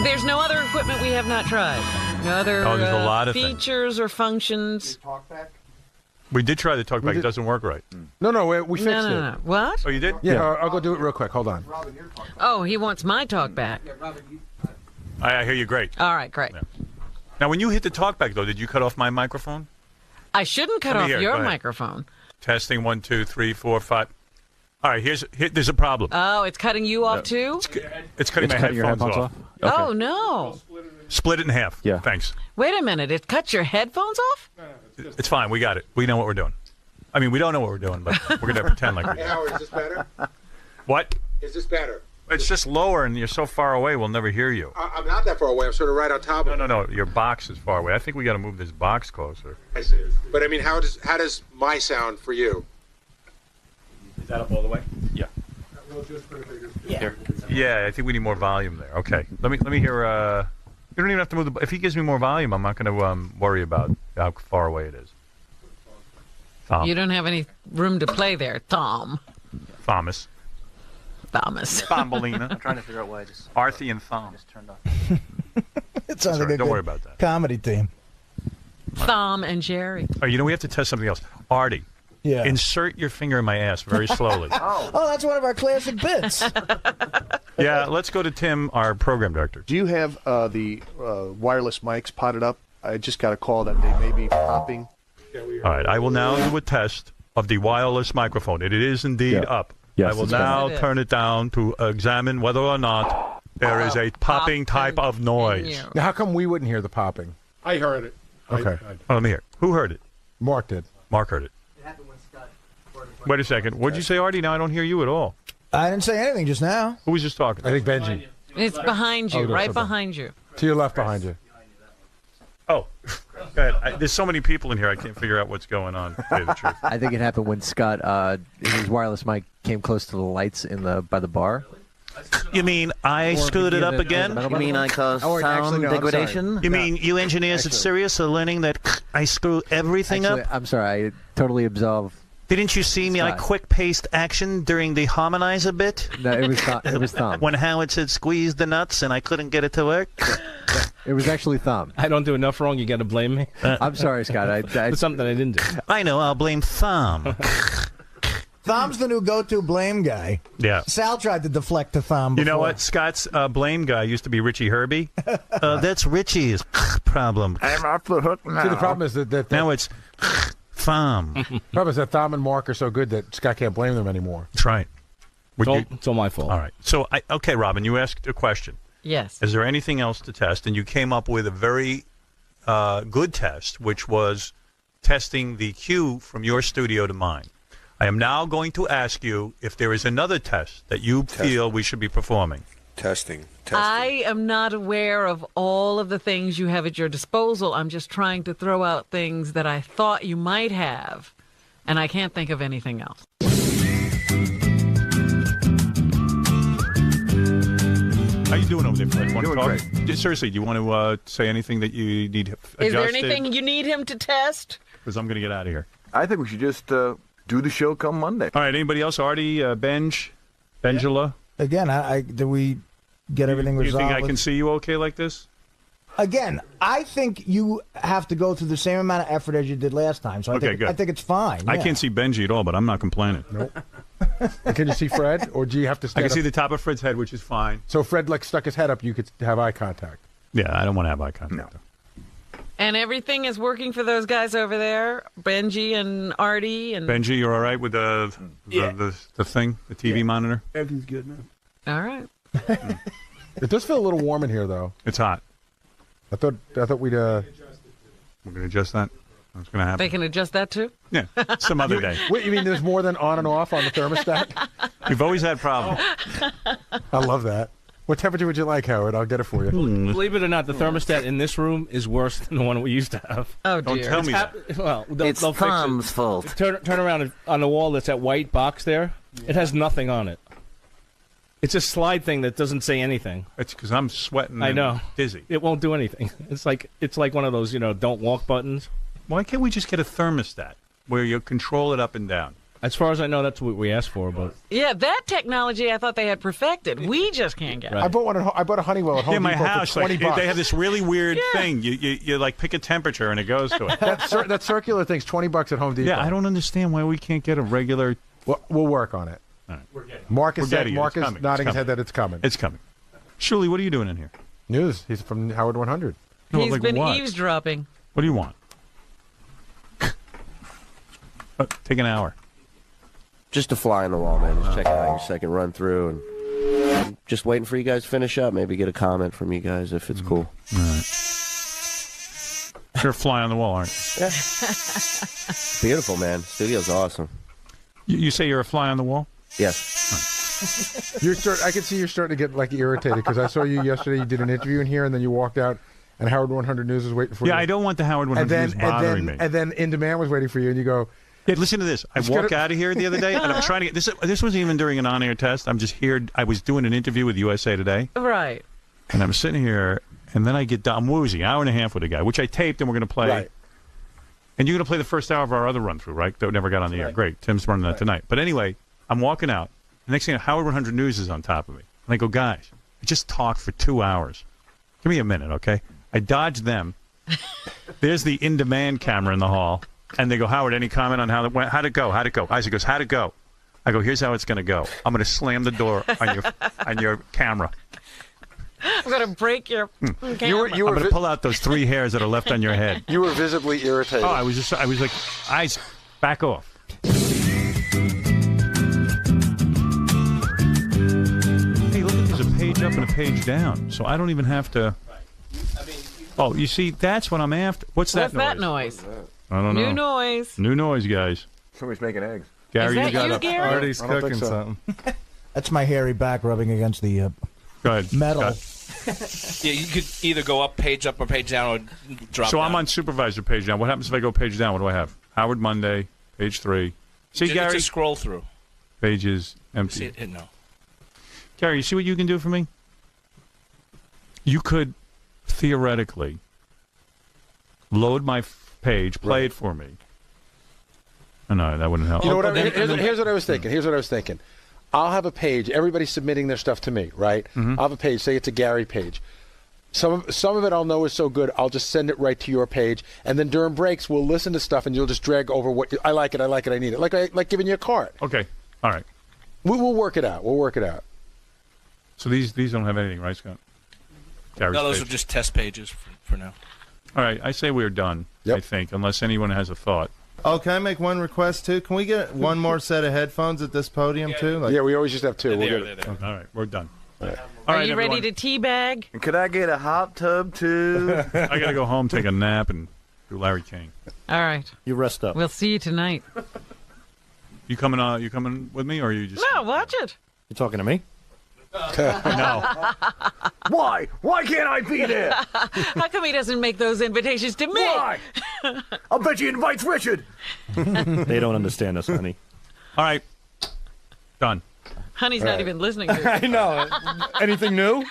There's no other equipment we have not tried. No other there's a lot of features or functions. We did try the talkback. It doesn't work right. No, we fixed it. No. What? Oh, you did? Yeah, I'll go do it real quick. Hold on. Oh, he wants my talkback. I hear you great. All right, great. Yeah. Now, when you hit the talkback, though, did you cut off my microphone? I shouldn't cut off your microphone. Testing 1, 2, 3, 4, 5. All right, there's a problem. Oh, it's cutting you off too? It's cutting your headphones off. Okay. Oh no! Split it in half. Yeah. Thanks. Wait a minute. It cuts your headphones off? It's fine. We got it. We know what we're doing. I mean, we don't know what we're doing, but we're gonna pretend like we do. Howard, is this better? What? Is this better? It's just lower, and you're so far away, we'll never hear you. I'm not that far away. I'm sort of right on top of it. No. Your box is far away. I think we got to move this box closer. I see. But I mean, how does my sound for you? Is that up all the way? Yeah. Yeah, I think we need more volume there. Okay. Let me hear. You don't even have to move the. If he gives me more volume, I'm not going to worry about how far away it is. Tom. You don't have any room to play there, Tom. Thomas. Thumbelina. I'm trying to figure out why I just. Artie and Thom. Just turned off. It sounds like a don't worry about that. Comedy team. Thom and Jerry. Oh, we have to test something else. Artie. Yeah. Insert your finger in my ass very slowly. Oh, that's one of our classic bits. Yeah, let's go to Tim, our program director. Do you have the wireless mics potted up? I just got a call that they may be popping. All right, I will now do a test of the wireless microphone. It is indeed up. Yes, I will now turn it down to examine whether or not there is a popping type of noise. Now, how come we wouldn't hear the popping? I heard it. Okay. Let me hear. Who heard it? Mark did. Mark heard it. Wait a second. What'd you say, Artie? Now I don't hear you at all. I didn't say anything just now. Who was just talking? I think Benji. It's behind you, Oh, right okay. behind you. To your left behind you. Oh, go ahead. There's so many people in here, I can't figure out what's going on, to tell you the truth. I think it happened when Scott, his wireless mic came close to the lights by the bar. You mean I screwed it up again? You mean I caused Oh, sound actually, no, I'm sorry. degradation? You mean you engineers at Sirius are learning that I screw everything Actually, up? I'm sorry. I totally absolve. Didn't you see me? I Scott. quick paced action during the harmonizer bit. No, it was Thumb. When Howard said squeeze the nuts and I couldn't get it to work. It was actually Thumb. I don't do enough wrong. You got to blame me. I'm sorry, Scott. It's something I didn't do. I know. I'll blame Thumb. Thumb's the new go-to blame guy. Yeah. Sal tried to deflect to Thumb You before. know what? Scott's blame guy used to be Richie Herbie. That's Richie's problem. I'm off the hook now. See, the problem is that Now it's Thumb. problem is that Thom and Mark are so good that Scott can't blame them anymore. That's right. It's all my fault. All right. So, okay, Robin, you asked a question. Yes. Is there anything else to test? And you came up with a very good test, which was testing the cue from your studio to mine. I am now going to ask you if there is another test that you feel we should be performing. Testing. I am not aware of all of the things you have at your disposal. I'm just trying to throw out things that I thought you might have, and I can't think of anything else. How you doing over there, Fred? Want to Doing talk? great. Just seriously, do you want to say anything that you need adjusted? Is there anything you need him to test? Because I'm going to get out of here. I think we should just do the show come Monday. All right, anybody else? Artie, Benjula? Again, did we get everything You resolved? think I can see you okay like this? Again, I think you have to go through the same amount of effort as you did last time. So Okay, good. I think it's fine. I yeah. can't see Benji at all, but I'm not complaining. Nope. Can you see Fred, or do you have to I stand can see up? the top of Fred's head, which is fine. So Fred stuck his head up, you could have eye contact. Yeah, I don't want to have eye contact. And everything is working for those guys over there, Benji and Artie and. Benji, you're all right with the thing, the TV monitor? Everything's good now. All right. It does feel a little warm in here, though. It's hot. I thought we'd. We're going to adjust that. What's going to happen? They can adjust that too? Yeah, some other day. Wait, you mean there's more than on and off on the thermostat? We've always had problems. I love that. What temperature would you like, Howard? I'll get it for you. Believe it or not, the thermostat in this room is worse than the one we used to have. Oh, Don't dear. tell me that. Well, It's they'll fix Tom's it. fault. Turn around on the wall. That's that white box there. It has nothing on it. It's a slide thing that doesn't say anything. It's because I'm sweating. I know. And dizzy. It won't do anything. It's like one of those don't walk buttons. Why can't we just get a thermostat where you control it up and down? As far as I know, that's what we asked for. But Yeah, that technology I thought they had perfected. We just can't get it. Right. I bought a Honeywell at Home Yeah, my Depot house, for $20. like, they have this really weird thing. You like pick a temperature and it goes to it. that circular thing's $20 at Home Depot. Yeah, I don't understand why we can't get a regular. We'll work on it. All right. Mark is We're getting it. Mark It's is coming. nodding It's his head that it's coming. It's coming. Shuli, what are you doing in here? News. He's from Howard 100. No, He's like been what? eavesdropping. What do you want? Take an hour. Just a fly on the wall, man. Just checking out your second run through and just waiting for you guys to finish up. Maybe get a comment from you guys if it's cool. All right. You're a fly on the wall, aren't you? Yeah. Beautiful, man. Studio's awesome. You say you're a fly on the wall? Yes. I can see you're starting to get irritated because I saw you yesterday. You did an interview in here, and then you walked out, and Howard 100 News was waiting for you. Yeah, I don't want the Howard 100 News bothering me. And then In Demand was waiting for you, and you go. Hey, listen to this. I walk out of here the other day, and I'm trying to get this. This wasn't even during an on-air test. I'm just here. I was doing an interview with USA Today, Right. and I'm sitting here, and then I get done. I'm woozy, hour and a half with a guy, which I taped, and we're going to play. Right. And you're going to play the first hour of our other run-through, right? That never got on the air. Great. Tim's running that tonight. But anyway, I'm walking out. The next thing, Howard 100 News is on top of me. And I go, guys, I just talked for 2 hours. Give me a minute, okay? I dodged them. There's the in-demand camera in the hall. And they go, Howard, any comment on how it went? How'd it go? How'd it go? Isaac goes, how'd it go? I go, here's how it's going to go. I'm going to slam the door on your camera. I'm going to break your camera. I'm going to pull out those 3 hairs that are left on your head. You were visibly irritated. Oh, I was like, eyes, back off. Hey, look, there's a page up and a page down, so I don't even have to. Oh, you see, that's what I'm after. What's that What's noise? that noise? I don't know. New noise. New noise, guys. Somebody's making eggs. Gary, Is that got you, up. Gary? Artie's I don't cooking think so. something. That's my hairy back rubbing against the Go ahead. metal. Yeah, you could either go up or page down, or drop So down. I'm on supervisor page down. What happens if I go page down? What do I have? Howard Monday, page 3. See, Gary? Just scroll through. Page is See empty. it? No. Gary, you see what you can do for me? You could theoretically load my page, play it for me. Oh, no, that wouldn't help. You know what? Here's what I was thinking. I'll have a page. Everybody's submitting their stuff to me, right? Mm-hmm. I'll have a page. Say it's a Gary page. Some of it I'll know is so good. I'll just send it right to your page, and then during breaks we'll listen to stuff, and you'll just drag over what I like it. I need it. Like giving you a card. Okay. All right. We'll work it out. So these don't have anything, right, Scott? Gary's No, those page. are just test pages for now. All right. I say we're done. I think, unless anyone has a thought. Oh, can I make one request too? Can we get one more set of headphones at this podium too? Like, Yeah, we always just have two. We'll get it. All right, we're done. All Are right, you everyone. ready to teabag? And could I get a hot tub too? I got to go home, take a nap, and do Larry King. All right. You rest up. We'll see you tonight. You coming? You coming with me, or are you just? No, watch it. You talking to me? No. Why? Why can't I be there? How come he doesn't make those invitations to me? Why? I'll bet he invites Richard. They don't understand us, honey. All right. Done. Honey's not even listening to I it. know. Anything new?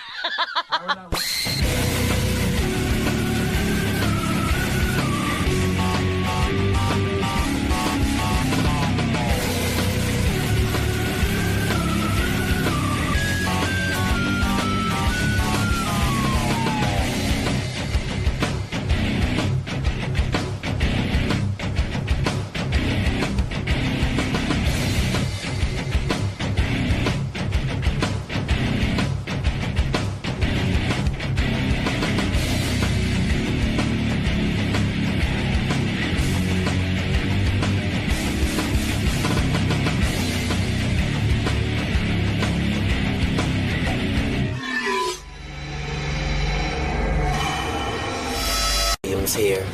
Williams here,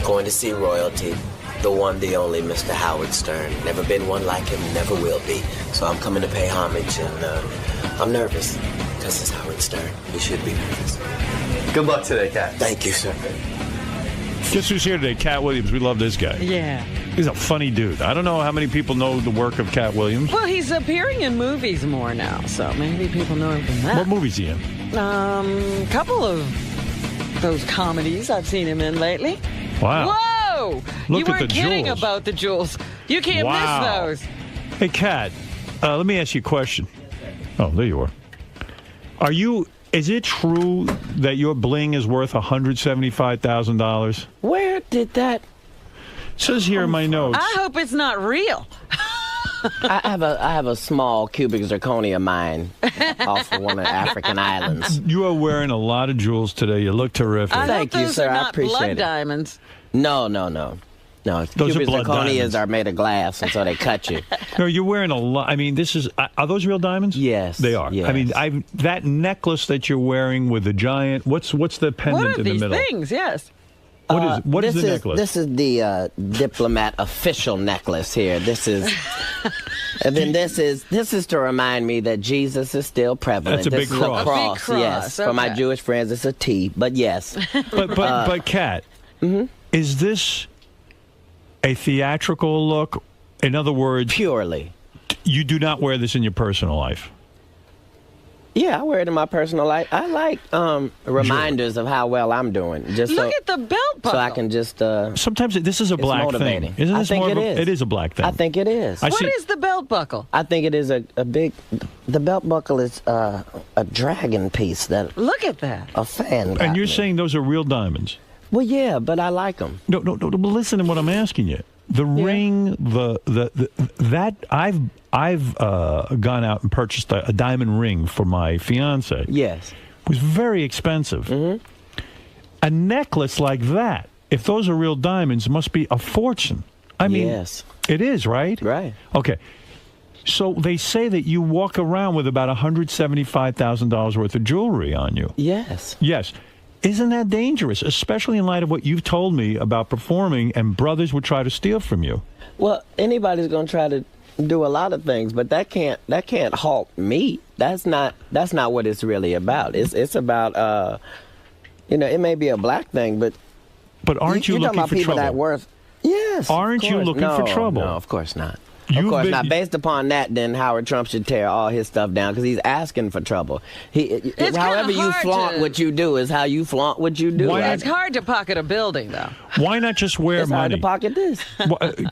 going to see royalty. The one, the only Mr. Howard Stern. Never been one like him, never will be. So I'm coming to pay homage, and I'm nervous, because it's Howard Stern. You should be nervous. Good luck today, Cat. Thank you, sir. Guess who's here today? Cat Williams. We love this guy. Yeah. He's a funny dude. I don't know how many people know the work of Cat Williams. Well, he's appearing in movies more now, so maybe people know him from that. What movies he in? Couple of those comedies I've seen him in lately. Wow. Whoa! Look You at weren't the kidding jewels. about the jewels. You can't Wow. miss those. Hey, Cat, let me ask you a question. Oh, there you are. Is it true that your bling is worth $175,000? Where did that... Says here in my notes. I hope it's not real. I have a small cubic zirconia mine off of one of the African islands. You are wearing a lot of jewels today. You look terrific. I Thank hope you, those sir. are I not appreciate blood it. diamonds. No. Those Cubic are blood diamonds. zirconias are made of glass, and so they cut you. No, you're wearing a lot. I mean, are those real diamonds? Yes. They are. Yes. I mean, that necklace that you're wearing with the giant, what's the pendant What are in the these middle? things? Yes. What is the necklace? This is the diplomat official necklace here. This is, and then this is to remind me that Jesus is still prevalent. That's a this big is cross. a cross, A big cross, yes. For my okay. Jewish friends, it's a T, but yes. But Kat, is this a theatrical look? In other words, purely. You do not wear this in your personal life. Yeah, I wear it in my personal life. I like reminders of how well I'm doing. Just Look at the belt buckle. so I can just. Sometimes this is a black motivating. thing. Isn't I this think more it of is. It is a black thing. I think it is. What is the belt buckle? I think it is a big. The belt buckle is a dragon piece that. Look at that. A fan. got And you're me. saying those are real diamonds? Well, yeah, but I like them. No. But listen to what I'm asking you. The ring, that I've gone out and purchased a diamond ring for my fiance. Yes, it was very expensive. A necklace like that, if those are real diamonds, must be a fortune. I mean, yes, it is, right? Right. Okay. So they say that you walk around with about $175,000 worth of jewelry on you. Yes. Yes. Isn't that dangerous, especially in light of what you've told me about performing and brothers would try to steal from you? Well, anybody's going to try to do a lot of things, but that can't halt me. That's not what it's really about. It's about it may be a black thing, but aren't you you're looking talking about for people trouble? that worth? Yes. Aren't you looking for trouble? No, of course not. Of course not. Based upon that, then Howard Trump should tear all his stuff down because he's asking for trouble. However you flaunt what you do is how you flaunt what you do. It's hard to pocket a building, though. Why not just wear It's money? hard to pocket this.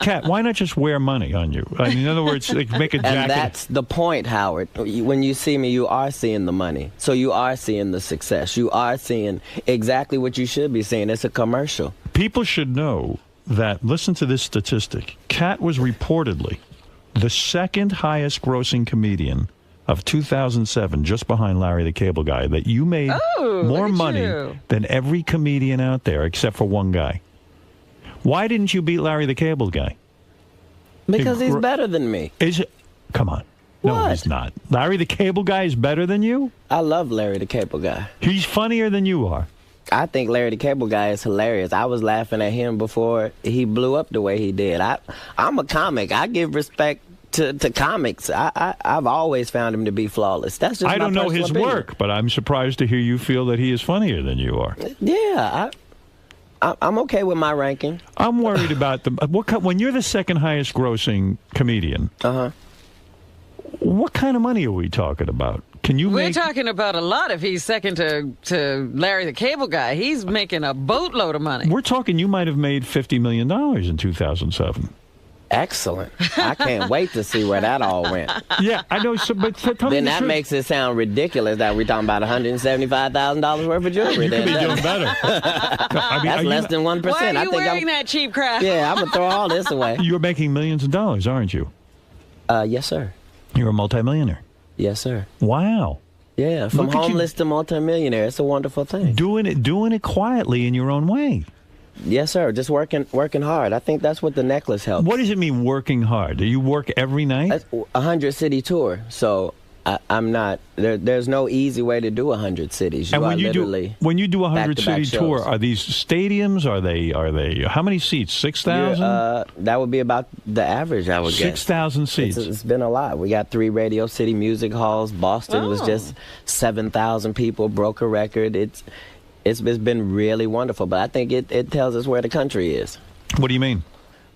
Kat, why not just wear money on you? I mean, in other words, like make a jacket. And that's the point, Howard. When you see me, you are seeing the money. So you are seeing the success. You are seeing exactly what you should be seeing. It's a commercial. People should know that, listen to this statistic. Kat was reportedly the second highest grossing comedian of 2007, just behind Larry the Cable Guy, that you made more money than every comedian out there except for one guy. Why didn't you beat Larry the Cable Guy? Because he's better than me. Come on. No, he's not. Larry the Cable Guy is better than you? I love Larry the Cable Guy. He's funnier than you are. I think Larry the Cable Guy is hilarious. I was laughing at him before he blew up the way he did. I'm a comic. I give respect to comics. I've always found him to be flawless. That's just I don't know his opinion. work, but I'm surprised to hear you feel that he is funnier than you are. Yeah, I'm okay with my ranking. I'm worried about when you're the second highest grossing comedian. What kind of money are we talking about? We're talking about a lot if he's second to Larry the Cable Guy. He's making a boatload of money. We're talking you might have made $50 million in 2007. Excellent. I can't wait to see where that all went. Yeah, I know. But tell me then that makes it sound ridiculous that we're talking about $175,000 worth of jewelry. You could be doing better. That's less than 1%. Why are you wearing I'm, that cheap crap? Yeah, I'm going to throw all this away. You're making millions of dollars, aren't you? Yes, sir. You're a multimillionaire. Yes, sir. Wow. Yeah, from homeless to multimillionaire. It's a wonderful thing. Doing it quietly in your own way. Yes, sir. Just working hard. I think that's what the necklace helps. What does it mean, working hard? Do you work every night? That's a 100-city tour. So I'm not. There's no easy way to do 100 cities. And when you do a 100-city tour, are these stadiums? Are they? How many seats? 6,000? That would be about the average, I would guess. 6,000 seats. It's been a lot. We got 3 Radio City music halls. Boston was just 7,000 people. Broke a record. It's been really wonderful, but I think it tells us where the country is. What do you mean?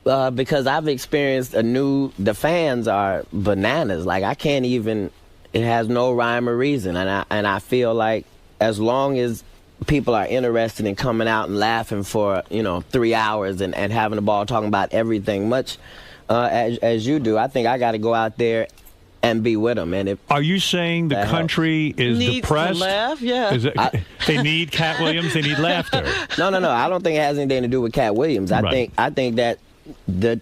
Because I've experienced the fans are bananas. Like, I can't even, it has no rhyme or reason. And I feel like as long as people are interested in coming out and laughing for, 3 hours and having a ball talking about everything much as you do, I think I got to go out there and be with them. And are you saying the country is needs depressed? To laugh? Yeah. They need Cat Williams. They need laughter. No. I don't think it has anything to do with Cat Williams. I think that the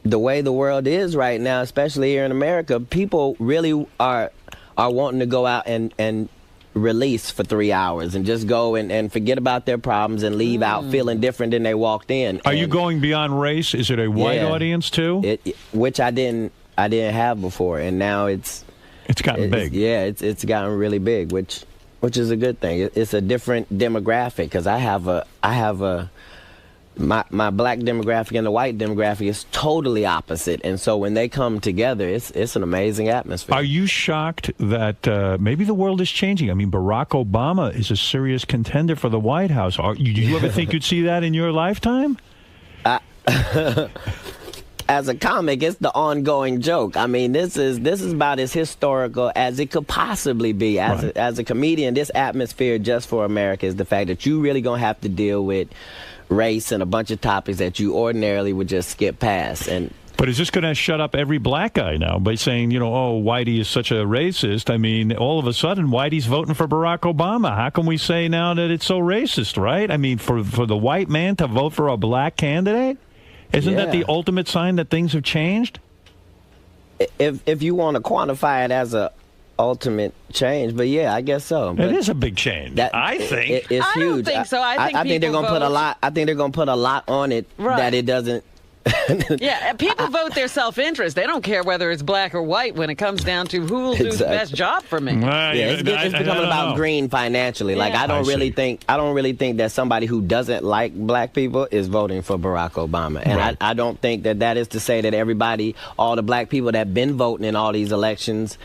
way the world is right now, especially here in America, people really are wanting to go out and release for 3 hours and just go and forget about their problems and leave out feeling different than they walked in. Are you going beyond race? Is it a white audience too? Which I didn't have before, and now it's gotten big. It's gotten really big, which is a good thing. It's a different demographic because I have my black demographic and the white demographic is totally opposite, and so when they come together, it's an amazing atmosphere. Are you shocked that maybe the world is changing? I mean, Barack Obama is a serious contender for the White House. Do you ever think you'd see that in your lifetime? As a comic, it's the ongoing joke. I mean, this is about as historical as it could possibly be. As a comedian, this atmosphere just for America is the fact that you really gonna have to deal with race and a bunch of topics that you ordinarily would just skip past. But is this going to shut up every black guy now by saying, Whitey is such a racist? I mean, all of a sudden, Whitey's voting for Barack Obama. How can we say now that it's so racist, right? I mean, for the white man to vote for a black candidate? Isn't that the ultimate sign that things have changed? If you want to quantify it as a ultimate change, but yeah, I guess so. But it is a big change. I think it's huge. I don't think so. I think they're going to put a lot. I think they're going to put a lot on it that it doesn't. Yeah, people vote their self-interest. They don't care whether it's black or white when it comes down to who will do the best job for me. It's becoming about green financially. Like I don't really think that somebody who doesn't like black people is voting for Barack Obama. And I don't think that is to say that everybody, all the black people that have been voting in all these elections,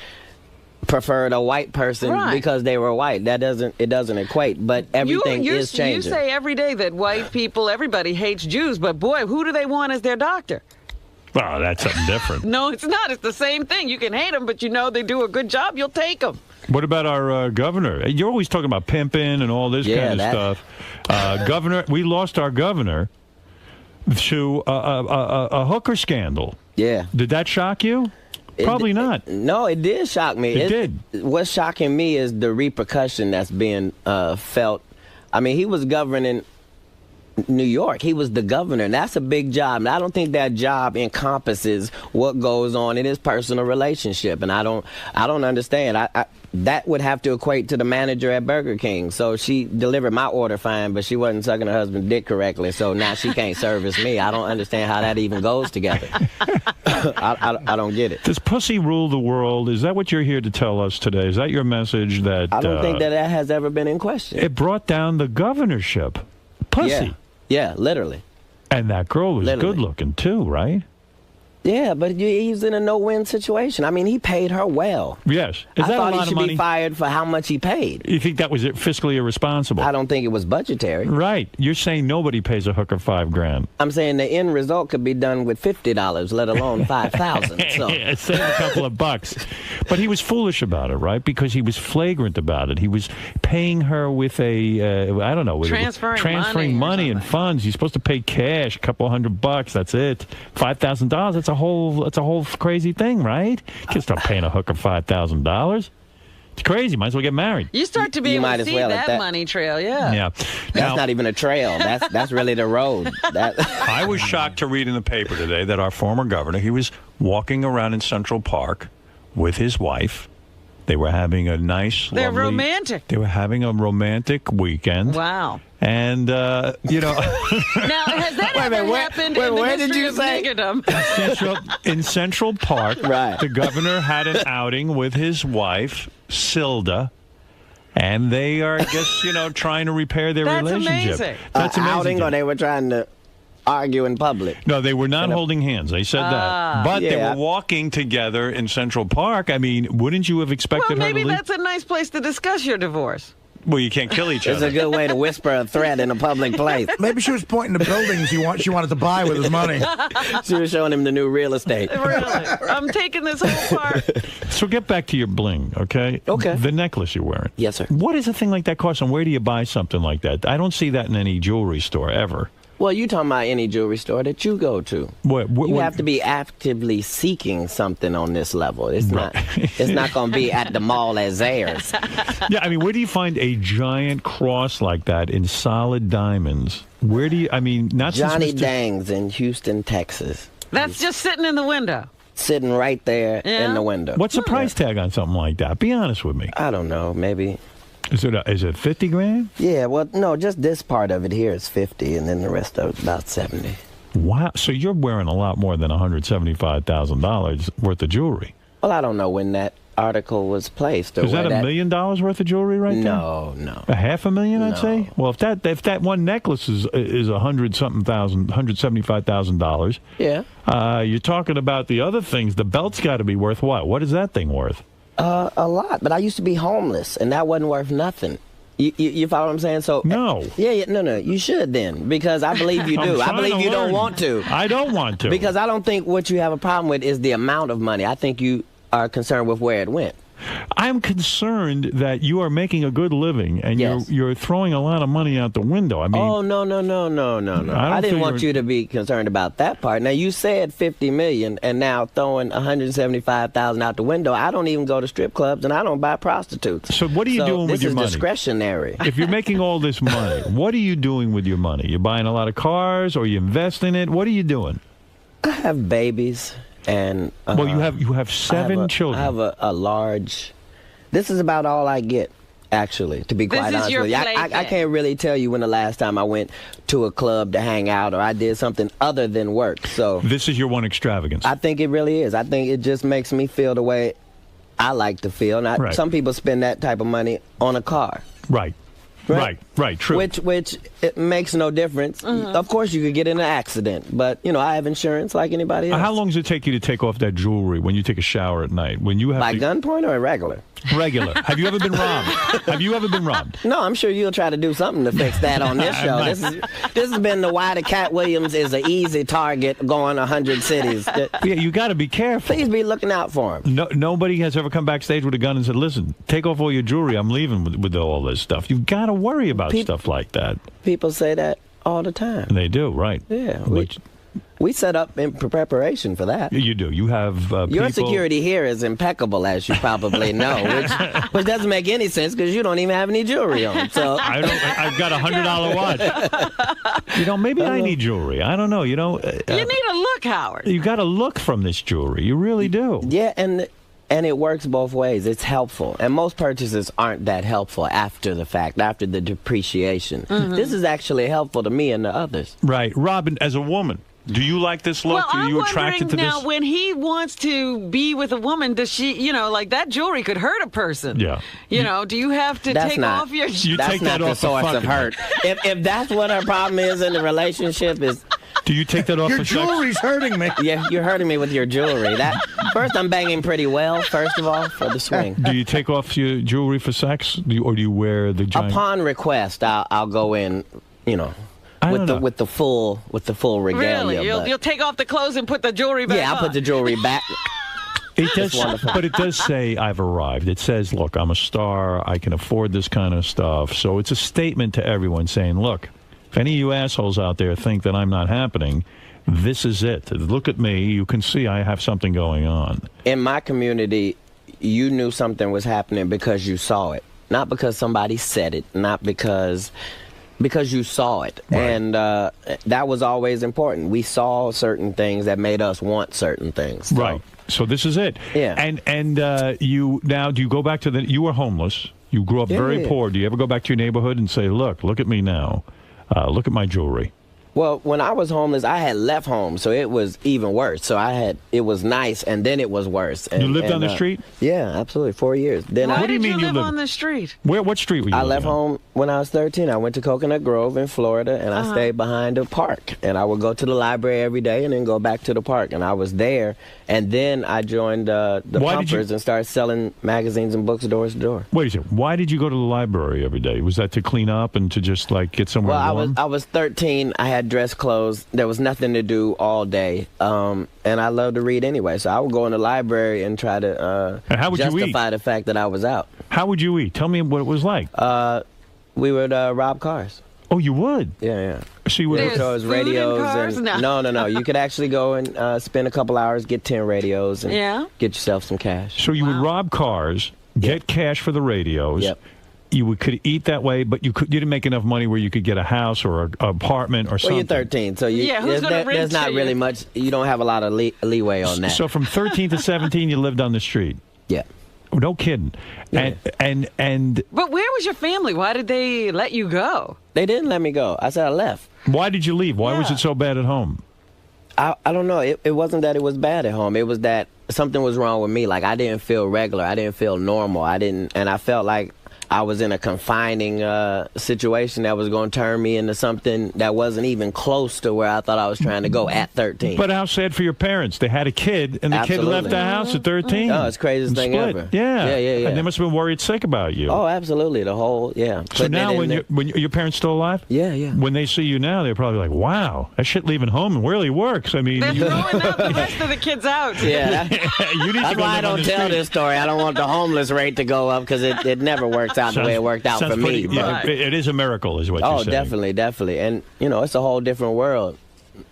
preferred a white person because they were white. It doesn't equate. But everything is changing. You say every day that white people, everybody hates Jews, but boy, who do they want as their doctor? Well, that's something different. No, it's not. It's the same thing. You can hate them, but you know they do a good job, you'll take them. What about our governor? You're always talking about pimping and all this kind of stuff. Governor, we lost our governor to a hooker scandal. Yeah. Did that shock you? Probably not. No, it did shock me. It did. What's shocking me is the repercussion that's being felt. I mean, he was governing New York. He was the governor, and that's a big job. And I don't think that job encompasses what goes on in his personal relationship. And I don't understand. That would have to equate to the manager at Burger King. So she delivered my order fine, but she wasn't sucking her husband's dick correctly. So now she can't service me. I don't understand how that even goes together. I don't get it. Does pussy rule the world? Is that what you're here to tell us today? Is that your message? That I don't think that has ever been in question. It brought down the governorship. Pussy. Yeah, literally. And that girl was good looking too, right? Yeah, but he's in a no-win situation. I mean, he paid her well. Yes. I thought he should be fired for how much he paid. You think that was fiscally irresponsible? I don't think it was budgetary. Right. You're saying nobody pays a hooker $5,000. I'm saying the end result could be done with $50, let alone $5,000. So. Yeah, save a couple of bucks. But he was foolish about it, right? Because he was flagrant about it. He was paying her with transferring money and funds. You're supposed to pay cash, a couple $100. That's it. $5,000. That's a whole crazy thing, right? You can't start paying a hooker $5,000. It's crazy. Might as well get married. You start to be able to see that money trail, yeah. That's not even a trail. That's really the road. I was shocked to read in the paper today that our former governor, he was walking around in Central Park with his wife. They were having a nice, They're romantic. They were having a romantic weekend. Wow. And, Now, has that ever happened in the history of niggerdom? In Central Park, the governor had an outing with his wife, Silda, and they are just, trying to repair their relationship. Amazing. That's amazing. Outing, or they were trying to argue in public? No, they were not holding hands. They said that. But they were walking together in Central Park. I mean, wouldn't you have expected her to leave? Maybe that's a nice place to discuss your divorce. Well, you can't kill each other. It's a good way to whisper a threat in a public place. Maybe she was pointing to buildings she wanted to buy with his money. She was showing him the new real estate. Really? I'm taking this whole part. So get back to your bling, okay? Okay. The necklace you're wearing. Yes, sir. What does a thing like that cost, and where do you buy something like that? I don't see that in any jewelry store ever. Well, you talking about any jewelry store that you go to. You have to be actively seeking something on this level. It's not going to be at the mall at Zayre's. Yeah, I mean, where do you find a giant cross like that in solid diamonds? Where do you, not Johnny Dang's in Houston, Texas. That's just sitting in the window. Sitting right there in the window. What's the price tag on something like that? Be honest with me. I don't know, maybe... Is it $50,000? Yeah, well, no, just this part of it here is 50, and then the rest of it's about 70. Wow, so you're wearing a lot more than $175,000 worth of jewelry. Well, I don't know when that article was placed. Or is that $1 million worth of jewelry right there? No. $500,000, I'd say. Well, if that one necklace is $175,000. Yeah. You're talking about the other things. The belt's got to be worth what? What is that thing worth? A lot, but I used to be homeless, and that wasn't worth nothing. You follow what I'm saying? So no. No. You should then, because I believe you do. I believe you don't want to. I don't want to. Because I don't think what you have a problem with is the amount of money. I think you are concerned with where it went. I'm concerned that you are making a good living and you're throwing a lot of money out the window. I mean, oh no! I didn't want you to be concerned about that part. Now you said $50 million, and now throwing $175,000 out the window. I don't even go to strip clubs, and I don't buy prostitutes. So what are you doing with your money? This is discretionary. If you're making all this money, what are you doing with your money? You're buying a lot of cars, or you invest in it? What are you doing? I have babies. And well, you have 7 children. I have a large. This is about all I get Actually, to be This quite is honest your with you, I plaything. can't really tell you when the last time I went to a club to hang out or I did something other than work. So This is your one extravagance. I think it really is. I think it just makes me feel the way I like to feel. And Right. some people spend that type of money on a car. Right. Right, true. Which it makes no difference. Of course, you could get in an accident, but I have insurance like anybody else. How long does it take you to take off that jewelry when you take a shower at night? When you have By to... gunpoint or regular? Regular. Have you ever been robbed? Have you ever been robbed? No, I'm sure you'll try to do something to fix that on this show. This has been the why the Cat Williams is an easy target going 100 cities. Yeah, you got to be careful. Please be looking out for him. No, nobody has ever come backstage with a gun and said, "Listen, take off all your jewelry. I'm leaving with all this stuff." You've got to worry about stuff like that. People say that all the time. And they do, right? Yeah, But we set up in preparation for that. you do. You have Your people... security here is impeccable, as you probably know, which doesn't make any sense because you don't even have any jewelry on. So I've got a $100 watch. Maybe I need jewelry. I don't know. You need a look, Howard. You got to look from this jewelry. You really do. Yeah, and it works both ways. It's helpful. And most purchases aren't that helpful after the fact, after the depreciation. This is actually helpful to me and the others. Right. Robin, as a woman, do you like this look? Well, Are you I'm attracted to wondering this? now, when he wants to be with a woman, does she, like that jewelry could hurt a person. Yeah. Do you have to take off your... That's not the source of hurt. If that's what her problem is in the relationship is... Do you take that off Your for sex? jewelry's hurting me. Yeah, you're hurting me with your jewelry. First, I'm banging pretty well, first of all, for the swing. Do you take off your jewelry for sex? Or do you wear the giant... Upon request, I'll go in, with the full regalia. Really? You'll take off the clothes and put the jewelry back on? Yeah, I'll put the jewelry back. It does, but it does say I've arrived. It says, look, I'm a star. I can afford this kind of stuff. So it's a statement to everyone saying, look, if any of you assholes out there think that I'm not happening, this is it. Look at me. You can see I have something going on. In my community, you knew something was happening because you saw it. Not because somebody said it. Not because you saw it. Right. And that was always important. We saw certain things that made us want certain things. So. Right. So this is it. Yeah. And you now, do you go back to you were homeless. You grew up very poor. Do you ever go back to your neighborhood and say, look at me now. Look at my jewelry. Well, when I was homeless, I had left home, so it was even worse. So it was nice, and then it was worse. And, you lived on the street? Yeah, absolutely, 4 years. Then Why did you live on the street? What street were you I living left home when I was 13. I went to Coconut Grove in Florida, and I stayed behind a park. And I would go to the library every day and then go back to the park. And I was there, and then I joined the Pumpers and started selling magazines and books door to door. Wait a second. Why did you go to the library every day? Was that to clean up and to just get somewhere warm? I was 13. I had dress clothes. There was nothing to do all day. And I love to read anyway. So I would go in the library and try to justify the fact that I was out. How would you eat? Tell me what it was like. We would rob cars. Oh, you would? Yeah. So you would those radios and no. You could actually go and spend a couple hours, get 10 radios, and get yourself some cash. So you would rob cars, get cash for the radios. Yep. You could eat that way, but you didn't make enough money where you could get a house or an apartment or something. Well, you're 13, so there's not really much. You don't have a lot of leeway on that. So from 13 to 17, you lived on the street. Yeah. Oh, no kidding. Yeah. And But where was your family? Why did they let you go? They didn't let me go. I said I left. Why did you leave? Why was it so bad at home? I don't know. It wasn't that it was bad at home. It was that something was wrong with me. Like, I didn't feel regular. I didn't feel normal. And I felt like I was in a confining situation that was going to turn me into something that wasn't even close to where I thought I was trying to go at 13. But how sad for your parents. They had a kid, and the kid left the house at 13. Oh, it's the craziest thing ever. Yeah. Yeah. And they must have been worried sick about you. Oh, absolutely. The whole, So now, when your parents still alive? Yeah. When they see you now, they're probably like, wow, that shit leaving home really works. I mean, they're throwing out the rest of the kids out. Yeah. You need That's why I don't tell this story. I don't want the homeless rate to go up because it never works out the way it worked out for me. Yeah, it is a miracle, is what you're saying. Oh, definitely. And, it's a whole different world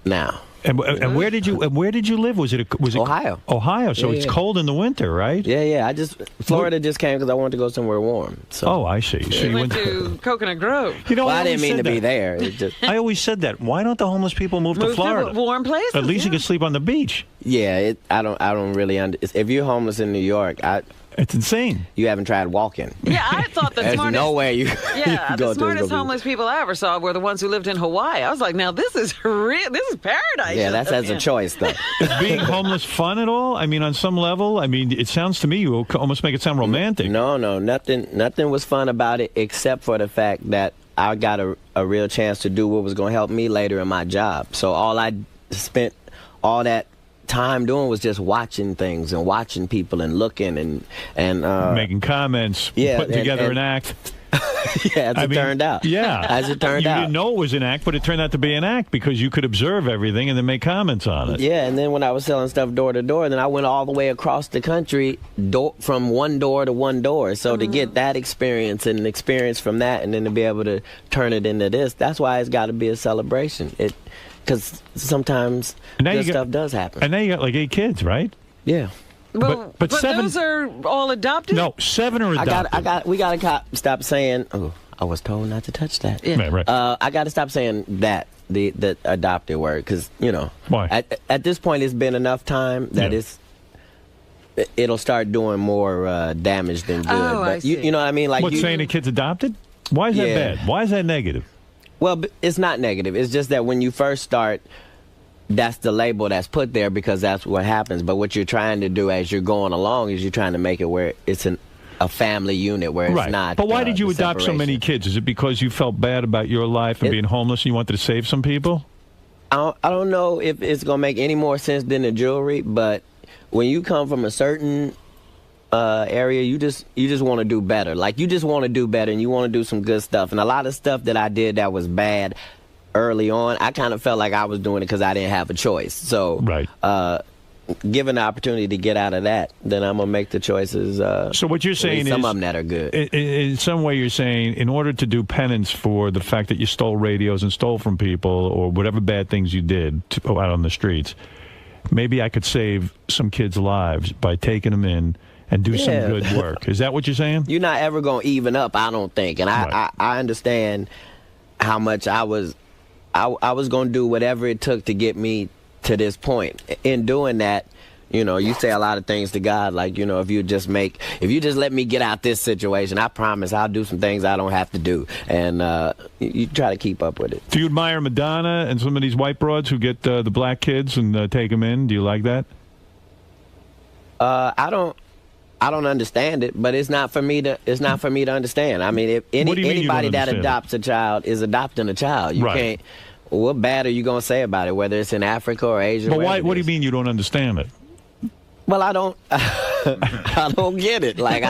now. And where did you live? Was it Ohio? Ohio. So it's cold in the winter, right? Yeah. Florida just came because I wanted to go somewhere warm. So. Oh, I see. So you went to Coconut Grove. I didn't mean to be there. I always said that. Why don't the homeless people move to Florida? To warm places. At least you can sleep on the beach. Yeah, I don't really if you're homeless in New York, It's insane. You haven't tried walking. Yeah, I thought the There's smartest. no way you. Yeah, you go the to smartest go homeless people I ever saw were the ones who lived in Hawaii. I was like, now this is real. This is paradise. Yeah, that's as a choice, though. Is being homeless fun at all? I mean, on some level? I mean, it sounds to me you almost make it sound romantic. No, nothing was fun about it except for the fact that I got a real chance to do what was going to help me later in my job. So all I spent all that time doing was just watching things and watching people and looking and making comments, putting together an act. Yeah, as it turned out. Yeah. As it turned out. You didn't know it was an act, but it turned out to be an act because you could observe everything and then make comments on it. Yeah, and then when I was selling stuff door to door, then I went all the way across the country from one door to one door. So to get that experience and experience from that and then to be able to turn it into this, that's why it's got to be a celebration. Because sometimes good stuff does happen. And now you got like 8 kids, right? Yeah. Well, but 7, those are all adopted? No, 7 are adopted. We got to stop saying, oh, I was told not to touch that. Yeah. Right. I got to stop saying that, the adopted word, because, why? At this point, it's been enough time that it'll start doing more damage than good. Oh, but I see. You know what I mean? Like saying a kid's adopted? Why is that bad? Why is that negative? Well, it's not negative. It's just that when you first start, that's the label that's put there because that's what happens. But what you're trying to do as you're going along is you're trying to make it where it's a family unit where it's not. But why did you the adopt so separation. many kids? Is it because you felt bad about your life and being homeless and you wanted to save some people? I don't know if it's going to make any more sense than the jewelry, but when you come from a certain area, you just want to do better. Like, you just want to do better and you want to do some good stuff. And a lot of stuff that I did that was bad early on, I kind of felt like I was doing it because I didn't have a choice. So, given the opportunity to get out of that, then I'm going to make the choices. So what you're saying is some of them that are good. In some way, you're saying in order to do penance for the fact that you stole radios and stole from people or whatever bad things you did out on the streets, maybe I could save some kids' lives by taking them in and do some good work. Is that what you're saying? You're not ever going to even up, I don't think. And I understand how much I was going to do whatever it took to get me to this point. In doing that, you say a lot of things to God, like, if you just let me get out this situation, I promise I'll do some things I don't have to do. And you try to keep up with it. Do you admire Madonna and some of these white broads who get the black kids and take them in? Do you like that? I don't understand it, but it's not for me to understand. I mean, if anybody that adopts a child is adopting a child. You can't. What bad are you going to say about it, whether it's in Africa or Asia? But why? What do you mean you don't understand it? Well, I don't. I don't get it. Like,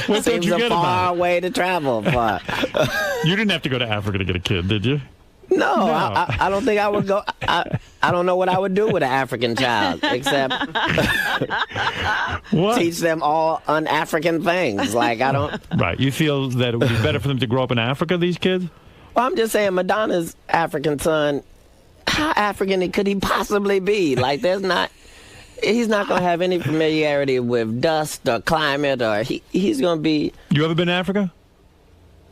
what seems a far way to travel. You didn't have to go to Africa to get a kid, did you? No. I don't think I would go. I don't know what I would do with an African child except teach them all un-African things. Like, I don't. Right. You feel that it would be better for them to grow up in Africa, these kids? Well, I'm just saying Madonna's African son, how African could he possibly be? Like, he's not going to have any familiarity with dust or climate, or he's going to be. You ever been to Africa?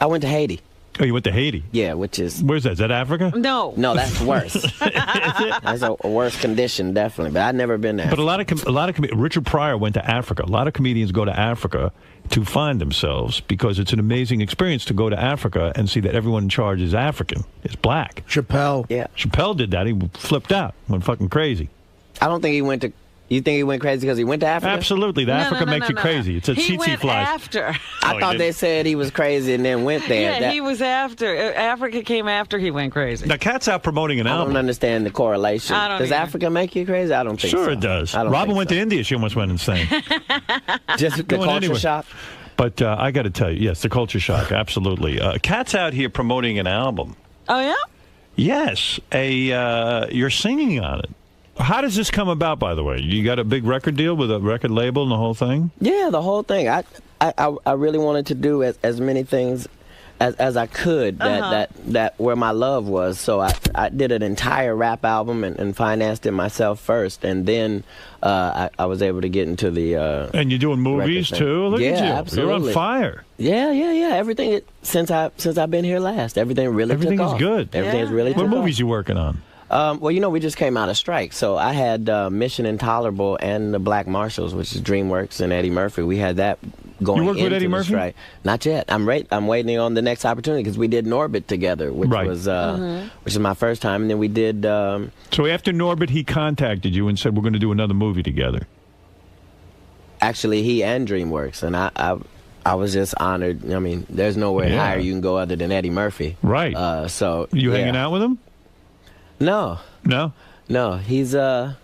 I went to Haiti. Oh, you went to Haiti? Yeah, which is... Where's that? Is that Africa? No. No, that's worse. That's a worse condition, definitely. But I've never been there. But a lot of Richard Pryor went to Africa. A lot of comedians go to Africa to find themselves because it's an amazing experience to go to Africa and see that everyone in charge is African, is black. Chappelle. Yeah. Chappelle did that. He flipped out, went fucking crazy. I don't think he went to... You think he went crazy because he went to Africa? Absolutely. Africa makes you crazy. It's a he tsetse went flies. after. I thought they said he was crazy and then went there. Yeah, he was after. Africa came after he went crazy. Now, Cat's out promoting an album. I don't understand the correlation. Does Africa make you crazy? I don't think so. Sure it does. Robin went to India. She almost went insane. Just the culture shock? But I got to tell you, yes, the culture shock, absolutely. Cat's out here promoting an album. Oh, yeah? Yes. You're singing on it. How does this come about, by the way? You got a big record deal with a record label and the whole thing? Yeah, the whole thing. I really wanted to do as many things as I could that where my love was. So I did an entire rap album and financed it myself first, and then I was able to get into the and you're doing movies too? Look at you. Absolutely. You're on fire. Yeah. Everything since I've been here last, everything really took off. Everything's good. Everything's really took What off. movies you working on? Well, we just came out of strike, so I had Mission Intolerable and the Black Marshals, which is DreamWorks and Eddie Murphy. We had that going You worked with into Eddie the Murphy? strike. Not yet. I'm waiting on the next opportunity because we did Norbit together, which was which is my first time, and then we did. So after Norbit, he contacted you and said, we're going to do another movie together. Actually, he and DreamWorks, and I was just honored. I mean, there's nowhere higher you can go other than Eddie Murphy. Right. So You hanging out with him? No. No? No. He's got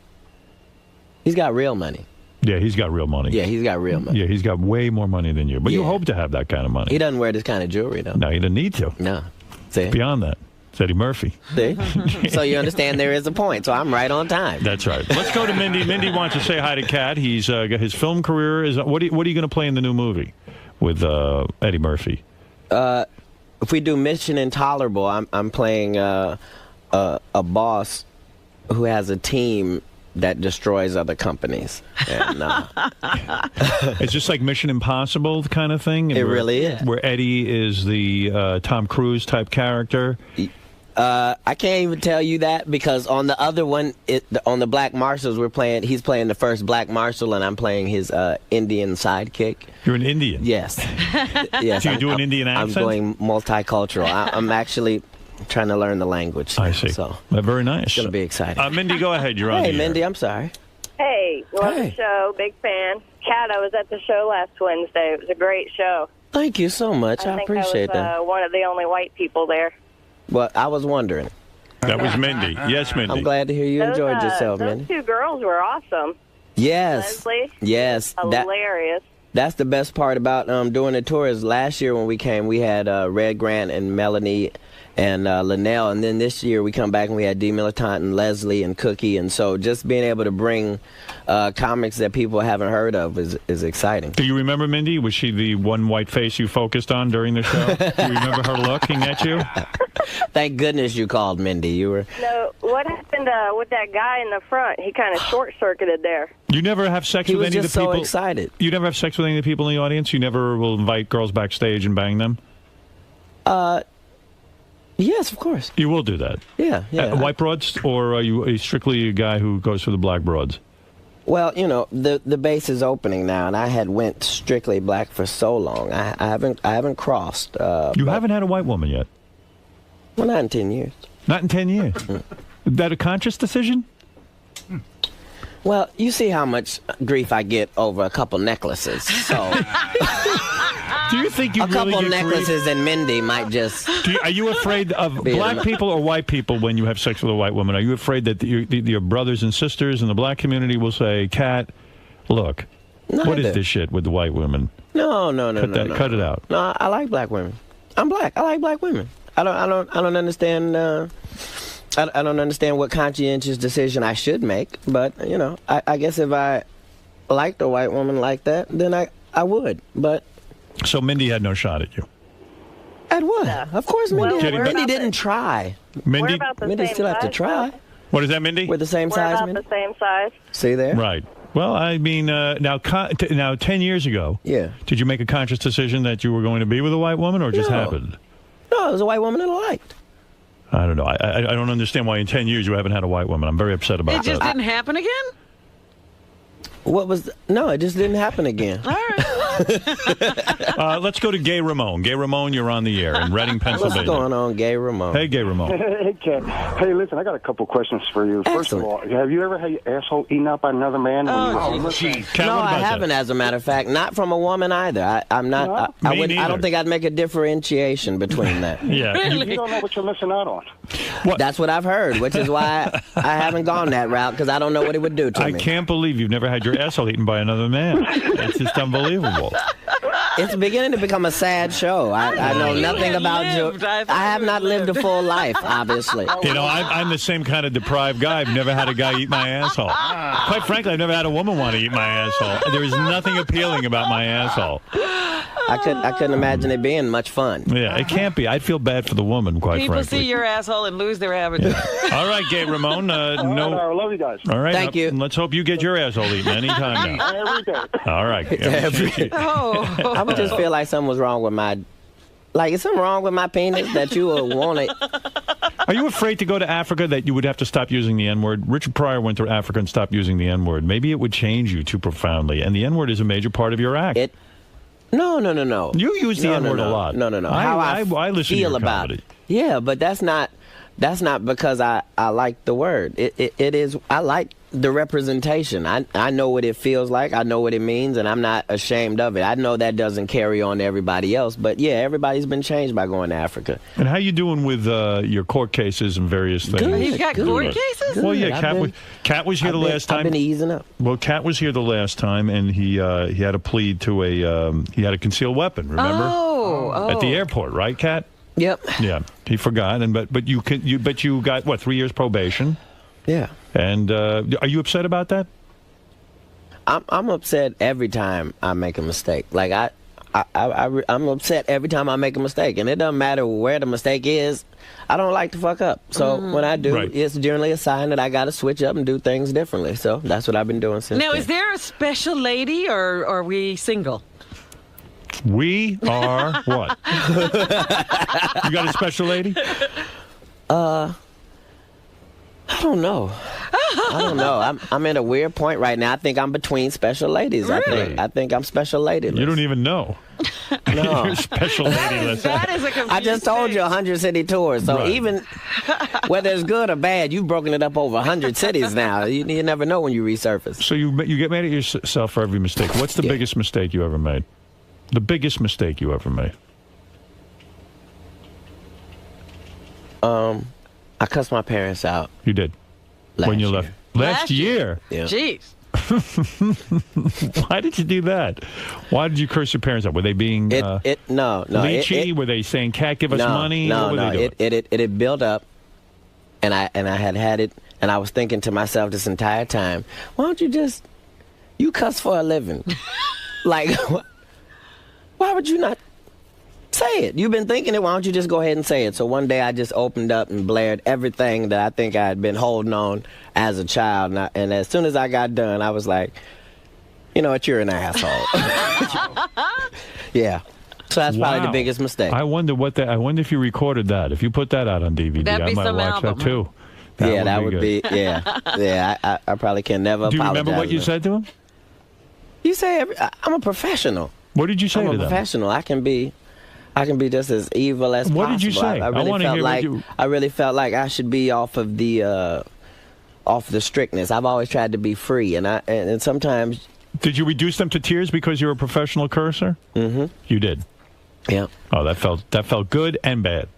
real money. Yeah, he's got real money. Yeah, he's got real money. Yeah, he's got way more money than you. But you hope to have that kind of money. He doesn't wear this kind of jewelry, though. No, he doesn't need to. No. See? Beyond that, it's Eddie Murphy. See? So you understand there is a point. So I'm right on time. That's right. Let's go to Mindy. Mindy wants to say hi to Kat. He's got his film career is. What are you going to play in the new movie with Eddie Murphy? If we do Mission Intolerable, I'm playing a boss who has a team that destroys other companies. And, it's just like Mission Impossible kind of thing. It really is. Where Eddie is the Tom Cruise type character. I can't even tell you that because on the other one, on the Black Marshals, he's playing the first Black Marshal, and I'm playing his Indian sidekick. You're an Indian? Yes. Yes. So you do an Indian accent? I'm going multicultural. I'm actually trying to learn the language. I see. So very nice. It's going to be exciting. Mindy, go ahead. You're on the Hey, air. Mindy, I'm sorry. Hey, love the show. Big fan. Kat, I was at the show last Wednesday. It was a great show. Thank you so much. I appreciate think I was one of the only white people there. Well, I was wondering. That was Mindy. Yes, Mindy. I'm glad to hear you enjoyed yourself, those Mindy. Two girls were awesome. Yes. Leslie. Yes. Hilarious. That's the best part about doing the tour is last year when we came, we had Red Grant and Melanie and Linnell, and then this year we come back and we had Dee Militant and Leslie and Cookie, and so just being able to bring comics that people haven't heard of is exciting. Do you remember Mindy? Was she the one white face you focused on during the show? Do you remember her looking at you? Thank goodness you called, Mindy. You were. No, what happened with that guy in the front? He kind of short-circuited there. You never have sex with any of the people? He was just so excited. You never have sex with any of the people in the audience? You never will invite girls backstage and bang them? Yes, of course. You will do that? Yeah. White broads, or are you strictly a guy who goes for the black broads? Well, the base is opening now, and I had went strictly black for so long. I haven't crossed. You haven't had a white woman yet? Well, not in 10 years. Not in 10 years? Is that a conscious decision? Well, you see how much grief I get over a couple necklaces, so... Do you think you a couple really get necklaces grief? and Mindy might just... Are you afraid of black people or white people when you have sex with a white woman? Are you afraid that your brothers and sisters in the black community will say, Kat, look, what is this shit with the white women? No. Cut it out. No, I like black women. I'm black. I like black women. I don't understand. I don't understand what conscientious decision I should make. But I guess if I liked a white woman like that, then I would. But so Mindy had no shot at you. At what? Of course, Mindy. Well, Mindy didn't try. Mindy still have to try. What is that, Mindy? We're the same We're size, about Mindy. the same size. See there? Right. Well, I mean, now 10 years ago, did you make a conscious decision that you were going to be with a white woman, or it just happened? No, it was a white woman that I liked. I don't know. I don't understand why in 10 years you haven't had a white woman. I'm very upset about that. It just didn't happen again? What was... No, it just didn't happen again. All right. Let's go to Gay Ramon. Gay Ramon, you're on the air in Reading, Pennsylvania. What's going on, Gay Ramon? Hey, Gay Ramon. Hey, Kat. Hey, listen, I got a couple questions for you. First of all, have you ever had your asshole eaten up by another man? No, I haven't, as a matter of fact. Not from a woman either. I'm not... I don't think I'd make a differentiation between that. Yeah. You don't know what you're missing out on. That's what I've heard, which is why I haven't gone that route, because I don't know what it would do to me. I can't believe you've never had your asshole eaten by another man. It's just unbelievable. It's beginning to become a sad show. I know nothing about you. I have not lived a full life, obviously. You know, I'm the same kind of deprived guy. I've never had a guy eat my asshole. Quite frankly, I've never had a woman want to eat my asshole. There is nothing appealing about my asshole. I couldn't imagine it being much fun. Yeah, it can't be. I'd feel bad for the woman, quite People frankly. see your asshole and lose their appetite. All right, Gay Ramon. I love you guys. All right. Thank you. Let's hope you get your asshole eaten anytime now. Every day. All right. I would just feel like something was wrong with my... Like, is something wrong with my penis that you would want to... Are you afraid to go to Africa that you would have to stop using the N-word? Richard Pryor went to Africa and stopped using the N-word. Maybe it would change you too profoundly. And the N-word is a major part of your act. No. You use the N-word a lot. No. How I listen to your about comedy. Yeah, but that's not because I like the word. It is, I like the representation. I know what it feels like. I know what it means, and I'm not ashamed of it. I know that doesn't carry on to everybody else, but yeah, everybody's been changed by going to Africa. And how you doing with your court cases and various things? Good, You've got court cases? Well, yeah, Kat was here the last time. I've been easing up. Well, Kat was here the last time, and he had a plea to he had a concealed weapon. Remember? Oh. At the airport, right, Kat? Yep. Yeah, he forgot, but you got what, 3 years probation? Yeah. And are you upset about that? I'm upset every time I make a mistake. Like I'm upset every time I make a mistake, and it doesn't matter where the mistake is. I don't like to fuck up, so when I do, it's generally a sign that I got to switch up and do things differently. So that's what I've been doing since. Now, then. is there a special lady, or are we single? We are what? You got a special lady? I don't know. I'm at a weird point right now. I think I'm between special ladies. Really? I think I'm special lady. You don't even know. No. You're special lady list. That is a confusing I just told you 100 city tours. So even whether it's good or bad, you've broken it up over 100 cities now. You never know when you resurface. So you get mad at yourself for every mistake. What's the biggest mistake you ever made? The biggest mistake you ever made? I cussed my parents out. You did? When you left? Last year? Yeah. Jeez. Why did you do that? Why did you curse your parents out? Were they being no. leechy? Were they saying, "Cat, give us money"? No, what were they doing? It had built up, and I had it, and I was thinking to myself this entire time, why don't you cuss for a living? Like, why would you not say it? You've been thinking it, why don't you just go ahead and say it? So one day I just opened up and blared everything that I think I had been holding on as a child. And as soon as I got done, I was like, you know what, you're an asshole. Yeah. So that's probably the biggest mistake. I wonder if you recorded that. If you put that out on DVD, I might watch that too. That would be yeah. I probably can never Do you apologize. remember what you said to him? You say I'm a professional. What did you say to them? I'm a professional. I can be just as evil as possible. What did you say? I really felt like I should be off of the strictness. I've always tried to be free, and sometimes. Did you reduce them to tears because you're a professional cursor? Mm-hmm. You did. Yeah. Oh, that felt good and bad.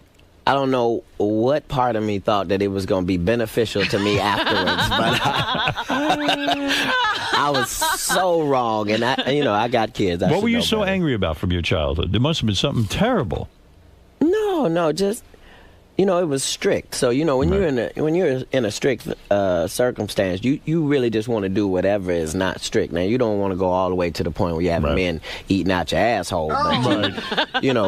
I don't know what part of me thought that it was going to be beneficial to me afterwards, but I was so wrong, and I got kids. What were you so angry about from your childhood? There must have been something terrible. No, just it was strict. So when you're in a strict circumstance, you really just want to do whatever is not strict. Now you don't want to go all the way to the point where you have men eating out your asshole, but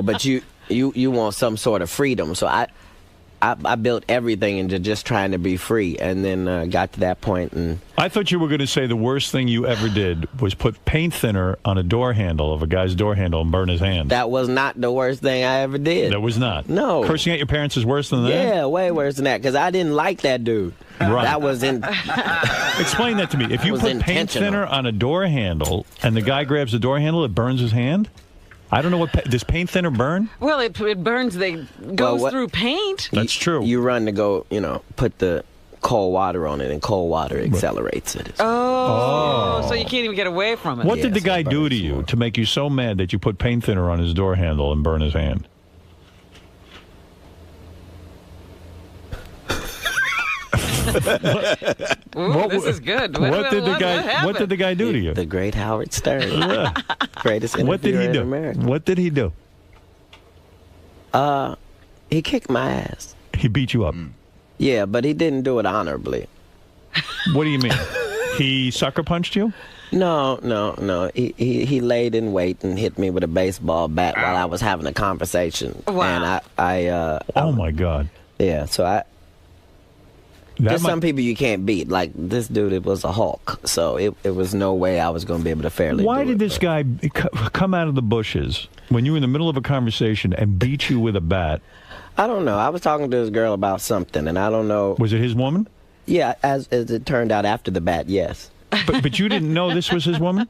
but you want some sort of freedom. So I built everything into just trying to be free, and then got to that point. And I thought you were going to say the worst thing you ever did was put paint thinner on a door handle of a guy's door handle and burn his hand. That was not the worst thing I ever did. That was not? No. Cursing at your parents is worse than that? Yeah, way worse than that, because I didn't like that dude. Right. That was Explain that to me. If you put paint thinner on a door handle and the guy grabs the door handle, it burns his hand? I don't know does paint thinner burn? Well, it burns. Goes through paint. That's true. You run to go, put the cold water on it, and cold water accelerates it. Oh, so you can't even get away from it. What did the guy do to you to make you so mad that you put paint thinner on his door handle and burn his hand? Ooh, this is good. What did the guy do to you? The great Howard Stern. Greatest interviewer in America. What did he do? He kicked my ass. He beat you up? Yeah, but he didn't do it honorably. What do you mean? He sucker punched you? No. He laid in wait and hit me with a baseball bat while I was having a conversation. Wow. And oh my God. Yeah, so there's some people you can't beat. Like this dude, it was a Hulk. So it was no way I was going to be able to fairly Why do did it, this guy come out of the bushes when you were in the middle of a conversation and beat you with a bat? I don't know. I was talking to this girl about something, and I don't know. Was it his woman? Yeah, as it turned out after the bat, yes. But you didn't know this was his woman?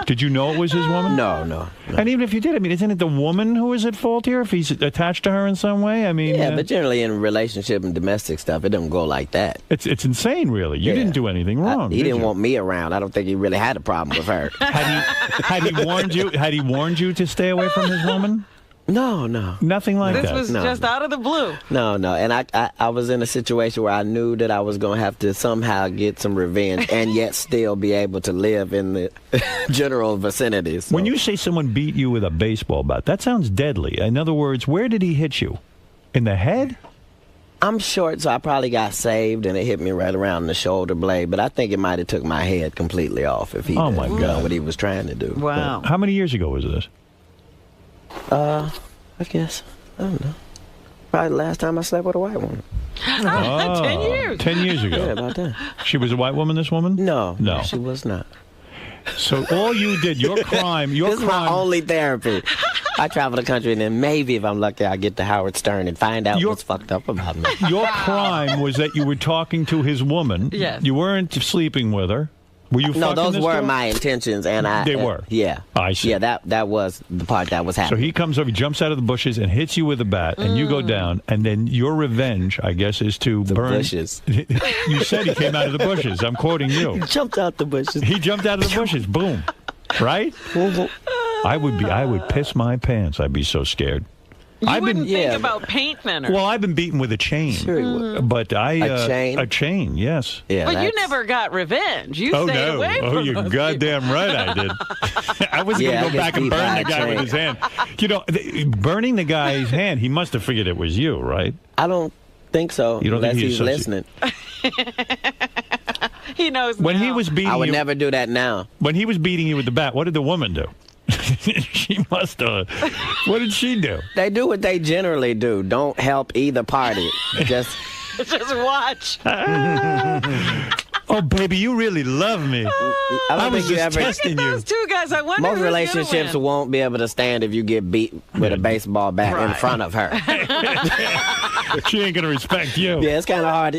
Did you know it was his woman? No. And even if you did, I mean, isn't it the woman who is at fault here if he's attached to her in some way? I mean, Yeah, but generally in relationship and domestic stuff, it doesn't go like that. It's insane, really. You didn't do anything wrong. He didn't you? want me around. I don't think he really had a problem with her. Had he warned you? Had he warned you to stay away from his woman? No. Nothing like This that. was just out of the blue. No. And I was in a situation where I knew that I was going to have to somehow get some revenge and yet still be able to live in the general vicinity. So. When you say someone beat you with a baseball bat, that sounds deadly. In other words, where did he hit you? In the head? I'm short, so I probably got saved, and it hit me right around the shoulder blade. But I think it might have took my head completely off if he Oh, my done God. what he was trying to do. Wow. How many years ago was this? I guess. I don't know. Probably the last time I slept with a white woman. 10 years. 10 years ago. Yeah, about that. She was a white woman, this woman? No. No. She was not. So all you did, your crime, This is my only therapy. I travel the country, and then maybe if I'm lucky, I get to Howard Stern and find out what's fucked up about me. Your crime was that you were talking to his woman. Yes. You weren't sleeping with her. Were you No, fucking those this were girl? my intentions, and I. They were? Yeah. I see. Yeah, that was the part that was So happening. he comes over, he jumps out of the bushes and hits you with a bat, and you go down, and then your revenge, I guess, is to burn. Bushes. You said he came out of the bushes. I'm quoting you. He jumped out the bushes. He jumped out of the bushes. Boom. Right? I would piss my pants. I'd be so scared. You wouldn't think about paint thinner. Well, I've been beaten with a chain. Sure you would. But A chain? A chain, yes. Yeah, but you never got revenge. You stayed no. away from you're those goddamn right I did. I was Yeah, going to go I back guess and burn beat the by a guy with chain. his hand. You know, burning the guy's hand, he must have figured it was you, right? I don't think so. You don't think unless he's he's listening. He knows When now. he was beating I would you, never do that now. When he was beating you with the bat, what did the woman do? She must have. What did she do? They do what they generally do. Don't help either party. Just watch. Oh, baby, you really love me. I don't was think you just ever. testing you. Those two guys, I wonder Most who's gonna relationships win. won't be able to stand if you get beat with a baseball bat in front of her. She ain't going to respect you. Yeah, it's kind of hard.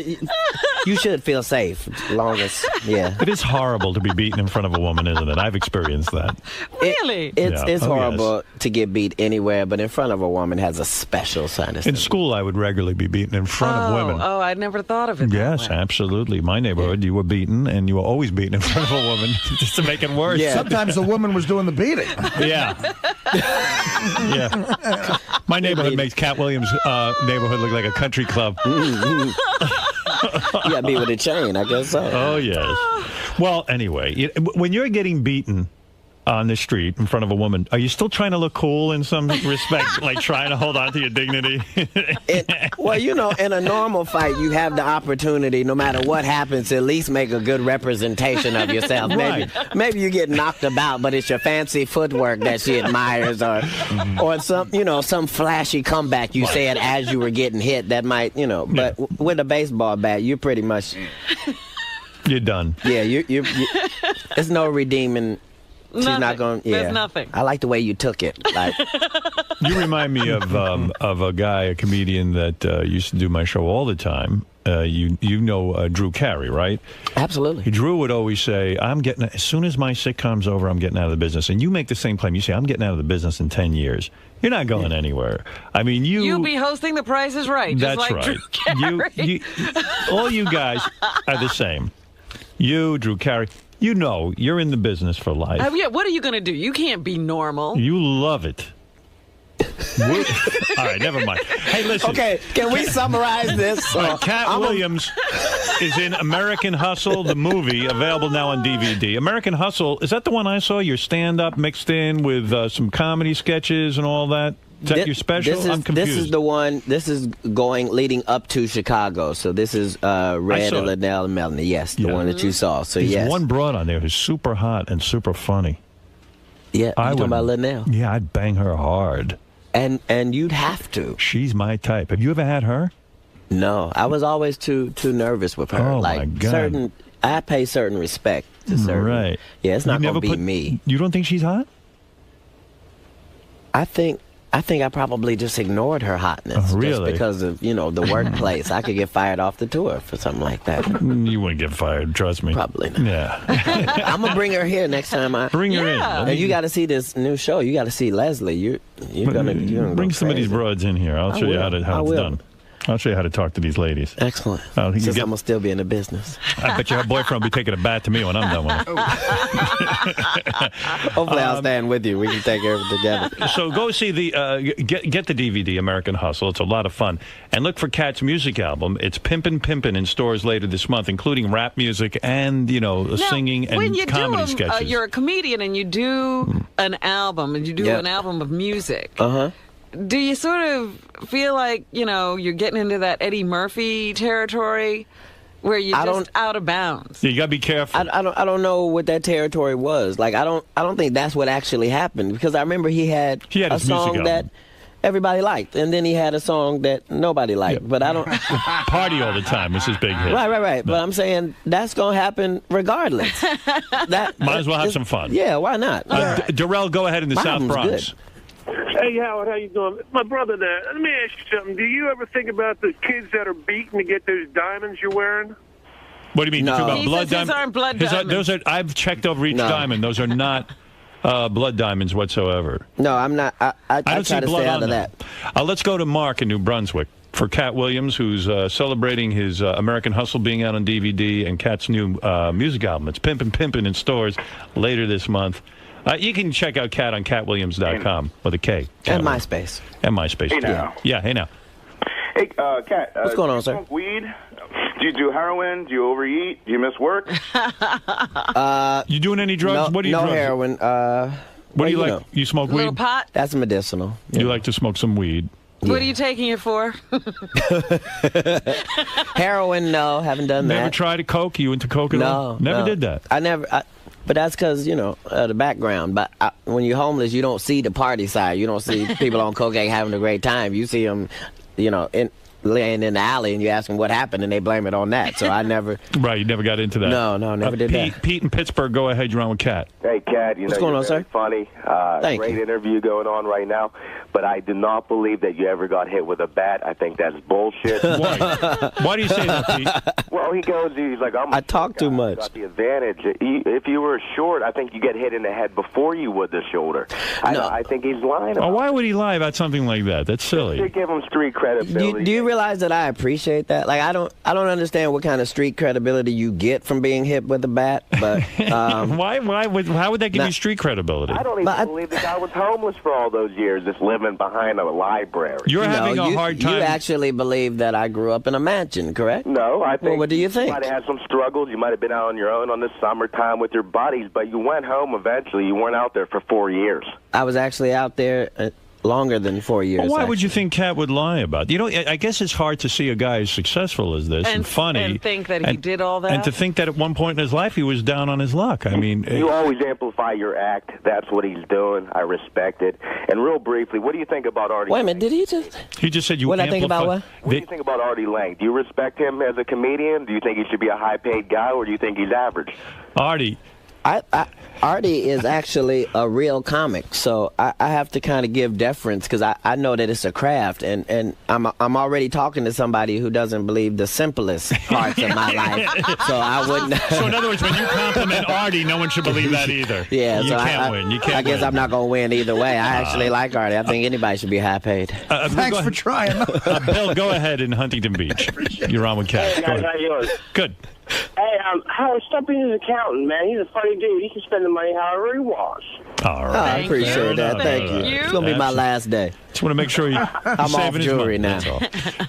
You should feel safe. As long as, yeah. It is horrible to be beaten in front of a woman, isn't it? I've experienced that. Really? It's Yeah. Oh, horrible to get beat anywhere, but in front of a woman has a special sinus. In school, I would regularly be beaten in front of women. Oh, I never thought of it. that Yes, way. absolutely. My neighborhood, you were beaten, and you were always beaten in front of a woman just to make it worse. Yeah. Sometimes the woman was doing the beating. Yeah. Yeah. My neighborhood makes Cat Williams' neighborhood look like a country club. You got beat with a chain, I guess so. Oh, yes. Well, anyway, when you're getting beaten on the street in front of a woman, are you still trying to look cool in some respect, like trying to hold on to your dignity? Well, you know, in a normal fight, you have the opportunity, no matter what happens, to at least make a good representation of yourself. Maybe you get knocked about, but it's your fancy footwork that she admires, or some flashy comeback you said as you were getting hit that might, But with a baseball bat, you're pretty much You're done. Yeah, you there's no redeeming. She's not going. Yeah, There's nothing. I like the way you took it. Like, You remind me of a guy, a comedian that used to do my show all the time. You know Drew Carey, right? Absolutely. Drew would always say, as soon as my sitcom's over, I'm getting out of the business. And you make the same claim. You say, I'm getting out of the business in 10 years. You're not going anywhere. I mean, You'll be hosting The Price is Right, just That's like right. Drew Carey. All you guys are the same. You, Drew Carey, you're in the business for life. Yeah, what are you going to do? You can't be normal. You love it. All right, never mind. Hey, listen. okay, can we summarize this? All right, Cat Williams is in American Hustle, the movie, available now on DVD. American Hustle, is that the one I saw? Your stand-up mixed in with some comedy sketches and all that? Is that your special? I'm confused. This is the one. This is leading up to Chicago. So this is Red and Liddell and Melanie. Yes, the one that you saw. So There's yes, one broad on there who's super hot and super funny. Yeah, you talking about Liddell? Yeah, I'd bang her hard. And you'd have to. She's my type. Have you ever had her? No, I was always too nervous with her. Oh, like my God. I pay certain respect to certain. Right. Yeah, it's not You gonna never be me. You don't think she's hot? I think I think I probably just ignored her hotness. Oh, really? Just because of, the workplace. I could get fired off the tour for something like that. You wouldn't get fired, trust me. Probably not. Yeah. I'm going to bring her here next time. Bring her in. And you got to see this new show. You got to see Leslie. You're gonna bring some of these broads in here. I'll show you how it's done. I'll show you how to talk to these ladies. Excellent. Since I'm going to still be in the business. I bet your boyfriend will be taking a bat to me when I'm done with it. Hopefully I'll stand with you. We can take care of it together. So go see get the DVD, American Hustle. It's a lot of fun. And look for Cat's music album. It's Pimpin' in stores later this month, including rap music and, singing and when you comedy do sketches. You're a comedian and you do an album, and you do an album of music. Uh-huh. Do you sort of feel like, you're getting into that Eddie Murphy territory where you're just out of bounds? You got to be careful. I don't know what that territory was. Like, I don't think that's what actually happened, because I remember he had a song that everybody liked, and then he had a song that nobody liked. But I don't Party All the Time was his big hit. Right. But I'm saying that's going to happen regardless. Might as well have some fun. Yeah, why not? Darrell, go ahead in the South Bronx. Good. Hey, Howard, how you doing? My brother there. Let me ask you something. Do you ever think about the kids that are beaten to get those diamonds you're wearing? What do you mean? No. About blood His aren't blood diamonds. Those are. I've checked over each diamond. Those are not blood diamonds whatsoever. No, I'm not. I don't try see to blood stay out on of them. that. Let's go to Mark in New Brunswick for Cat Williams, who's celebrating his American Hustle being out on DVD and Cat's new music album. It's Pimpin' in stores later this month. You can check out Cat on catwilliams.com with a K. And MySpace. And MySpace, Hey, too. now. Yeah, hey now. Hey, Cat. What's going on, do you smoke weed? Do you do heroin? Do you overeat? Do you miss work? You doing any drugs? What do you No drugs? heroin. What do you like? You smoke Little weed? pot? That's medicinal. You like to smoke some weed? What are you taking it for? Heroin, no, haven't done that. Never tried a coke? You into coke at all? Never did that. I never. But that's because, the background. But when you're homeless, you don't see the party side. You don't see people on cocaine having a great time. You see them, laying in the alley, and you ask them what happened, and they blame it on that. So I never. Right, you never got into that. No, never did Pete, that. Pete in Pittsburgh, go ahead. You're on with Cat. Hey, Cat. What's going on, very sir? funny. Great interview going on right now. But I do not believe that you ever got hit with a bat. I think that's bullshit. Why? Why do you say that, Pete? Well, he's like, I talk too much. Got the advantage. If you were short, I think you get hit in the head before you would the shoulder. I think he's lying about Why would he lie about something like that? That's silly. To give him street credibility. Do you realize that I appreciate that? Like, I don't understand what kind of street credibility you get from being hit with a bat. But how would that give you street credibility? I don't even believe the guy was homeless for all those years, just living behind a library. You're having a hard time. You actually believe that I grew up in a mansion, correct? No, I think. Well, what do you think? You might have had some struggles. You might have been out on your own on the summertime with your buddies, but you went home eventually. You weren't out there for 4 years. I was actually out there longer than 4 years. Well, why would you think Cat would lie about? I guess it's hard to see a guy as successful as this and funny and think that he did all that, and to think that at one point in his life he was down on his luck. I mean, you always amplify your act. That's what he's doing. I respect it. And real briefly, what do you think about Artie? Wait a minute, did he just? He just said you. What I think about what? What do you think about Artie Lang? Do you respect him as a comedian? Do you think he should be a high-paid guy, or do you think he's average? Artie. Artie is actually a real comic, so I have to kind of give deference because I know that it's a craft, and I'm already talking to somebody who doesn't believe the simplest parts of my life, so I wouldn't. So in other words, when you compliment Artie, no one should believe that either. Yeah, you so can't win. You can't. I guess win. I'm not going to win either way. I actually like Artie. I think anybody should be high paid. Thanks for trying. Bill, go ahead in Huntington Beach. You're on with Cat. Hey, guys, how you doing? Good. Hey, Howard, stop being his accountant, man. He's a funny dude. He can spend the money however he wants. All right. I appreciate that. Thank you. It's going to be my last day. Just want to make sure you're I'm off jewelry now.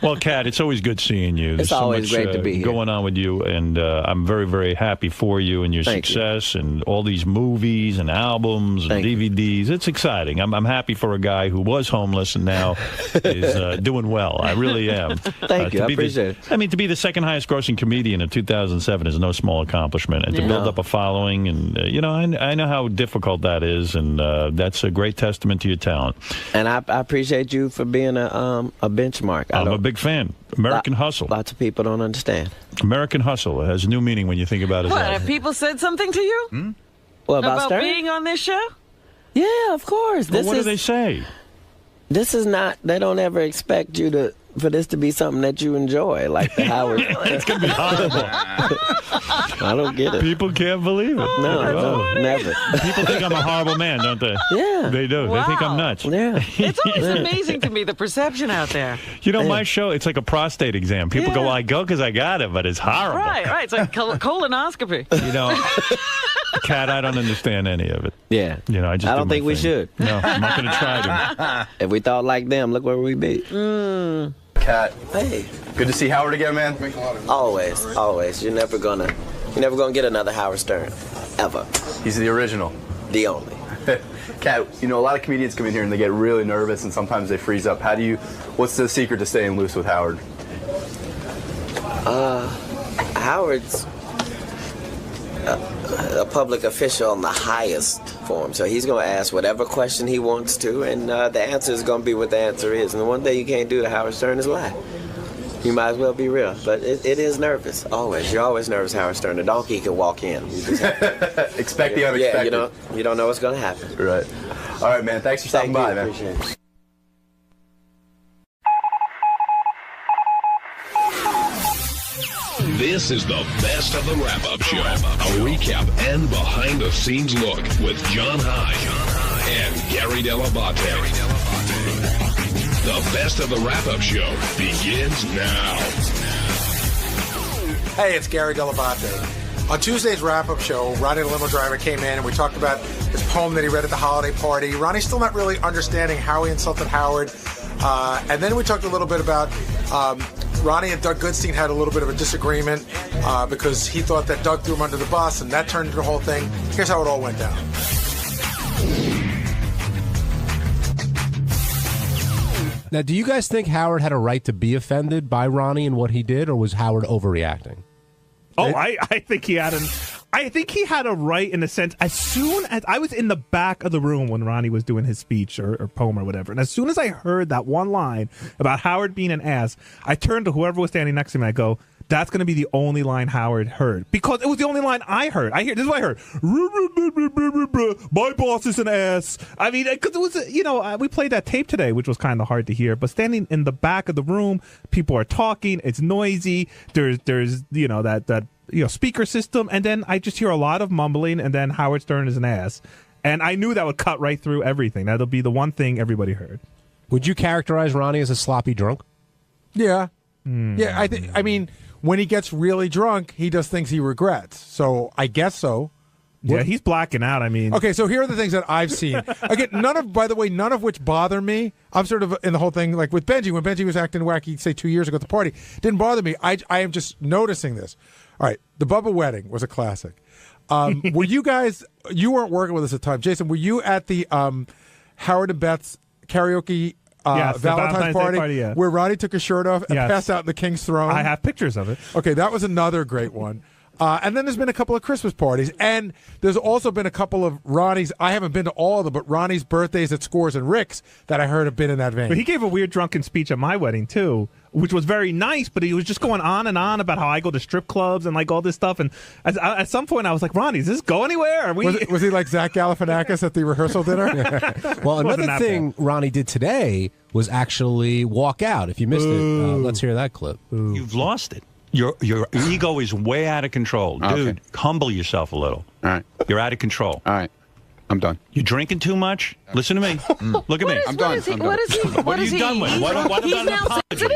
Well, Cat, it's always good seeing you. There's It's always so much, great to be here. going on with you, and I'm very, very happy for you and your success and all these movies and albums and DVDs. It's exciting. I'm happy for a guy who was homeless and now is doing well. I really am. Thank you. I appreciate it. I mean, to be the second highest grossing comedian in 2007 is no small accomplishment, and to build up a following, and I know how difficult that is, and that's a great testament to your talent. And I appreciate you for being a benchmark. I'm a big fan. American Hustle. Lots of people don't understand. American Hustle has a new meaning when you think about it. What, have people said something to you? Well, about Stern? being on this show? Yeah, of course. Well, what do they say? This is not. They don't ever expect you for this to be something that you enjoy, like the Howard. It's gonna be horrible. I don't get it. People can't believe it. No, never. People think I'm a horrible man, don't they? Yeah. They do. Wow. They think I'm nuts. Yeah. It's always amazing to me, the perception out there. You know, my show, it's like a prostate exam. People go, well, I go because I got it, but it's horrible. Right. It's like colonoscopy. You know, Kat, I don't understand any of it. Yeah. You know, I don't think we should. No, I'm not going to try to. If we thought like them, look where we'd be. Kat. Hey. Good to see Howard again, man. Always. You're never gonna get another Howard Stern, ever. He's the original. The only. Kat, you know, a lot of comedians come in here and they get really nervous and sometimes they freeze up. What's the secret to staying loose with Howard? Howard's a public official on the highest form, so he's going to ask whatever question he wants to, and the answer is going to be what the answer is. And the one thing you can't do to Howard Stern is lie. You might as well be real, but it is nervous. Always, you're always nervous. Howard Stern, the donkey can walk in. Expect the unexpected. Yeah, you don't know what's going to happen. Right. All right, man. Thanks for stopping by, man. Appreciate it. This is the best of the wrap-up show. A recap and behind-the-scenes look with John High and Gary Dell'Abate. The best of the wrap-up show begins now. Hey, it's Gary Dell'Abate. On Tuesday's wrap-up show, Ronnie the limo driver came in and we talked about his poem that he read at the holiday party. Ronnie's still not really understanding how he insulted Howard. And then we talked a little bit about Ronnie and Doug Goodstein had a little bit of a disagreement because he thought that Doug threw him under the bus, and that turned into the whole thing. Here's how it all went down. Now, do you guys think Howard had a right to be offended by Ronnie and what he did, or was Howard overreacting? Oh, I think he had a right in the sense, as soon as I was in the back of the room when Ronnie was doing his speech or poem or whatever, and as soon as I heard that one line about Howard being an ass, I turned to whoever was standing next to me and I go, that's going to be the only line Howard heard. Because it was the only line I heard. This is what I heard. My boss is an ass. I mean, because it was, we played that tape today, which was kind of hard to hear. But standing in the back of the room, people are talking. It's noisy. There's that speaker system. And then I just hear a lot of mumbling. And then Howard Stern is an ass. And I knew that would cut right through everything. That'll be the one thing everybody heard. Would you characterize Ronnie as a sloppy drunk? Yeah. Yeah, I mean, when he gets really drunk, he does things he regrets. So I guess so. Yeah, he's blacking out. I mean, okay, so here are the things that I've seen. Again, none of which bother me. I'm sort of in the whole thing, like with Benji, when Benji was acting wacky, say 2 years ago at the party, didn't bother me. I am just noticing this. All right, the Bubba wedding was a classic. Were you guys? You weren't working with us at the time, Jason. Were you at the Howard and Beth's karaoke? Yes, Valentine's party yeah. where Ronnie took his shirt off and passed out in the King's Throne. I have pictures of it. Okay, that was another great one. And then there's been a couple of Christmas parties. And there's also been a couple of Ronnie's, I haven't been to all of them, but Ronnie's birthdays at Scores and Rick's that I heard have been in that vein. But he gave a weird drunken speech at my wedding, too, which was very nice, but he was just going on and on about how I go to strip clubs and like all this stuff. And at some point I was like, Ronnie, does this go anywhere? Was he like Zach Galifianakis at the rehearsal dinner? Well, another thing Ronnie did today was actually walk out. If you missed it, let's hear that clip. You've lost it. Your ego is way out of control. Dude, humble yourself a little. All right. You're out of control. All right. I'm done. You're drinking too much? Listen to me. Look at me. I'm done. What are you done with? What about an apology?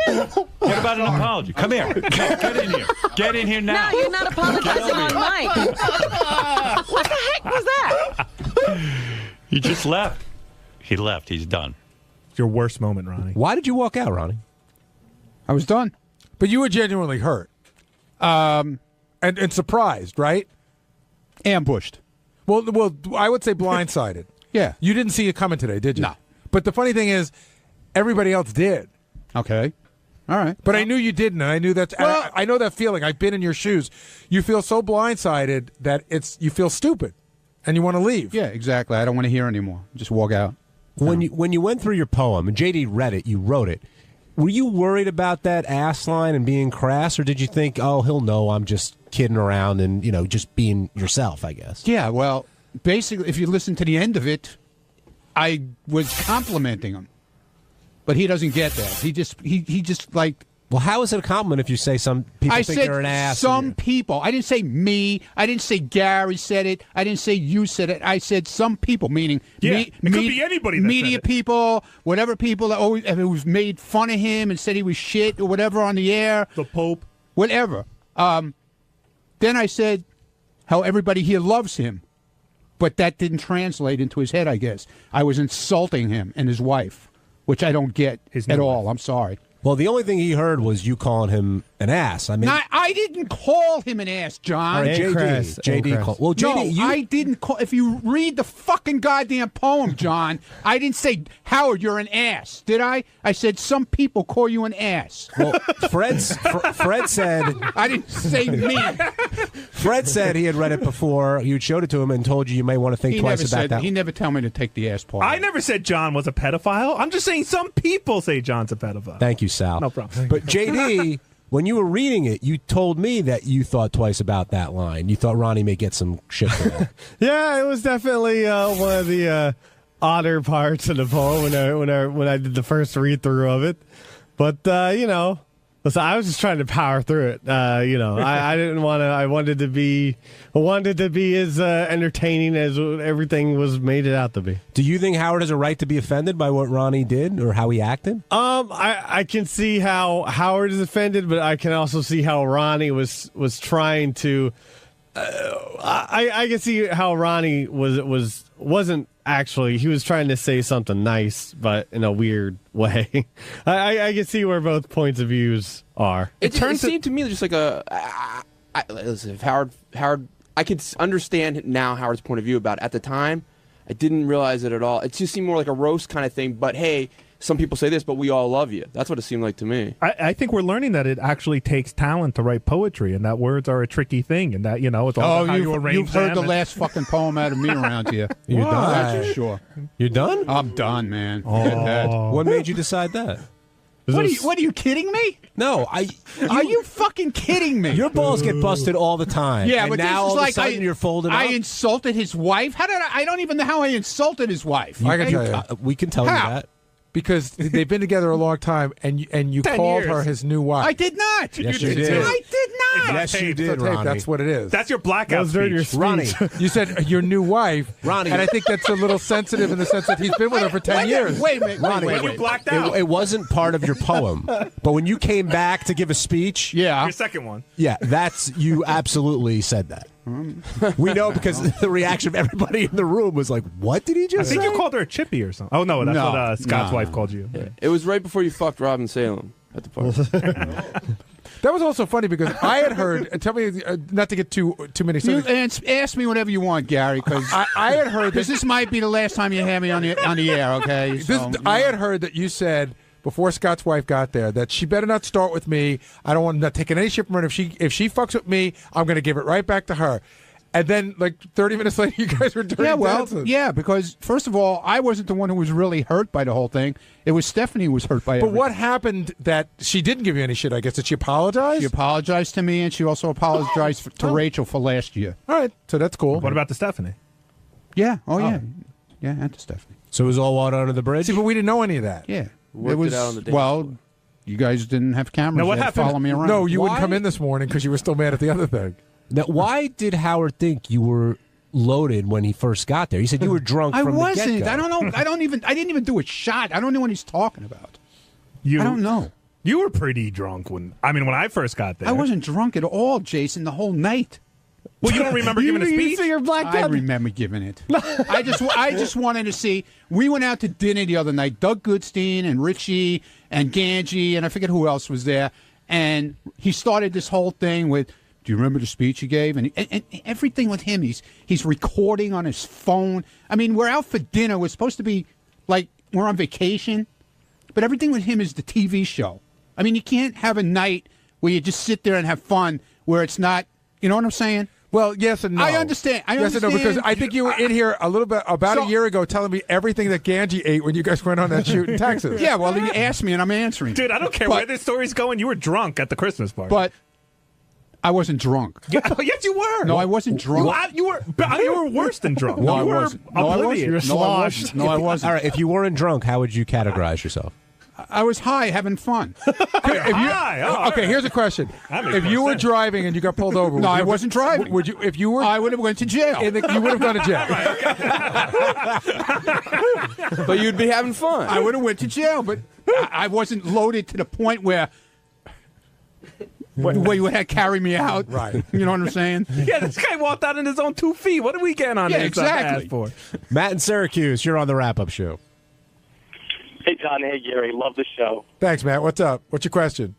What about an apology? Come here. Get in here. Get in here now. No, you're not apologizing on mic. What the heck was that? He just left. He left. He's done. It's your worst moment, Ronnie. Why did you walk out, Ronnie? I was done. But you were genuinely hurt. And surprised, right? Ambushed. Well, I would say blindsided. Yeah. You didn't see it coming today, did you? No. But the funny thing is, everybody else did. Okay. All right. But I knew you didn't, and I knew that. Well, I know that feeling. I've been in your shoes. You feel so blindsided that you feel stupid, and you want to leave. Yeah, exactly. I don't want to hear anymore. Just walk out. When you went through your poem, and JD read it, you wrote it. Were you worried about that ass line and being crass, or did you think, oh, he'll know I'm just kidding around and, just being yourself, I guess? Yeah, well, basically, if you listen to the end of it, I was complimenting him. but he doesn't get that. He just like. Well, how is it a compliment if you say some people think you're an ass? Some people. I didn't say me. I didn't say Gary said it. I didn't say you said it. I said some people, meaning it could be anybody. That media said it. People, whatever people that always who've made fun of him and said he was shit or whatever on the air. The Pope. Whatever. Then I said how everybody here loves him, but that didn't translate into his head. I guess I was insulting him and his wife, which I don't get at all. I'm sorry. Well, the only thing he heard was you calling him an ass. I mean, I didn't call him an ass, John. All right, JD called. Well, JD, I didn't call. If you read the fucking goddamn poem, John, I didn't say Howard, you're an ass, did I? I said some people call you an ass. Well, Fred said I didn't say me. Fred said he had read it before. You showed it to him and told you may want to think twice about that. He never told me to take the ass part. I never said John was a pedophile. I'm just saying some people say John's a pedophile. Thank you, Sal. No problem. But JD, when you were reading it, you told me that you thought twice about that line. You thought Ronnie may get some shit for that. Yeah, it was definitely one of the odder parts of the poem when I did the first read through of it. But listen, I was just trying to power through it. I didn't want to. I wanted to be as entertaining as everything was made it out to be. Do you think Howard has a right to be offended by what Ronnie did or how he acted? I can see how Howard is offended, but I can also see how Ronnie was trying to. I can see how Ronnie wasn't actually. He was trying to say something nice, but in a weird way. I can see where both points of views are. It seemed to me just like listen, if Howard, I could understand now Howard's point of view about it. At the time, I didn't realize it at all. It just seemed more like a roast kind of thing. But hey, some people say this, but we all love you. That's what it seemed like to me. I think we're learning that it actually takes talent to write poetry, and that words are a tricky thing, and that it's all about how you arrange you've heard them the last fucking poem out of me around here. You're done? That's for sure. You're done? I'm done, man. What made you decide that? What are you kidding me? No, are you fucking kidding me? Your balls get busted all the time. Yeah, and but now this is all like of a sudden you're folded up. I insulted his wife. How did I don't even know how I insulted his wife. I can tell you. We can tell you that. Because they've been together a long time, and you 10 called years. her his new wife. I did not. Yes, you did. I did not. Yes, you did, It's on tape. Ronnie. That's what it is. That's your blackout speech. Ronnie. You said your new wife, Ronnie. and I think that's a little sensitive in the sense that he's been with her for 10 years. Wait a minute. Ronnie, When you blacked out. It wasn't part of your poem, but when you came back to give a speech, Your second one. yeah, you absolutely said that. We know because the reaction of everybody in the room was like, "What did he I just think say?" you called her a chippy or something. Oh, no, that's what Scott's wife called you. Yeah. It was right before you fucked Robin Salem at the party. That was also funny because I had heard, and tell me not to get too many You subjects. ask me whatever you want, Gary, because I had heard that this might be the last time you have me on the air. Okay. I had heard that you said before Scott's wife got there that she better not start with me. I don't want not taking any shit from her. If she fucks with me, I'm going to give it right back to her. And then, like 30 minutes later, you guys were doing dances. Yeah, because first of all, I wasn't the one who was really hurt by the whole thing. It was Stephanie who was hurt by it. But what happened that she didn't give you any shit? I guess did she apologize? She apologized to me, and she also apologized to Rachel for last year. All right, so that's cool. What about the Stephanie? Yeah. Oh, yeah. Yeah, and to Stephanie. So it was all water under the bridge. See, but we didn't know any of that. Yeah. Worked it out on the dance well. You guys didn't have cameras. Now, what that happened? Follow me around. No, you wouldn't come in this morning because you were still mad at the other thing. Now, why did Howard think you were loaded when he first got there? He said you were drunk. I from wasn't. The get-go. I don't know. I didn't even do a shot. I don't know what he's talking about. I don't know. You were pretty drunk when I first got there. I wasn't drunk at all, Jason, the whole night. Well, you don't remember giving a speech? I remember giving it. I just wanted to see. We went out to dinner the other night. Doug Goodstein and Richie and Ganji and I forget who else was there. And he started this whole thing with, "Do you remember the speech you gave?" And everything with him, he's recording on his phone. I mean, we're out for dinner. We're supposed to be like we're on vacation, but everything with him is the TV show. I mean, you can't have a night where you just sit there and have fun where it's not. You know what I'm saying? Well, yes and no. I understand. Yes and no, because I think you were in here a little bit about a year ago telling me everything that Ganji ate when you guys went on that shoot in Texas. Yeah, well, you asked me and I'm answering. Dude, I don't care where this story's going. You were drunk at the Christmas party. But I wasn't drunk. Yes, you were. No, I wasn't drunk. You were worse than drunk. No, I you were wasn't. No, I oblivious. wasn't. No, I wasn't. All right, if you weren't drunk, how would you categorize yourself? I was high, having fun. Okay, here's a question: if you were driving and you got pulled over, no, I wasn't driving. Would you? If you were, I would have went to jail. you would have gone to jail. But you'd be having fun. I would have went to jail, but I wasn't loaded to the point where you had to carry me out. Right. You know what I'm saying? Yeah, this guy walked out on his own 2 feet. What are we getting on Yeah, this exactly. for? Matt in Syracuse, you're on the wrap-up show. Hey, John. Hey, Gary. Love the show. Thanks, Matt. What's up? What's your question?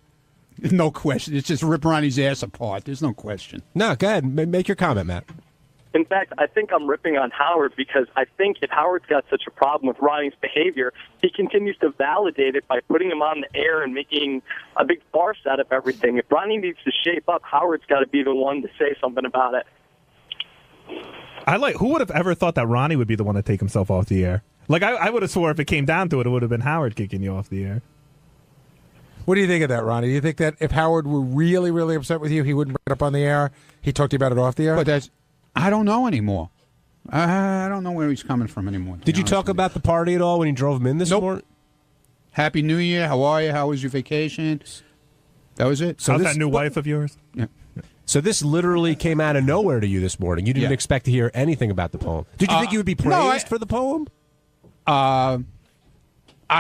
No question. It's just rip Ronnie's ass apart. There's no question. No, go ahead. Make your comment, Matt. In fact, I think I'm ripping on Howard because I think if Howard's got such a problem with Ronnie's behavior, he continues to validate it by putting him on the air and making a big farce out of everything. If Ronnie needs to shape up, Howard's got to be the one to say something about it. Who would have ever thought that Ronnie would be the one to take himself off the air? Like, I would have swore if it came down to it, it would have been Howard kicking you off the air. What do you think of that, Ronnie? Do you think that if Howard were really, really upset with you, he wouldn't bring it up on the air? He'd talk to you about it off the air? But I don't know anymore. I don't know where he's coming from anymore. Did you talk about the party at all when you drove him in this morning? Happy New Year. How are you? How was your vacation? That was it. How's that new wife of yours? Yeah. So this literally came out of nowhere to you this morning. You didn't expect to hear anything about the poem. Did you think you would be praised for the poem? I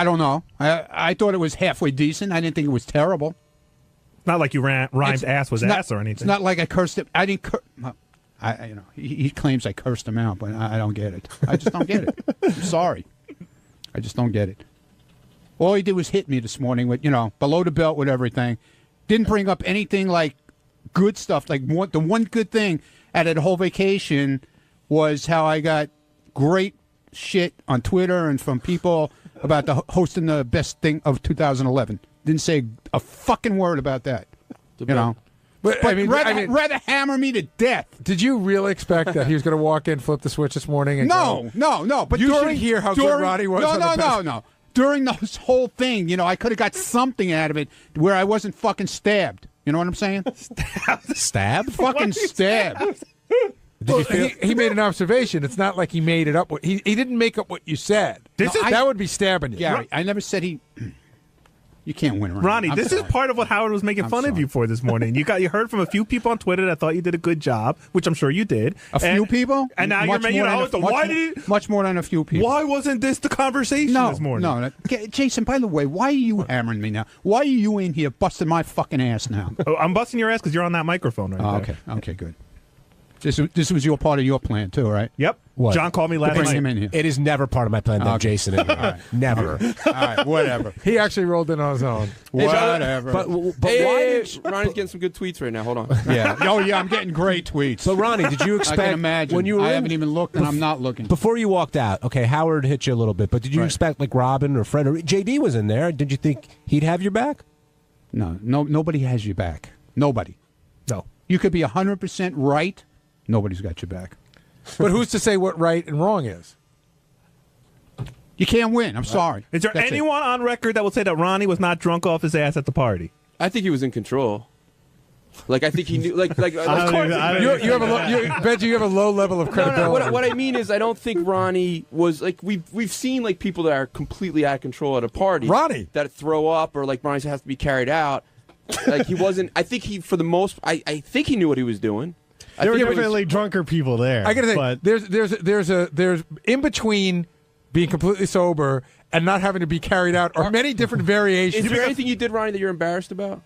don't know. I thought it was halfway decent. I didn't think it was terrible. Not like you rhymed ass was ass or anything. It's not like I cursed it. I didn't. He claims I cursed him out, but I don't get it. I just don't get it. I'm sorry. I just don't get it. All he did was hit me this morning with, below the belt with everything. Didn't bring up anything like good stuff. Like the one good thing out of the whole vacation was how I got great shit on Twitter and from people about hosting the best thing of 2011. Didn't say a fucking word about that. But rather hammer me to death. Did you really expect that he was going to walk in, flip the switch this morning? And No. But you should hear how good Ronnie was. No. During this whole thing, I could have got something out of it where I wasn't fucking stabbed. You know what I'm saying? Stabbed? Fucking stabbed. He made an observation. It's not like he made it up. He didn't make up what you said. That would be stabbing you. Gary, I never said he... You can't win, Ronnie. This is part of what Howard was making fun of you for this morning. You heard from a few people on Twitter that thought you did a good job, which I'm sure you did. Few people, and now much more than a few people. Why wasn't this the conversation this morning? No, Jason. By the way, why are you hammering me now? Why are you in here busting my fucking ass now? I'm busting your ass because you're on that microphone right there. Okay, good. This was your part of your plan too, right? Yep. What? John called me last bring night. him in here. It is never part of my plan to have Jason in here. Right. Never. All right, whatever. He actually rolled in on his own. Whatever. But Ronnie's getting some good tweets right now. Hold on. Yeah. Oh, yeah, I'm getting great tweets. So, Ronnie, did you expect... I can imagine. When you were I haven't even looked, and I'm not looking. Before you walked out, okay, Howard hit you a little bit, but did you expect, like, Robin or Fred or JD was in there? Did you think he'd have your back? No, nobody has your back. Nobody. No. You could be 100% right. Nobody's got your back. But who's to say what right and wrong is? You can't win. I'm sorry. Is there anyone on record that will say that Ronnie was not drunk off his ass at the party? I think he was in control. Like, I think he knew. Benji, you have a low level of credibility. No, what I mean is, I don't think Ronnie was like we've seen like people that are completely out of control at a party. Ronnie that throw up or like Ronnie has to be carried out. Like he wasn't. I think he, for the most, I think he knew what he was doing. There were definitely drunker people there. I gotta say, there's in between being completely sober and not having to be carried out are many different variations. Is there anything you did, Ronnie, that you're embarrassed about?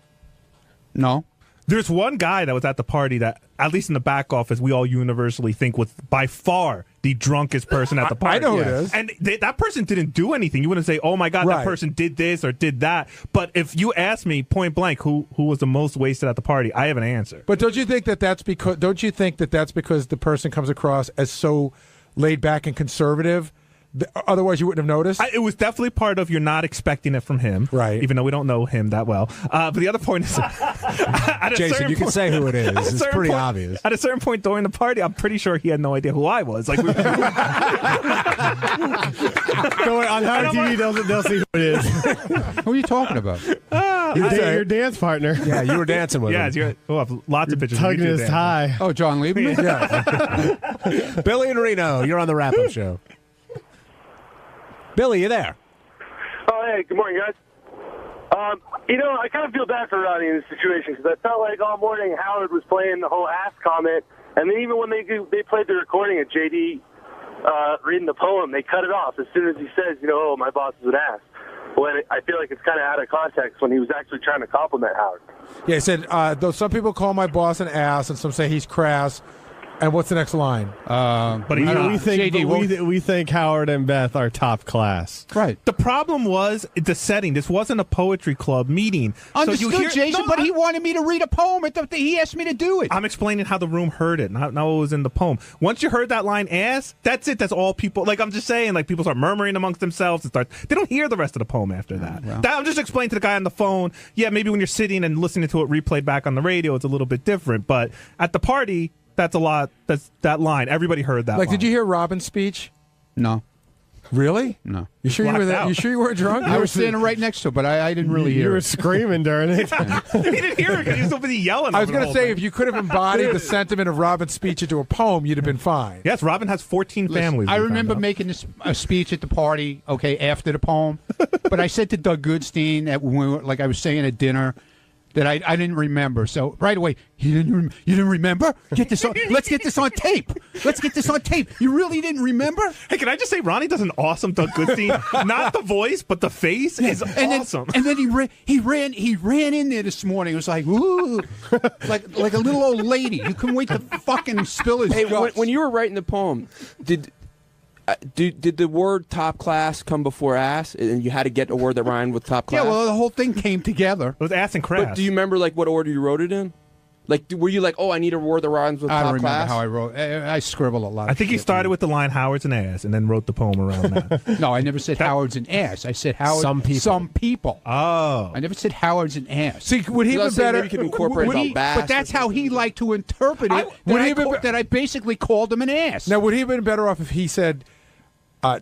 No. There's one guy that was at the party that, at least in the back office, we all universally think was by far the drunkest person at the party. I know who it is. And that person didn't do anything. You wouldn't say, oh, my God, that person did this or did that. But if you ask me point blank who was the most wasted at the party, I have an answer. But don't you think that's because the person comes across as so laid back and conservative? Otherwise, you wouldn't have noticed. It was definitely part of you're not expecting it from him, right? Even though we don't know him that well. But the other point is, Jason, you can say who it is. It's pretty obvious. At a certain point during the party, I'm pretty sure he had no idea who I was. Like, on Howard TV, they'll see who it is. Who are you talking about? Your dance partner. Yeah, you were dancing with him. Yeah, lots of pictures. Tugging his tie. Oh, John Lieberman? Yeah. Billy and Reno, you're on the wrap-up show. Billy, you there? Oh, hey, good morning, guys. I kind of feel bad for Ronnie in this situation because I felt like all morning Howard was playing the whole ass comment, and then even when they played the recording of JD reading the poem, they cut it off as soon as he says, oh, my boss is an ass. When I feel like it's kind of out of context when he was actually trying to compliment Howard. Yeah, he said, though some people call my boss an ass and some say he's crass. And what's the next line? But we think Howard and Beth are top class. Right. The problem was the setting. This wasn't a poetry club meeting. Understood, Jason, but he wanted me to read a poem. He asked me to do it. I'm explaining how the room heard it, not what was in the poem. Once you heard that line, ass, that's it. That's all people, I'm just saying, people start murmuring amongst themselves and they don't hear the rest of the poem after that. I'm just explaining to the guy on the phone, maybe when you're sitting and listening to it replayed back on the radio, it's a little bit different. But at the party, that's a lot. That's that line. Everybody heard that line. Did you hear Robin's speech? No. Really? No. You sure you were there? You sure you weren't drunk? I was standing right next to it, but I didn't really hear it. You were screaming during it. He didn't hear it because he was so busy yelling. I was going to say, if you could have embodied the sentiment of Robin's speech into a poem, you'd have been fine. Yes, Robin has 14 families. I remember making a speech at the party, after the poem, but I said to Doug Goodstein that when we were, I was saying at dinner, that I didn't remember. So right away, you didn't remember? Get this on. Let's get this on tape. Let's get this on tape. You really didn't remember? Hey, can I just say Ronnie does an awesome Doug Goodstein? Not the voice, but the face is awesome. And then he ran in there this morning. It was like, ooh, like a little old lady. You couldn't wait to fucking spill his guts. When you were writing the poem, did the word top class come before ass, and you had to get a word that rhymed with top class? Yeah, well, the whole thing came together. It was ass and crass. But do you remember what order you wrote it in? Were you I need a word that rhymes with top class? I don't remember how I wrote. I scribble a lot. I think he started with the line "Howard's an ass" and then wrote the poem around that. No, I never said Howard's an ass. I said Howard. Some people. Oh. I never said Howard's an ass. See, would he have been better? Maybe you could incorporate but that's how he liked to interpret it. That I basically called him an ass. Now, would he have been better off if he said,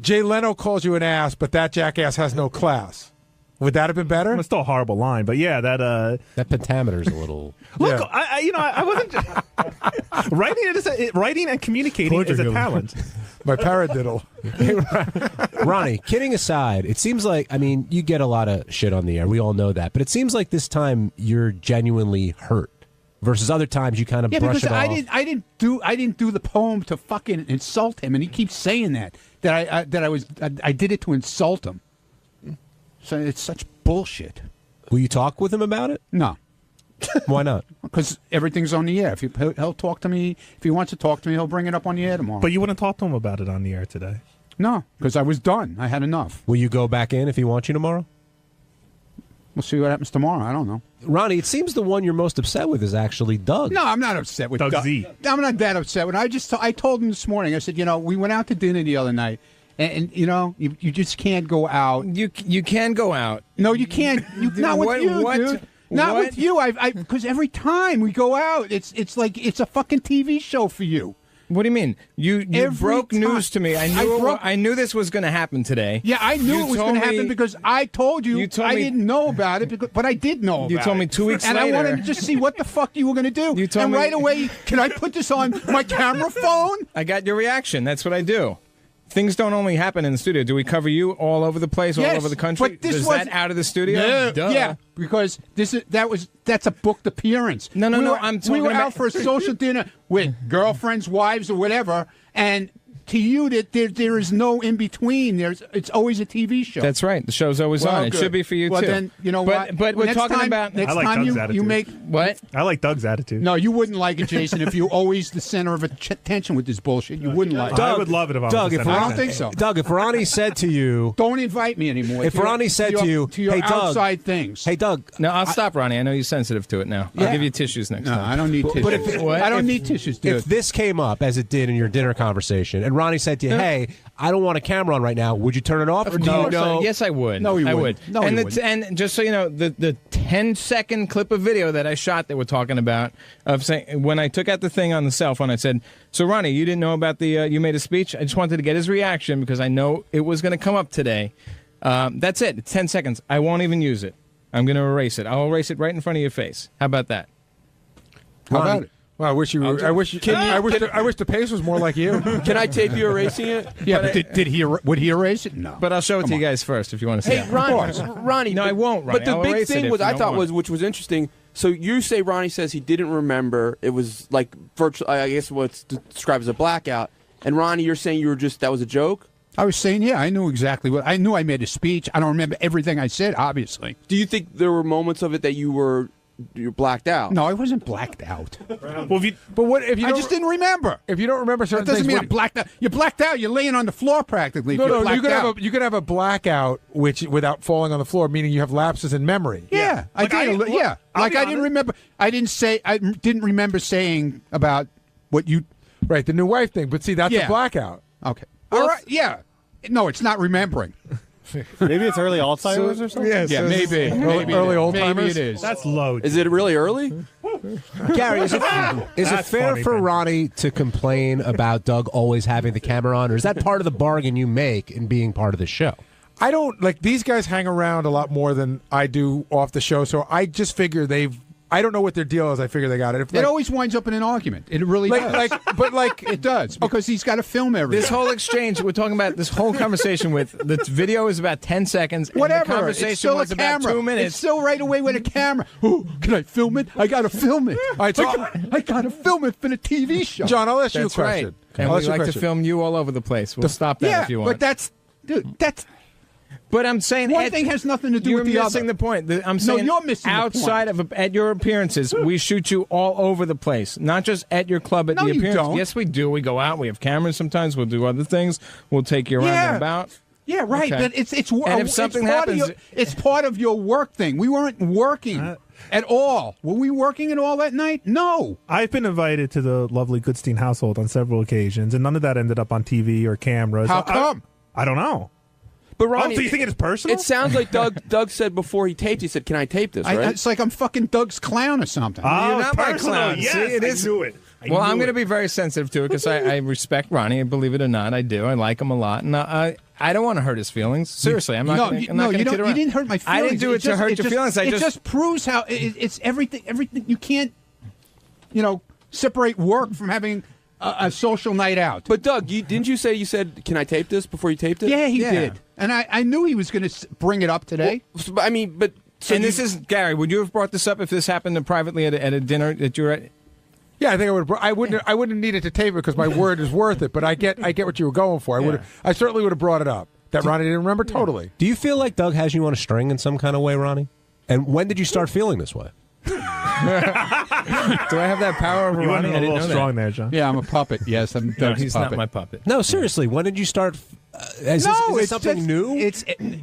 Jay Leno calls you an ass, but that jackass has no class? Would that have been better? It's still a horrible line, but yeah, that pentameter's a little. Look, I wasn't writing and communicating is a talent. My paradiddle. Ronnie, kidding aside, it seems like you get a lot of shit on the air. We all know that, but it seems like this time you're genuinely hurt. Versus other times you kind of brush it off. I didn't do the poem to fucking insult him, and he keeps saying that I did it to insult him. So it's such bullshit. Will you talk with him about it? No. Why not? Because everything's on the air. He'll talk to me. If he wants to talk to me, he'll bring it up on the air tomorrow. But you wouldn't talk to him about it on the air today? No, because I was done. I had enough. Will you go back in if he wants you tomorrow? We'll see what happens tomorrow. I don't know. Ronnie, it seems the one you're most upset with is actually Doug. No, I'm not upset with Doug Z. I'm not that upset with him. I told him this morning, I said, we went out to dinner the other night. And you just can't go out. You can go out. No, you can't. Not with you, dude. Not with you. Because every time we go out, it's like it's a fucking TV show for you. What do you mean? You broke news to me. I knew this was going to happen today. Yeah, I knew it was going to happen because I told you. I didn't know about it, but I did know about it. You told me 2 weeks later. And I wanted to just see what the fuck you were going to do. You told and me right away, can I put this on my camera phone? I got your reaction. That's what I do. Things don't only happen in the studio. Do we cover you all over the place, all over the country? But is that out of the studio? Yeah, because that's a booked appearance. No. I'm talking we were about out for a social dinner with girlfriends, wives, or whatever, and to you that there is no in between. It's always a TV show. That's right. The show's always on. It should be for you too. Then you know what? But we're talking about next time you make what? I like Doug's attitude. No, you wouldn't like it, Jason. If you're always the center of attention with this bullshit, you wouldn't like it. I would love it if I was the center. I don't think so. Doug, if Ronnie said to you, don't invite me anymore. If Ronnie said to you, to your hey, Doug, outside things. Hey, Doug. No, I'll stop, Ronnie. I know you're sensitive to it now. I'll give you tissues next time. No, I don't need tissues. But I don't need tissues, dude. If this came up as it did in your dinner conversation, and Ronnie said to you, hey, I don't want a camera on right now, would you turn it off? Or do you know? Yes, I would. No, I wouldn't. would. No, and just so you know, the 10-second clip of video that I shot that we're talking about of saying when I took out the thing on the cell phone, I said, "So Ronnie, you didn't know about the you made a speech. I just wanted to get his reaction because I know it was going to come up today. That's it. It's 10 seconds. I won't even use it. I'm going to erase it. I'll erase it right in front of your face. How about that?" How about it? Well, I wish you. I wish the pace was more like you. Can I tape you erasing it? Yeah, but did he? Would he erase it? No. But I'll show it to you guys first if you want to see Hey, it. Ronnie. No, I won't, Ronnie. But the I'll big erase it thing if was, you I don't thought want. which was interesting. So you say Ronnie says he didn't remember. It was like virtual. I guess what's described as a blackout. And Ronnie, you're saying that was a joke? I was saying, yeah, I knew exactly what I knew. I made a speech. I don't remember everything I said, obviously. Do you think there were moments of it that you're blacked out? No, I wasn't blacked out. Well, I just didn't remember. If you don't remember certain that doesn't things, mean I'm blacked out. You're blacked out. You're laying on the floor practically. No, you you could have a blackout which without falling on the floor, meaning you have lapses in memory. Yeah, I did. I didn't remember. I didn't remember saying about what you. Right, the new wife thing. But see, that's a blackout. Okay. All right. Yeah. No, it's not remembering. Maybe it's early Alzheimer's or something? Yeah, maybe. Early old Maybe timers? it is. That's low. Is it really early? Gary, is it fair funny, for man. Ronnie to complain about Doug always having the camera on, or is that part of the bargain you make in being part of the show? I don't like these guys hang around a lot more than I do off the show, so I just figure I don't know what their deal is. I figure they got it. It always winds up in an argument. It really does. It does because he's got to film everything. This whole exchange, we're talking about this whole conversation with the video is about 10 seconds. And Whatever. The conversation it's still was a camera. about 2 minutes. It's still right away with a camera. Oh, can I film it? I got to film it. All right, so I got to film it for the TV show. John, I'll ask you a That's question. right. And we like to film you all over the place. We'll stop that if you want. But that's. But I'm saying one thing has nothing to do with the other. You're missing the point. I'm saying you're missing outside the point. at your appearances, we shoot you all over the place, not just at your club at No, the you appearance. don't. Yes, we do. We go out. We have cameras sometimes. We'll do other things. We'll take you around and about. Yeah, right. Okay. But it's And if something happens, it's part of your work thing. We weren't working at all. Were we working at all that night? No. I've been invited to the lovely Goodstein household on several occasions, and none of that ended up on TV or cameras. How come? I don't know. But Ronnie, so you think it's personal? It sounds like Doug said before he taped. He said, "Can I tape this?" Right? It's like I'm fucking Doug's clown or something. Oh, You're not my personal. clown. Yes, See, it is. I knew it. Well, I'm going to be very sensitive to it because I respect Ronnie. Believe it or not, I do. I like him a lot, and I don't want to hurt his feelings. Seriously, I'm not. You didn't hurt my feelings. I didn't do it to hurt your feelings. It just proves how it's everything. Everything you can't, separate work from having a social night out. But Doug, didn't you say you said, "Can I tape this?" before you taped it? Yeah, he did, and I knew he was going to bring it up today. Well, I mean, but and this is Gary. Would you have brought this up if this happened privately at a dinner that you were at? Yeah, I think I would. I wouldn't need it to tape it because my word is worth it. But I get what you were going for. I certainly would have brought it up. That Ronnie didn't remember totally. Do you feel like Doug has you on a string in some kind of way, Ronnie? And when did you start feeling this way? Do I have that power over You went Ronnie? a I didn't little know strong that. there, John. Yeah, I'm a puppet. Yes, I'm No, Doug's he's puppet. not my puppet. No, seriously. When did you start? Is this something new?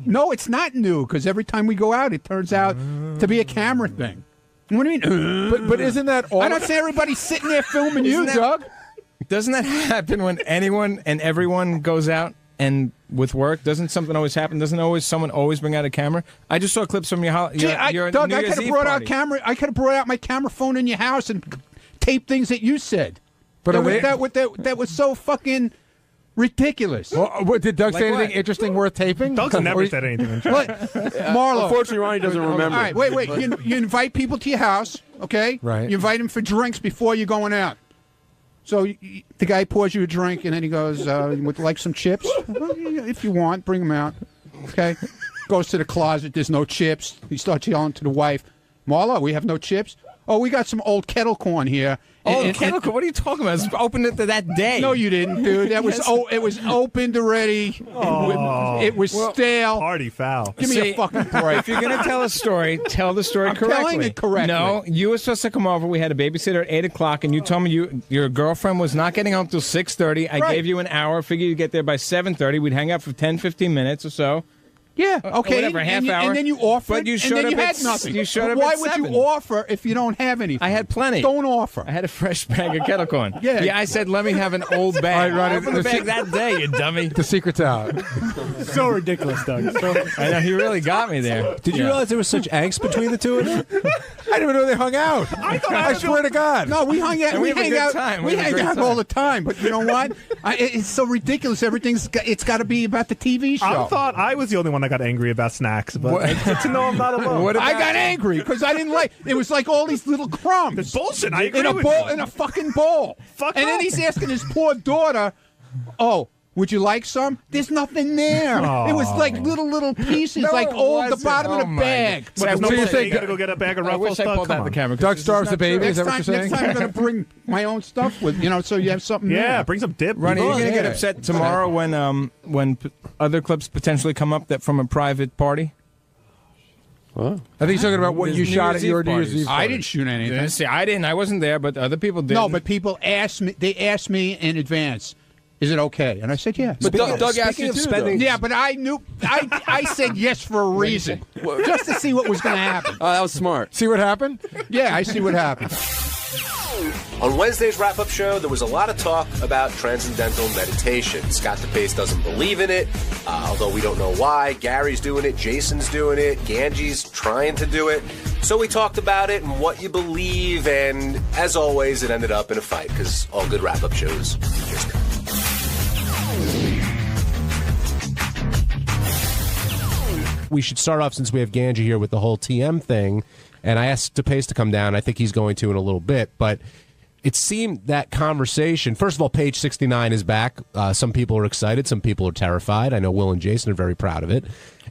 No, it's not new because every time we go out, it turns out to be a camera thing. What do you mean? But isn't that all? I don't say everybody's sitting there filming you, Doug. Doesn't that happen when anyone and everyone goes out and with work? Doesn't something always happen? Doesn't someone always bring out a camera? I just saw clips from your Doug, New I Year's could have Eve brought party. I could have brought out my camera phone in your house and taped things that you said. But that was so fucking ridiculous. Well, did Doug say Like anything interesting worth taping? Doug's never said anything interesting. Marlo. Unfortunately, Ronnie doesn't remember. All right, wait. You invite people to your house, okay? Right. You invite them for drinks before you're going out. So the guy pours you a drink, and then he goes, "Would like some chips? Well, if you want, bring them out." Okay. Goes to the closet. There's no chips. He starts yelling to the wife, "Marla, we have no chips. Oh, we got some old kettle corn here." Kettle corn? What are you talking about? I opened it that day. No, you didn't, dude. That was it was opened already. It was stale. Party foul. Give me a fucking break. If you're going to tell a story, tell the story correctly. telling it correctly. No, you were supposed to come over. We had a babysitter at 8 o'clock, and you told me your girlfriend was not getting home till 6:30. I gave you an hour. Figured you'd get there by 7:30. We'd hang out for 10, 15 minutes or so. Yeah, okay. Whatever, half hour. And then you offered, But you and showed then up you at had nothing. You showed up Why at would 7. you offer if you don't have anything? I had plenty. Don't offer. I had a fresh bag of kettle corn. Yeah. I said, let me have an old bag. All right, Ronnie, I opened the bag that day, you dummy. The secret's out. So ridiculous, Doug. I know, he really got me there. Did you realize there was such angst between the two of them? I didn't even know they hung out. I swear to God. No, we hung out. And We we have a hang good out. time. We We have a hang great out time. all the time. But you know what? It's so ridiculous. It's got to be about the TV show. I thought I was the only one that I got angry about snacks, but it's good to know I'm not alone. I got angry because I didn't like. It was like all these little crumbs. It's bullshit. I agree in a with bowl, you. in a fucking bowl. And then he's asking his poor daughter, "Oh, would you like some?" There's nothing there. It was like little pieces, No, like it all the wasn't. bottom of Oh, the my bag. God. So no, you you think- gotta go get a bag of I Ruffles. wish I pulled out the camera. Doug starves the baby. Is that what you're saying? Next time I'm going to bring my own stuff with, so you have something. Yeah, there. bring some dip. Ronnie, you're Oh, going to get yeah. upset tomorrow when other clips potentially come up that from a private party? I think he's talking about what There's you New shot Year's at your Eve New Year's parties. Eve. I party. didn't shoot anything. See, I didn't. I wasn't there, but other people did. No, but people asked me. They asked me in advance, "Is it okay?" And I said yes. But Doug asked you too, though. Yeah, but I knew. I said yes for a reason, just to see what was going to happen. Oh, that was smart. See what happened? Yeah, I see what happened. On Wednesday's wrap-up show, there was a lot of talk about transcendental meditation. Scott DePace doesn't believe in it, although we don't know why. Gary's doing it, Jason's doing it, Ganji's trying to do it. So we talked about it and what you believe, and as always, it ended up in a fight, because all good wrap-up shows just We should start off, since we have Ganji here, with the whole TM thing. And I asked DePace to come down. I think he's going to in a little bit. But it seemed that conversation, first of all, page 69 is back. Some people are excited. Some people are terrified. I know Will and Jason are very proud of it.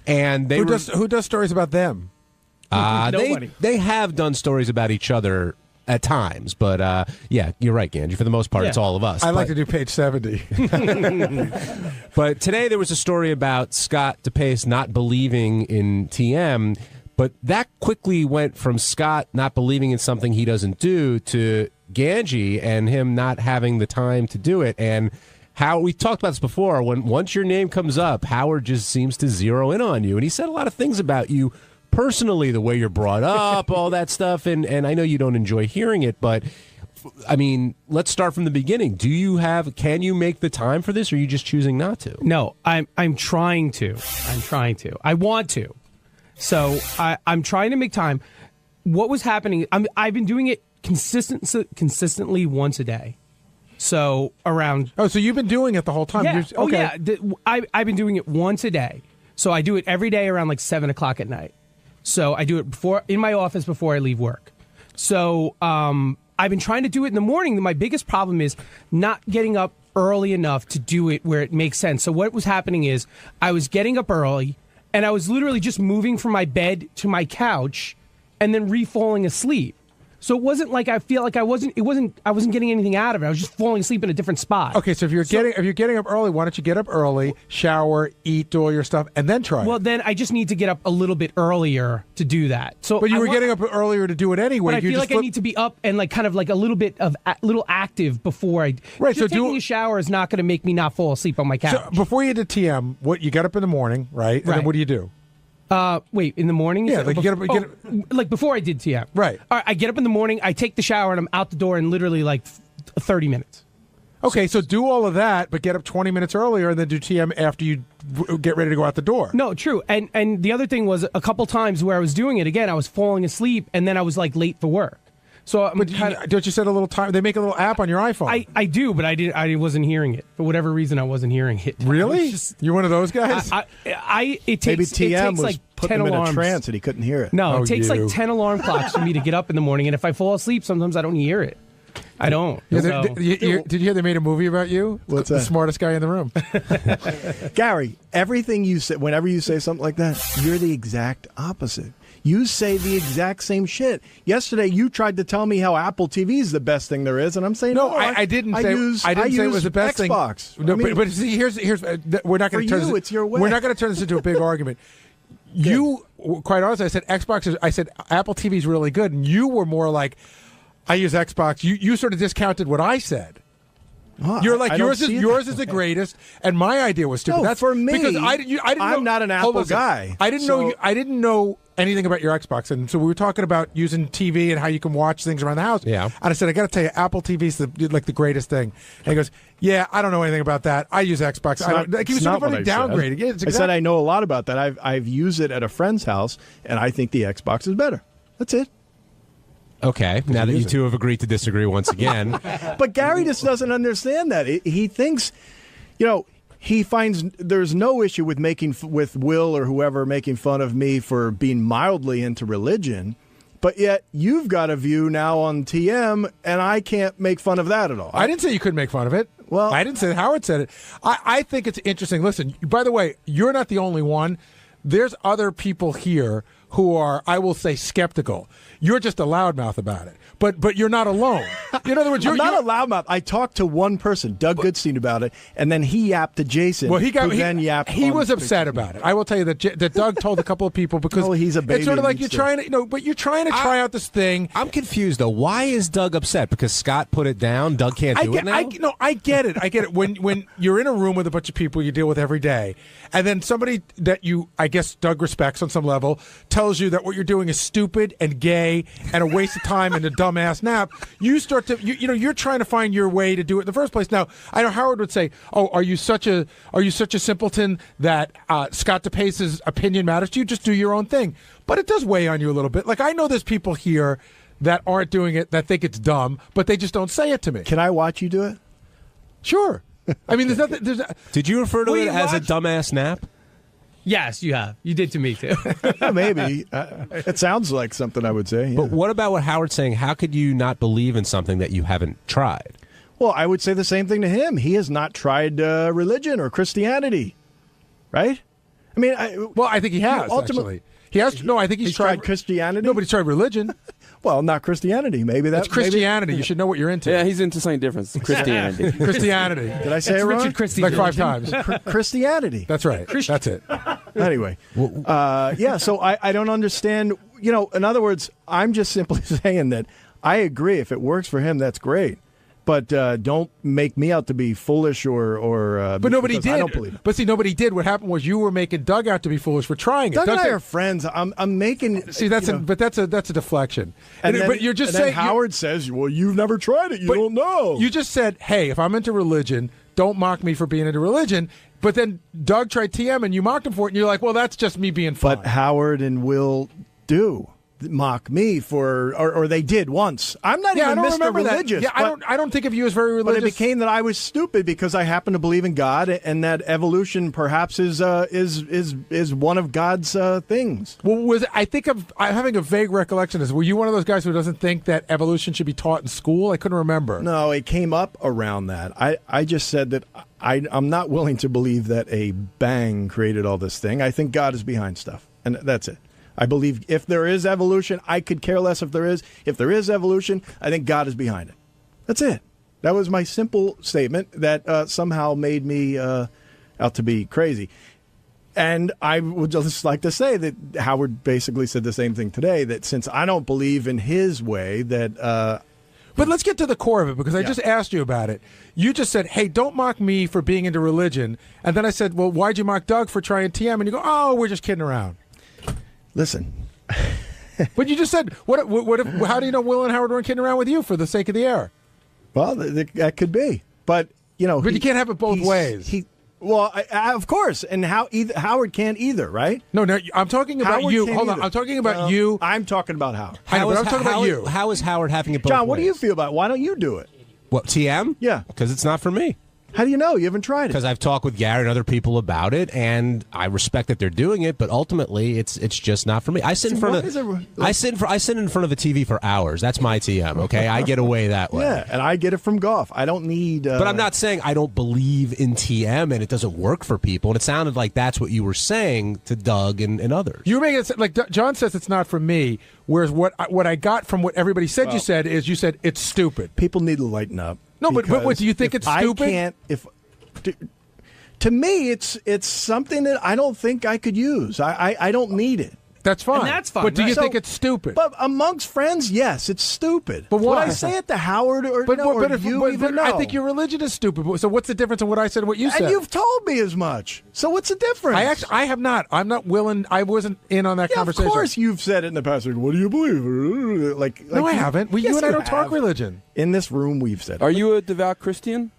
And they who does stories about them? Nobody. They have done stories about each other at times. But, yeah, you're right, Ganji. For the most part, it's all of us. I like to do page 70. But today there was a story about Scott DePace not believing in TM. But that quickly went from Scott not believing in something he doesn't do to Ganji and him not having the time to do it. And how we talked about this before, once your name comes up, Howard just seems to zero in on you. And he said a lot of things about you personally, the way you're brought up, all that stuff. And I know you don't enjoy hearing it, but I mean, let's start from the beginning. Can you make the time for this, or are you just choosing not to? No, I'm trying to. I want to. So I'm trying to make time. What was happening? I've been doing it consistently once a day. So around. Oh, so you've been doing it the whole time? Yeah. Okay. I've been doing it once a day. So I do it every day around like 7 o'clock at night. So I do it in my office before I leave work. So I've been trying to do it in the morning. My biggest problem is not getting up early enough to do it where it makes sense. So what was happening is I was getting up early. And I was literally just moving from my bed to my couch and then re-falling asleep. So it wasn't like I feel like I wasn't getting anything out of it. I was just falling asleep in a different spot. Okay, so if you're getting up early, why don't you get up early, shower, eat, do all your stuff, and then try it? Well, then I just need to get up a little bit earlier to do that. So, but you were getting up earlier to do it anyway. But I feel like I need to be up and like kind of like a little bit of little active before I. Right. Just taking a shower is not going to make me not fall asleep on my couch. So before you did TM, what you got up in the morning, right? And then what do you do? Wait, in the morning? Yeah, like you get up, like before I did TM. Right. All right, I get up in the morning, I take the shower, and I'm out the door in literally like 30 minutes. Okay, so do all of that, but get up 20 minutes earlier and then do TM after you get ready to go out the door. No, true. And the other thing was a couple times where I was doing it, again, I was falling asleep, and then I was like late for work. So don't you set a little time? They make a little app on your iPhone. I do, but I wasn't hearing it. For whatever reason, I wasn't hearing it. Really? You're one of those guys? It takes, Maybe TM it takes was like putting 10 him alarms. in a trance and he couldn't hear it. No, it takes like 10 alarm clocks for me to get up in the morning, and if I fall asleep, sometimes I don't hear it. I don't. Yeah, So- did you hear they made a movie about you? What's The that? smartest guy in the room. Gary, everything you say, whenever you say something like that, you're the exact opposite. You say the exact same shit. Yesterday, you tried to tell me how Apple TV is the best thing there is, and I'm saying No, I didn't say it was the best Xbox. thing. No, I mean, but see, here's we're not going to for turn you, this. it's your way. We're not going to turn this into a big argument. You, quite honestly, I said Xbox. I said Apple TV is really good, and you were more like, I use Xbox. You sort of discounted what I said. You're like I don't yours see is that. the greatest, and my idea was stupid. No, That's for me, because I didn't I'm know, not an hold Apple on a second. guy, I didn't so- know. I didn't know anything about your Xbox, and so we were talking about using TV and how you can watch things around the house. Yeah, and I said I got to tell you, Apple TV is the greatest thing. And he goes, "Yeah, I don't know anything about that. I use Xbox." It's not, like he was it's sort not of what I downgrading. said. Yeah, it's I said exactly- I know a lot about that. I've used it at a friend's house, and I think the Xbox is better. That's it. Okay, now that you two have agreed to disagree once again. But Gary just doesn't understand that. He thinks, he finds there's no issue with with Will or whoever making fun of me for being mildly into religion. But yet you've got a view now on TM, and I can't make fun of that at all. I didn't say you couldn't make fun of it. Well, I didn't say that. Howard said it. I think it's interesting. Listen, by the way, you're not the only one. There's other people here who are, I will say, skeptical. You're just a loudmouth about it. But you're not alone. In other words, you're not a loudmouth. I talked to one person, Doug Goodstein, about it, and then he yapped to Jason. Well, then yapped. He was upset about it. I will tell you that Doug told a couple of people because he's a baby. It's sort of like you're trying to, but you're trying to try out this thing. I'm confused though. Why is Doug upset? Because Scott put it down. Doug can't do it now. I get it. I get it. When you're in a room with a bunch of people you deal with every day, and then somebody that I guess Doug respects on some level, tells you that what you're doing is stupid and gay and a waste of time and a dumbass nap. You start to you're trying to find your way to do it in the first place. Now, I know Howard would say, "Oh, are you such a simpleton that Scott DePace's opinion matters to you? Just do your own thing." But it does weigh on you a little bit. Like I know there's people here that aren't doing it that think it's dumb, but they just don't say it to me. Can I watch you do it? Sure. I mean, there's nothing. Did you refer to it as a dumbass nap? Yes, you have. You did to me, too. Maybe. It sounds like something I would say. Yeah. But what about what Howard's saying? How could you not believe in something that you haven't tried? Well, I would say the same thing to him. He has not tried religion or Christianity, right? I mean, I think he has, actually. He has. No, I think he's tried Christianity. No, but he's tried religion. Well, not Christianity. Maybe that's Christianity. You should know what you're into. Yeah, he's into something different. Christianity. Christianity. Did I say it wrong? Richard Christie. Like 5 times. Christianity. That's right. That's it. Anyway, so I don't understand. In other words, I'm just simply saying that I agree. If it works for him, that's great. But don't make me out to be foolish or but nobody did. I don't believe it. But see, nobody did. What happened was you were making Doug out to be foolish for trying it. Doug and I are friends. I'm making. See, that's a deflection. But you're just and saying. Then Howard says, "Well, you've never tried it. You don't know." You just said, "Hey, if I'm into religion, don't mock me for being into religion." But then Doug tried TM and you mocked him for it, and you're like, "Well, that's just me being fun." But Howard and Will do mock me for, or they did once. I'm not even Mr. Religious. Yeah, I don't think of you as very religious. But it became that I was stupid because I happen to believe in God, and that evolution perhaps is one of God's things. Well, I'm having a vague recollection. Were you one of those guys who doesn't think that evolution should be taught in school? I couldn't remember. No, it came up around that. I just said that I'm not willing to believe that a bang created all this thing. I think God is behind stuff, and that's it. I believe if there is evolution, I could care less if there is. If there is evolution, I think God is behind it. That's it. That was my simple statement that somehow made me out to be crazy. And I would just like to say that Howard basically said the same thing today, that since I don't believe in his way, that... But let's get to the core of it, because I just asked you about it. You just said, hey, don't mock me for being into religion. And then I said, well, why'd you mock Doug for trying TM? And you go, oh, we're just kidding around. Listen. But you just said, what if, how do you know Will and Howard weren't kidding around with you for the sake of the air? Well, that could be. But, But you can't have it both ways. Well, of course. And Howard can't either, right? No, I'm talking about Howard you. can't Hold on. either. I'm talking about you. I'm talking about Howard. I know, but I'm talking about you. How is Howard having it both John, what ways? do you feel about it? Why don't you do it? What, TM? Yeah. Because it's not for me. How do you know? You haven't tried it. Because I've talked with Gary and other people about it, and I respect that they're doing it, but ultimately, it's just not for me. I sit in front of I sit in front of a TV for hours. That's my TM. Okay, I get away that way. Yeah, and I get it from golf. I don't need. But I'm not saying I don't believe in TM and it doesn't work for people. And it sounded like that's what you were saying to Doug and others. You were making it like John says it's not for me. Whereas what I got from what everybody said you said is you said it's stupid. People need to lighten up. No, but what do you think it's stupid? I can't. To me, it's something that I don't think I could use. I don't need it. That's fine. And that's fine. But do you right? think it's stupid? But amongst friends, yes, it's stupid. But why? Would I say it to Howard or you even know? I think your religion is stupid. So what's the difference in what I said and what you said? And you've told me as much. So what's the difference? I have not. I'm not willing. I wasn't in on that conversation. Of course, you've said it in the past. Like, what do you believe? No, I haven't. Yes, you and I don't have. talk religion. In this room, we've said it. Are you a devout Christian?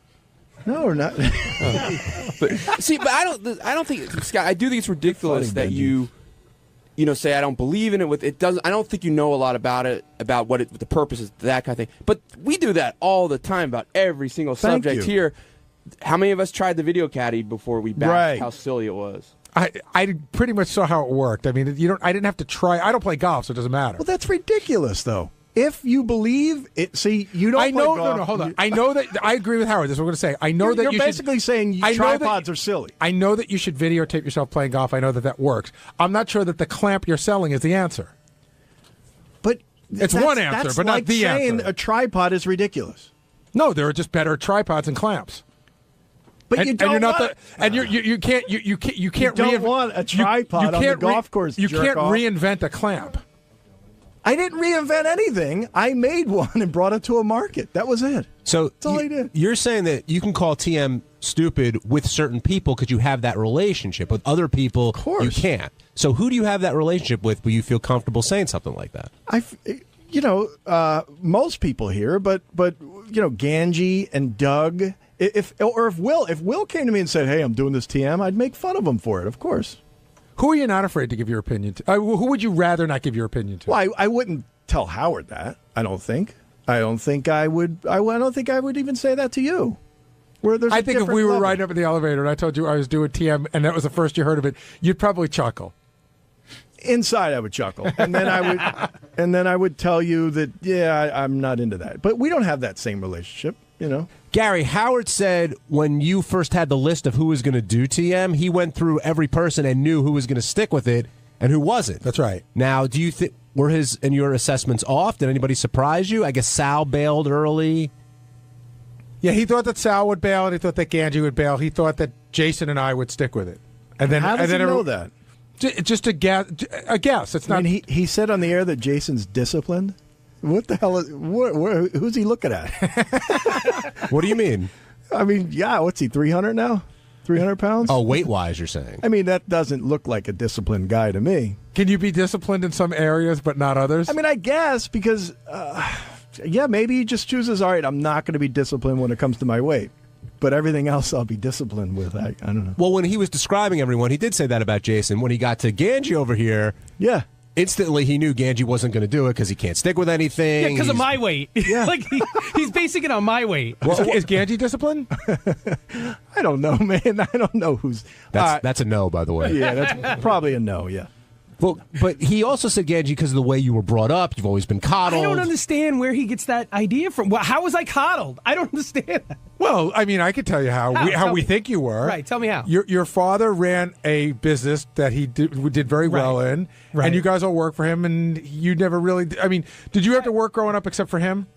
No, we're not. But I don't think, Scott. I do think it's ridiculous that you say I don't believe in it. It doesn't. I don't think you know a lot about it, about what the purpose is, that kind of thing. But we do that all the time about every single subject here. How many of us tried the video caddy before we bashed Right. how silly it was? I pretty much saw how it worked. I mean, I didn't have to try. I don't play golf, so it doesn't matter. Well, that's ridiculous, though. If you believe it, see, you don't. I know. play golf, No, hold on. I know that. I agree with Howard. This is what I'm going to say. I know You're- that you're you basically saying I know that- tripods are silly. I know that you should videotape yourself playing golf. I know that works. I'm not sure that the clamp you're selling is the answer. But it's that's- one answer, that's but like not the saying answer. a tripod is ridiculous. No, there are just better tripods and clamps. But and, you don't and you're not want- and you can't don't want a tripod on the golf course, You jerk can't off. reinvent a clamp. I didn't reinvent anything. I made one and brought it to a market. That was it. So That's all I did. You're saying that you can call TM stupid with certain people because you have that relationship. With other people, you can't. So who do you have that relationship with where you feel comfortable saying something like that? Most people here, but Ganji and Doug. If Will came to me and said, "Hey, I'm doing this TM," I'd make fun of him for it. Of course. Who are you not afraid to give your opinion to? Who would you rather not give your opinion to? Well, I wouldn't tell Howard that. I don't think I would. I don't think I would even say that to you. Where there's I a think if different we were level. riding up in the elevator and I told you I was doing TM and that was the first you heard of it, you'd probably chuckle. Inside, I would chuckle, and then I would tell you that I'm not into that. But we don't have that same relationship, Gary, Howard said when you first had the list of who was going to do TM, he went through every person and knew who was going to stick with it and who wasn't. That's right. Now, do you think were his and your assessments off? Did anybody surprise you? I guess Sal bailed early. Yeah, he thought that Sal would bail and he thought that Ganji would bail. He thought that Jason and I would stick with it. And then How does he know everyone- that? Just a guess. A guess. It's not. I mean, he said on the air that Jason's disciplined. What the hell is? Who's he looking at? What do you mean? I mean, what's he? 300 now? 300 pounds? Oh, weight wise, you're saying? I mean, that doesn't look like a disciplined guy to me. Can you be disciplined in some areas but not others? I mean, I guess because, maybe he just chooses. All right, I'm not going to be disciplined when it comes to my weight. But everything else I'll be disciplined with. I don't know. Well, when he was describing everyone, he did say that about Jason. When he got to Ganji over here, instantly he knew Ganji wasn't going to do it because he can't stick with anything. Yeah, because of my weight. Yeah. Like he's basing it on my weight. Well, is Ganji disciplined? I don't know, man. I don't know who's. That's a no, by the way. Yeah, that's probably a no. Yeah. Well, but he also said, Ganji, because of the way you were brought up, you've always been coddled. I don't understand where he gets that idea from. How was I coddled? I don't understand that. Well, I mean, I could tell you how we think you were. Right, tell me how. Your father ran a business that he did very well in, and you guys all worked for him, and you never really. I mean, did you have to work growing up except for him?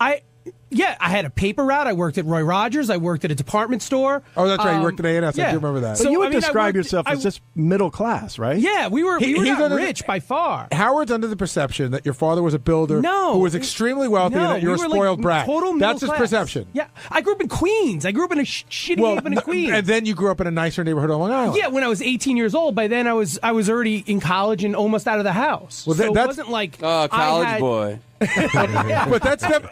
Yeah, I had a paper route. I worked at Roy Rogers. I worked at a department store. Oh, that's right. You worked at A&S. I do remember that. So you would describe yourself as just middle class, right? Yeah, we were not rich by far. Howard's under the perception that your father was a builder who was extremely wealthy and that you're a spoiled brat. Total That's his middle class. perception. Yeah, I grew up in Queens. I grew up in a shitty neighborhood in Queens. And then you grew up in a nicer neighborhood on Long Island. Yeah, when I was 18 years old. By then, I was already in college and almost out of the house. Well, so it that's- wasn't like college boy. But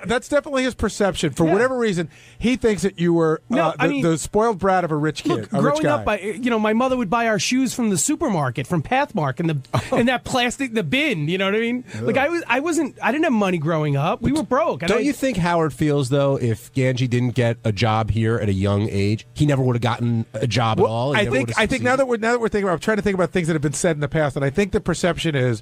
that's definitely his perception. For whatever reason, he thinks that you were the spoiled brat of a rich kid. Look, a rich growing guy. up, my mother would buy our shoes from the supermarket, from Pathmark, in that plastic, the bin. You know what I mean? Like I didn't have money growing up. We were broke. Don't you think Howard feels, though, if Ganji didn't get a job here at a young age, he never would have gotten a job at all? I think now that we're thinking about, I'm trying to think about things that have been said in the past, and I think the perception is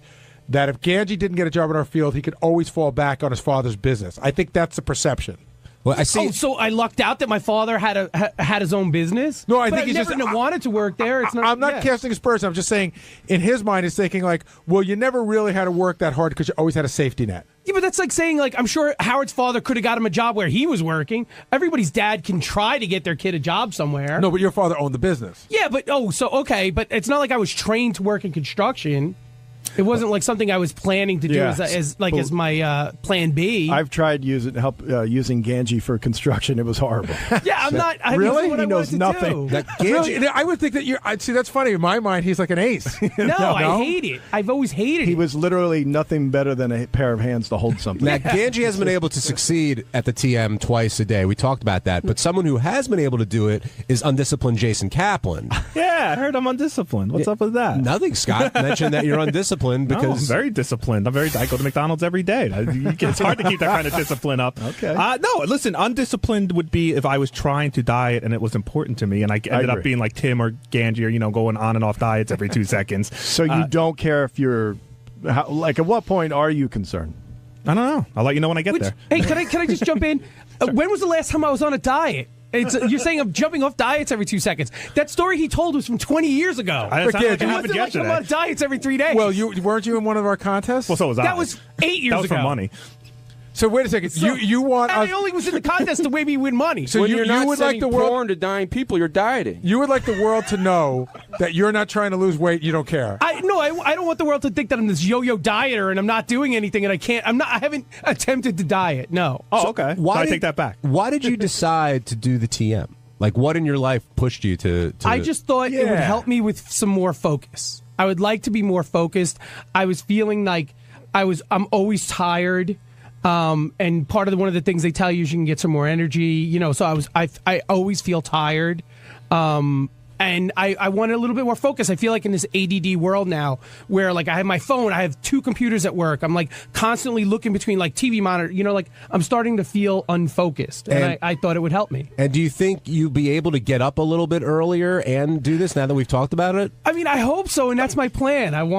that if Ganji didn't get a job in our field, he could always fall back on his father's business. I think that's the perception. Well, I see. Oh, so I lucked out that my father had his own business. No, I But think he's never just wanted to work there. It's not. I'm not casting aspersions. I'm just saying, in his mind, he's thinking like, well, you never really had to work that hard because you always had a safety net. Yeah, but that's like saying, like, I'm sure Howard's father could have got him a job where he was working. Everybody's dad can try to get their kid a job somewhere. No, but your father owned the business. Yeah, but but it's not like I was trained to work in construction. It wasn't like something I was planning to do as my plan B. I've tried using Ganji for construction. It was horrible. Yeah, I'm not. I really? What He I knows wanted to nothing. do. Really? I would think that you. See, that's funny. In my mind, he's like an ace. No, I hate it. I've always hated it. He was literally nothing better than a pair of hands to hold something. Now, Ganji has been able to succeed at the TM twice a day. We talked about that. But someone who has been able to do it is undisciplined Jason Kaplan. Yeah, I heard I'm undisciplined. What's up with that? Nothing. Scott mentioned that you're undisciplined. disciplined because No, I'm very disciplined. I go to McDonald's every day. It's hard to keep that kind of discipline up. Okay. No, listen, undisciplined would be if I was trying to diet and it was important to me, and I ended up being like Tim or Ganji, or going on and off diets every 2 seconds. So you don't care if you're at what point are you concerned? I don't know. I'll let you know when I get there. Hey, can I just jump in? When was the last time I was on a diet? You're saying I'm jumping off diets every 2 seconds. That story he told was from 20 years ago. It wasn't like I'm on diets every 3 days. Well, weren't you in one of our contests? Well, so was I. That was 8 years That was ago. for money. So wait a second. You want and us? I only was in the contest to maybe win money. So When you're you not would like sending the world- porn to dying people. You're dieting. You would like the world to know that you're not trying to lose weight. You don't care. I don't want the world to think that I'm this yo-yo dieter and I'm not doing anything and I can't. I haven't attempted to diet. No. Oh, okay. Why I take that back. Why did you decide to do the TM? Like, what in your life pushed you to I just thought it would help me with some more focus. I would like to be more focused. I was feeling like I'm always tired. And part of one of the things they tell you is you can get some more energy, so I always feel tired. And I want a little bit more focus. I feel like in this ADD world now where like I have my phone, I have 2 computers at work. I'm like constantly looking between like TV monitor, like I'm starting to feel unfocused. And I thought it would help me. And do you think you'll be able to get up a little bit earlier and do this now that we've talked about it? I mean, I hope so, and that's my plan. I'm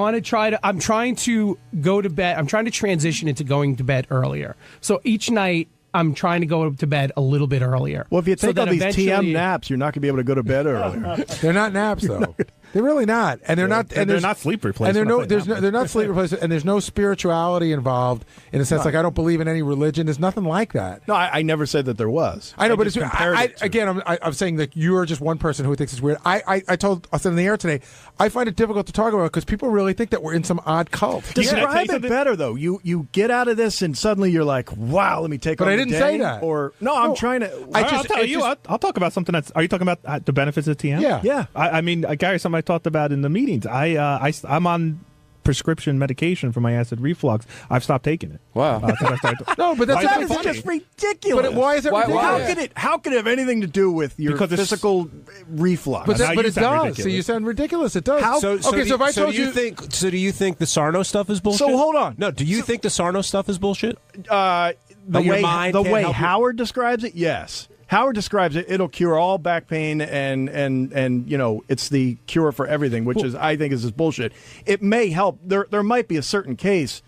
trying to go to bed. I'm trying to transition into going to bed earlier. So each night, I'm trying to go to bed a little bit earlier. Well, if you take so all these eventually- TM naps, you're not going to be able to go to bed earlier. They're not naps though. They're really not, and they're not. And they're not sleep replacement. And they're not sleep replacement, and there's no spirituality involved in a sense. Like I don't believe in any religion. There's nothing like that. No, I never said that there was. I know, but just it's compared it to. again. I'm saying that you are just one person who thinks it's weird. I said in the air today. I find it difficult to talk about because people really think that we're in some odd cult. Describe it better though. You get out of this and suddenly you're like, wow, let me take. But on I the didn't day. say that. Or no, I'm trying to. I'll tell you. I'll talk about something that's. Are you talking about the benefits of TM? Yeah. I mean, Gary, something I talked about in the meetings. I'm on prescription medication for my acid reflux. I've stopped taking it. Wow. No, but Why that is is it just funny? ridiculous. But why is it ridiculous? How could it have anything to do with your Because it's- physical reflux? But, Now but you it sound does. ridiculous. So you sound ridiculous. It does. So if I told do you think the Sarno stuff is bullshit? So hold on. No, do you think the Sarno stuff is bullshit? The your way mind can't help you? Howard describes it, yes. Howard describes it. It'll cure all back pain, and it's the cure for everything, which I think is bullshit. It may help. There might be a certain case.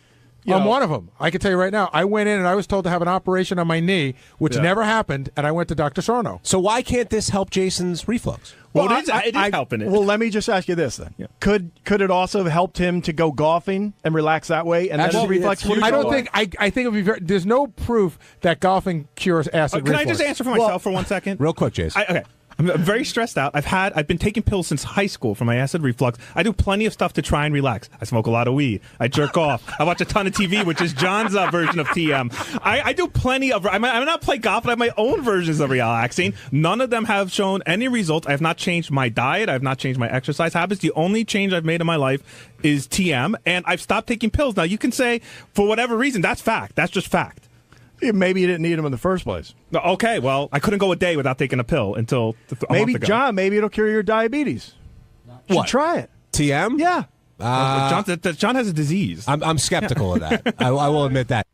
I'm one of them. I can tell you right now. I went in and I was told to have an operation on my knee, which never happened, and I went to Dr. Sarno. So why can't this help Jason's reflux? Well, it is helping it. Well, let me just ask you this then: could it also have helped him to go golfing and relax that way, and then his reflux would I go don't away? think. I think it'd be very. There's no proof that golfing cures acid Can reflux. I just answer for myself for 1 second? Real quick, Jason. Okay. I'm very stressed out. I've been taking pills since high school for my acid reflux. I do plenty of stuff to try and relax. I smoke a lot of weed. I jerk off. I watch a ton of TV, which is John's version of TM. I do plenty of. I'm not play golf, but I have my own versions of relaxing. None of them have shown any results. I have not changed my diet. I have not changed my exercise habits. The only change I've made in my life is TM, and I've stopped taking pills. Now you can say for whatever reason that's fact. That's just fact. Maybe you didn't need them in the first place. Okay, well, I couldn't go a day without taking a pill until a Maybe, month ago. John, maybe it'll cure your diabetes. Should try it. TM? Yeah. John has a disease. I'm skeptical of that. I will admit that.